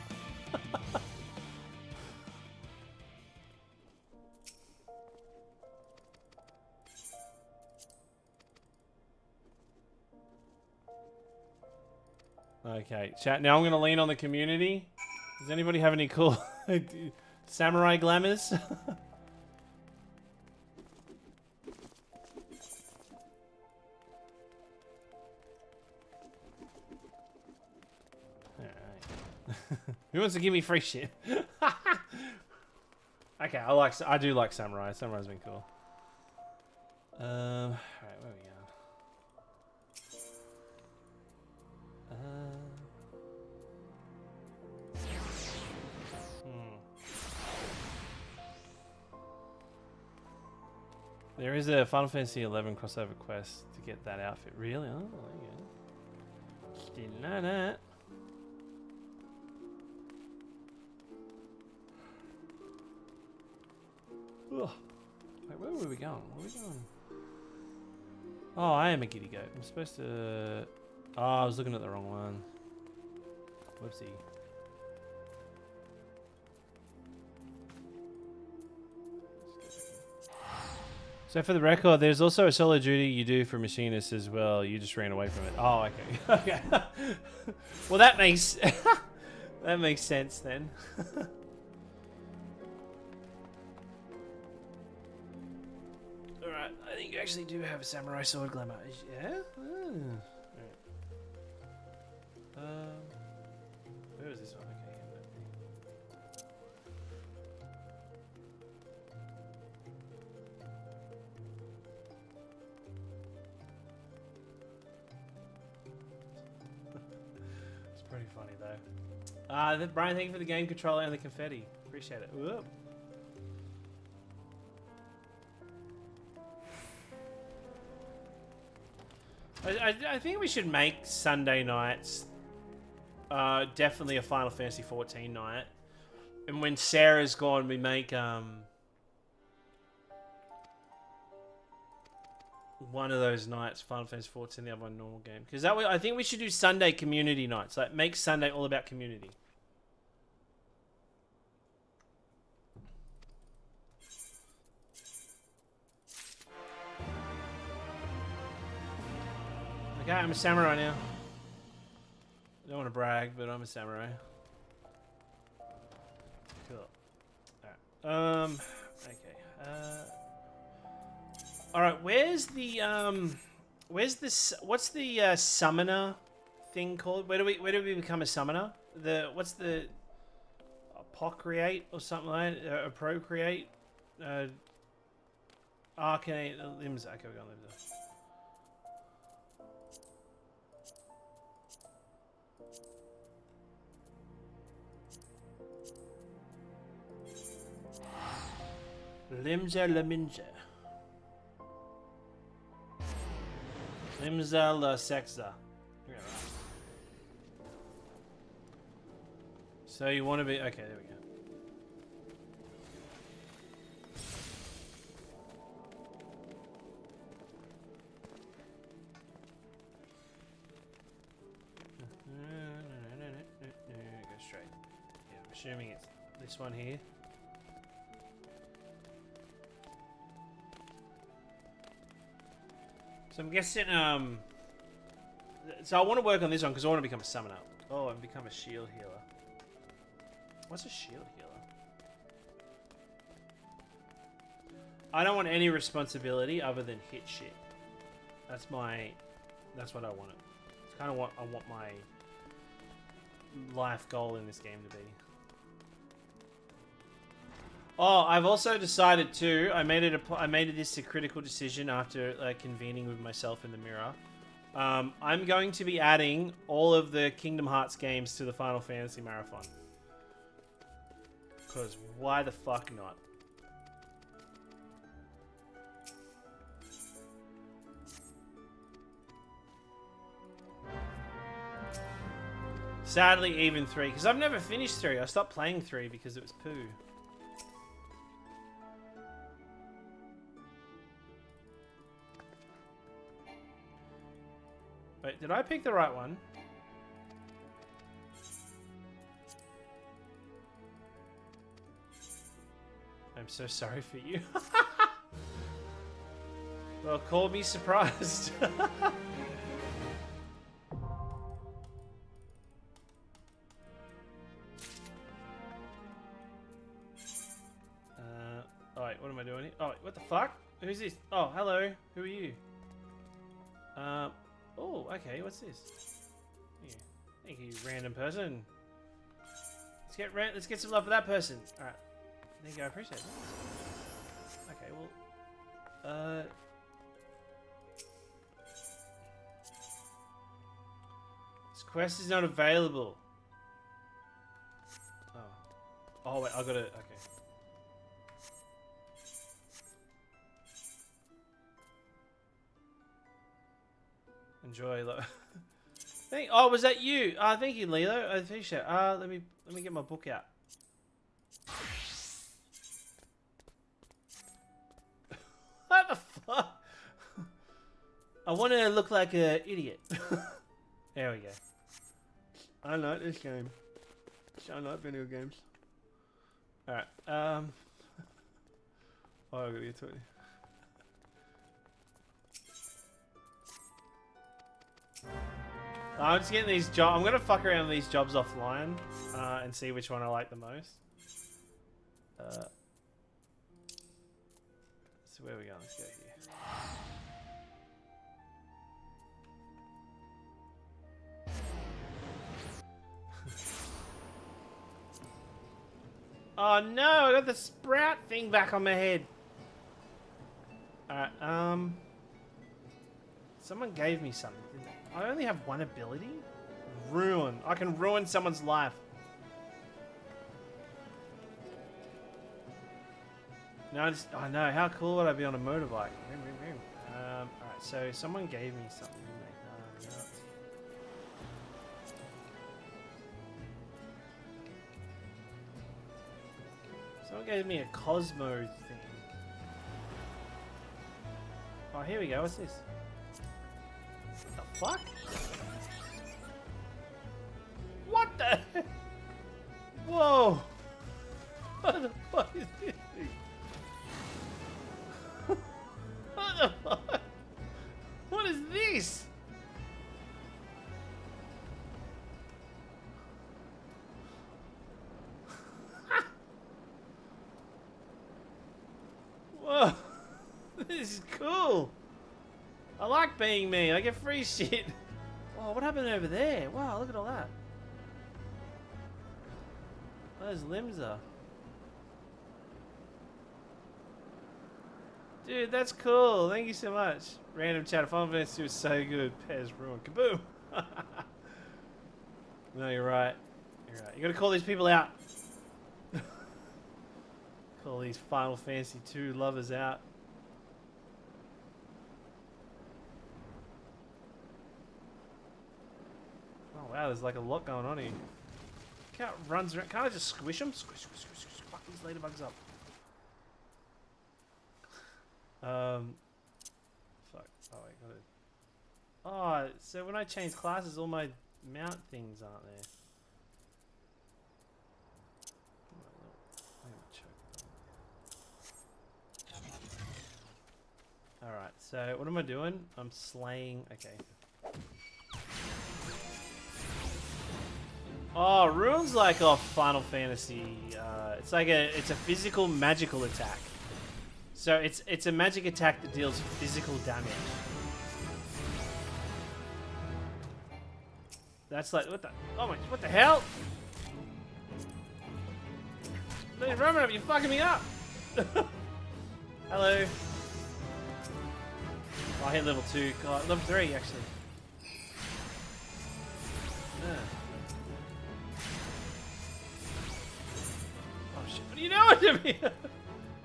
Okay, chat. Now I'm going to lean on the community. Does anybody have any cool samurai glamours? Who wants to give me free shit? Okay, I do like samurai. Samurai's been cool. Alright, where are we going? There is a Final Fantasy XI crossover quest to get that outfit. Really? Oh, there you go. Didn't know that. Ugh. Wait, where were we going? Where were we going? Oh, I am a giddy goat. I'm supposed to... Oh, I was looking at the wrong one. Whoopsie. So for the record, there's also a solo duty you do for machinists as well. You just ran away from it. Oh, okay. Okay. Well, that makes that makes sense then. All right, I think you actually do have a samurai sword glamour. Yeah. Where is this one? It's pretty funny though. Brian, thank you for the game controller and the confetti. Appreciate it. Whoop. I think we should make Sunday nights definitely a Final Fantasy 14 night. And when Sarah's gone, we make one of those nights Final Fantasy 14, the other one normal game. Because that way, I think we should do Sunday community nights. Like make Sunday all about community. Okay, I'm a samurai now. I don't want to brag, but I'm a samurai. Cool. Alright. Okay. Alright, where's this, what's the summoner thing called? Where do we become a summoner? What's the procreate or something like that? Procreate? Arcanate limbs. Okay, we're going limbs. Limza la minja. Limza la sexa. Yeah, right. So you want to be... Okay, there we go. Go straight. Yeah, I'm assuming it's this one here. So I'm guessing, so I want to work on this one because I want to become a summoner. Oh, and become a shield healer. What's a shield healer? I don't want any responsibility other than hit shit. That's what I want. It's kind of what I want my life goal in this game to be. Oh, I've also decided too. I made this a critical decision after convening with myself in the mirror. I'm going to be adding all of the Kingdom Hearts games to the Final Fantasy Marathon. Because why the fuck not? Sadly, even 3, because I've never finished 3. I stopped playing 3 because it was poo. Wait, did I pick the right one? I'm so sorry for you. Well, call me surprised. Oh wait, what am I doing here? Oh, wait, what the fuck? Who's this? Oh, hello. Who are you? Oh, okay. What's this? Yeah. Thank you, random person. Let's get some love for that person. All right. Thank you. I appreciate it. Okay. Well. This quest is not available. Oh. Oh wait. I gotta. Okay. Enjoy. Oh, was that you? Thank you, Lilo. I appreciate it. Let me get my book out. What the fuck? I want to look like an idiot. There we go. I like this game. I like video games. All right. Oh, I gotta get to it. I'm just getting these jobs. I'm gonna fuck around with these jobs offline and see which one I like the most. So where are we going? Let's go here. Oh no! I got the sprout thing back on my head. Alright, someone gave me something, didn't they? I only have one ability? Ruin. I can ruin someone's life. No, I know. How cool would I be on a motorbike? Alright, so someone gave me something, didn't they? No. Someone gave me a Cosmo thing. Oh, here we go. What's this? The fuck? What the? Whoa! What the fuck is this thing? What the fuck? What is this? Whoa! This is cool. I like being me. I get free shit. Oh, what happened over there? Wow, look at all that. Those limbs are. Dude, that's cool. Thank you so much. Random chat. Final Fantasy was so good. Pez ruined. Kaboom. No, you're right. You're right. You gotta call these people out. Call these Final Fantasy 2 lovers out. Oh wow, there's like a lot going on here. Look how it runs around. Can't I just squish them? Squish, squish, squish, squish. Fuck these ladybugs up. Fuck. Oh, I got it. Oh, so when I change classes, all my mount things aren't there. Alright, so what am I doing? I'm slaying. Okay. Oh, rune's like off Final Fantasy. It's like it's a physical magical attack. So it's a magic attack that deals physical damage. That's like what the what the hell? Please run up, you're fucking me up. Hello. Oh, I hit level 2. God, level 3 actually. Yeah. Oh shit! What are you doing to me?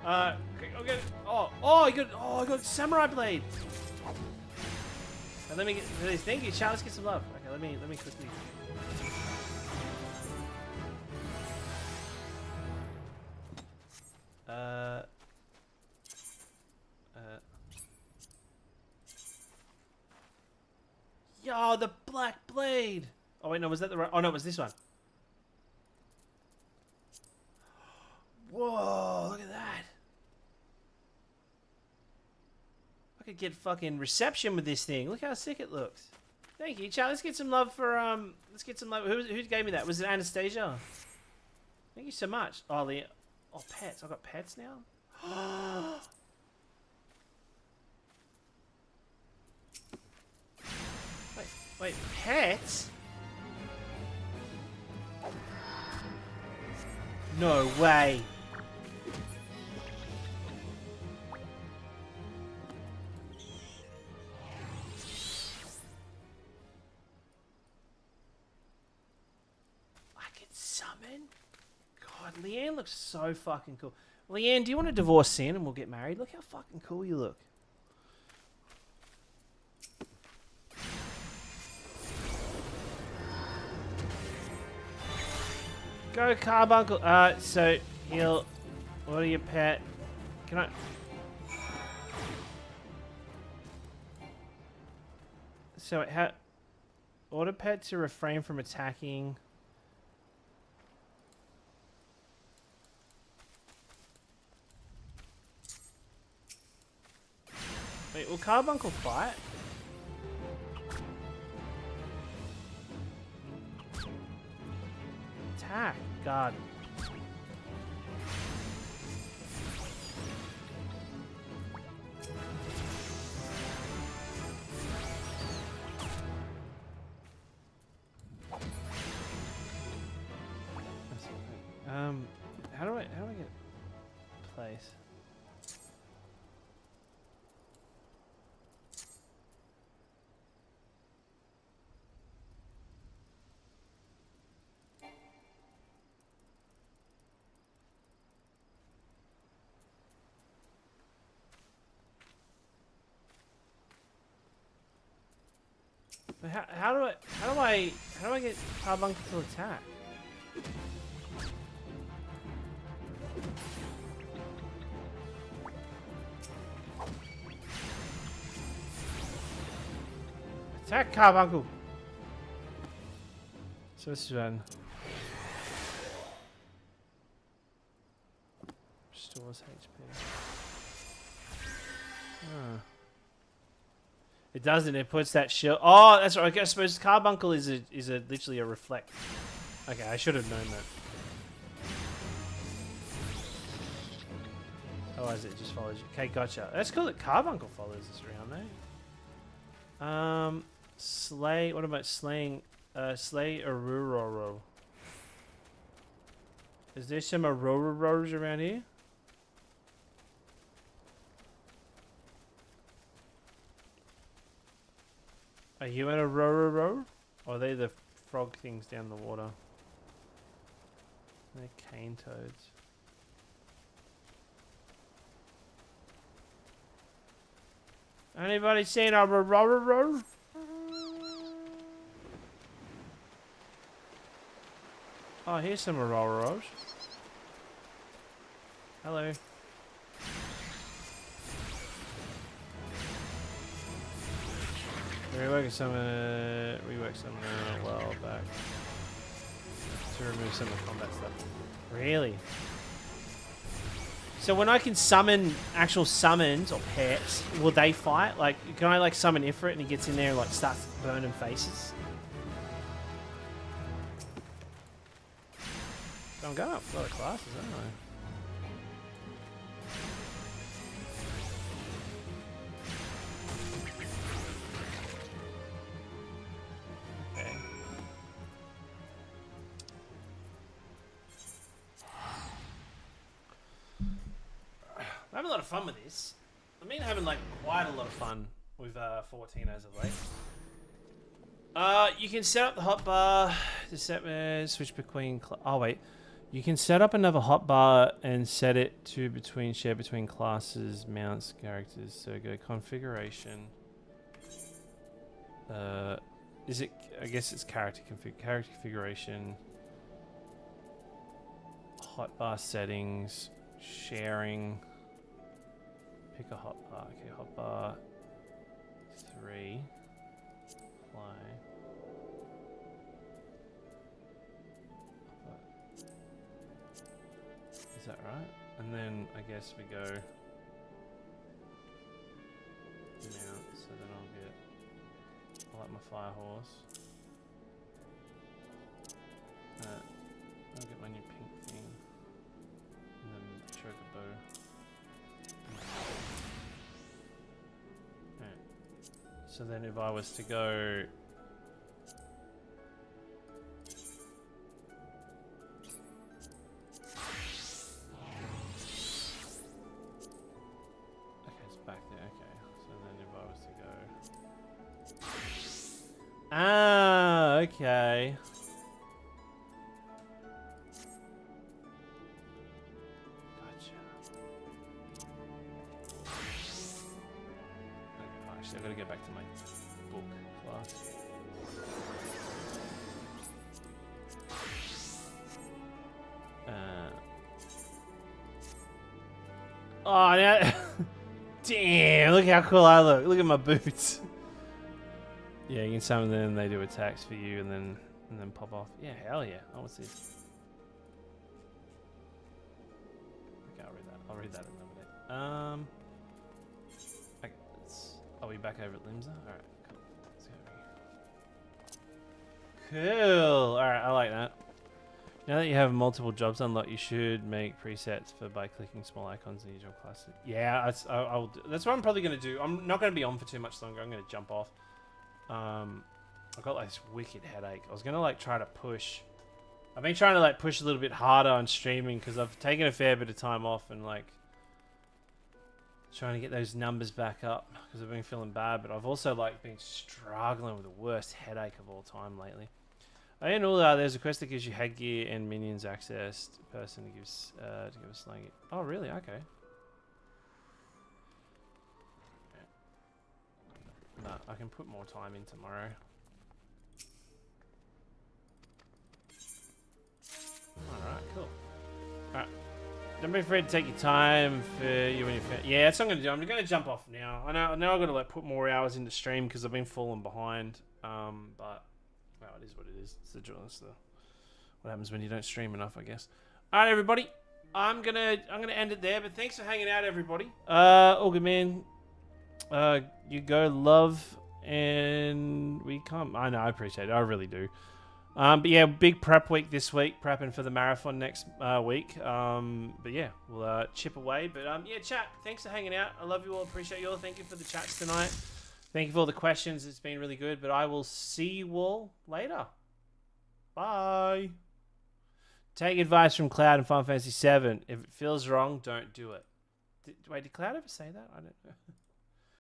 Okay, I'll get it. I got samurai blade. Let me get this. Thank you, Charles. Get some love. Okay, let me quickly. Yo, the black blade. Oh wait, no, was that the right? Oh no, it was this one. Whoa, look at that. I could get fucking reception with this thing. Look how sick it looks. Thank you, Charlie. Let's get some love for let's get some love. Who gave me that? Was it Anastasia? Thank you so much. Oh, pets. I've got pets now. Wait, pets? No way. I can summon? God, Leanne looks so fucking cool. Leanne, do you want to divorce Sin and we'll get married? Look how fucking cool you look. Go, Carbuncle. So he'll order your pet. Can I? So order pet to refrain from attacking. Wait, will Carbuncle fight? attack. Garden. How do I get place? But how do I get Carbuncle to attack? Attack Carbuncle. So this is one. Restores HP. Huh. It doesn't. It puts that shield. Oh, that's right. I suppose Carbuncle is literally a reflect. Okay, I should have known that. Otherwise, it just follows you. Okay, gotcha. That's cool that Carbuncle follows us around, eh? Slay. What about slaying? Slay Aruroro. Is there some Aroros around here? Are you an Aurora? Or are they the frog things down the water? They're cane toads. Anybody seen a Aurora? Oh, here's some Auroras. Hello. Rework some a while back to remove some of the combat stuff. Really? So when I can summon actual summons or pets, will they fight? Like, can I like summon Ifrit and he gets in there and like starts burning faces? So I'm going up a lot of classes, aren't I? I'm having a lot of fun with this. I've been having like quite a lot of fun with 14 as of late. You can set up the hotbar to set switch between. Oh wait, you can set up another hotbar and set it to share between classes, mounts, characters. So go configuration. Is it? I guess it's character configuration. Hotbar settings, sharing. Pick a hotbar. Okay, hotbar 3. Apply. Is that right? And then I guess we go mount. So then I'll like my fire horse. I'll get my new pink thing. And then chocobo. So then if I was to go... Okay, it's back there, okay. So then if I was to go... Ah, okay. I've got to get back to my book class. Oh, yeah. Damn, look how cool I look. Look at my boots. Yeah, you can summon them, they do attacks for you and then pop off. Yeah, hell yeah. Oh, what's this? Okay, I'll read that in a minute. Okay, are we back over at Limsa? Alright, cool. Let's go. Cool. Alright, I like that. Now that you have multiple jobs unlocked, you should make presets for by clicking small icons in usual classes. Yeah, I'll do. That's what I'm probably going to do. I'm not going to be on for too much longer. I'm going to jump off. I've got like this wicked headache. I was going to like try to push. I've been trying to like push a little bit harder on streaming because I've taken a fair bit of time off and like trying to get those numbers back up because I've been feeling bad. But I've also like been struggling with the worst headache of all time lately. In all that, there's a quest that gives you headgear and minions access to person to give us slang. Oh, really? Okay. No, I can put more time in tomorrow. Alright, cool. Alright. Don't be afraid to take your time for you and your family. Yeah, that's what I'm going to do. I'm going to jump off now. I know I've got to like put more hours into stream because I've been falling behind. But... well, it is what it is. It's what happens when you don't stream enough, I guess. All right, everybody. I'm gonna end it there. But thanks for hanging out, everybody. All good, man. You go, love, and we come. I know, I appreciate it. I really do. But yeah, big prep week this week. Prepping for the marathon next week. But yeah, we'll chip away. But yeah, chat. Thanks for hanging out. I love you all. Appreciate you all. Thank you for the chats tonight. Thank you for all the questions. It's been really good. But I will see you all later. Bye. Take advice from Cloud and Final Fantasy VII. If it feels wrong, don't do it. Wait, did Cloud ever say that? I don't know.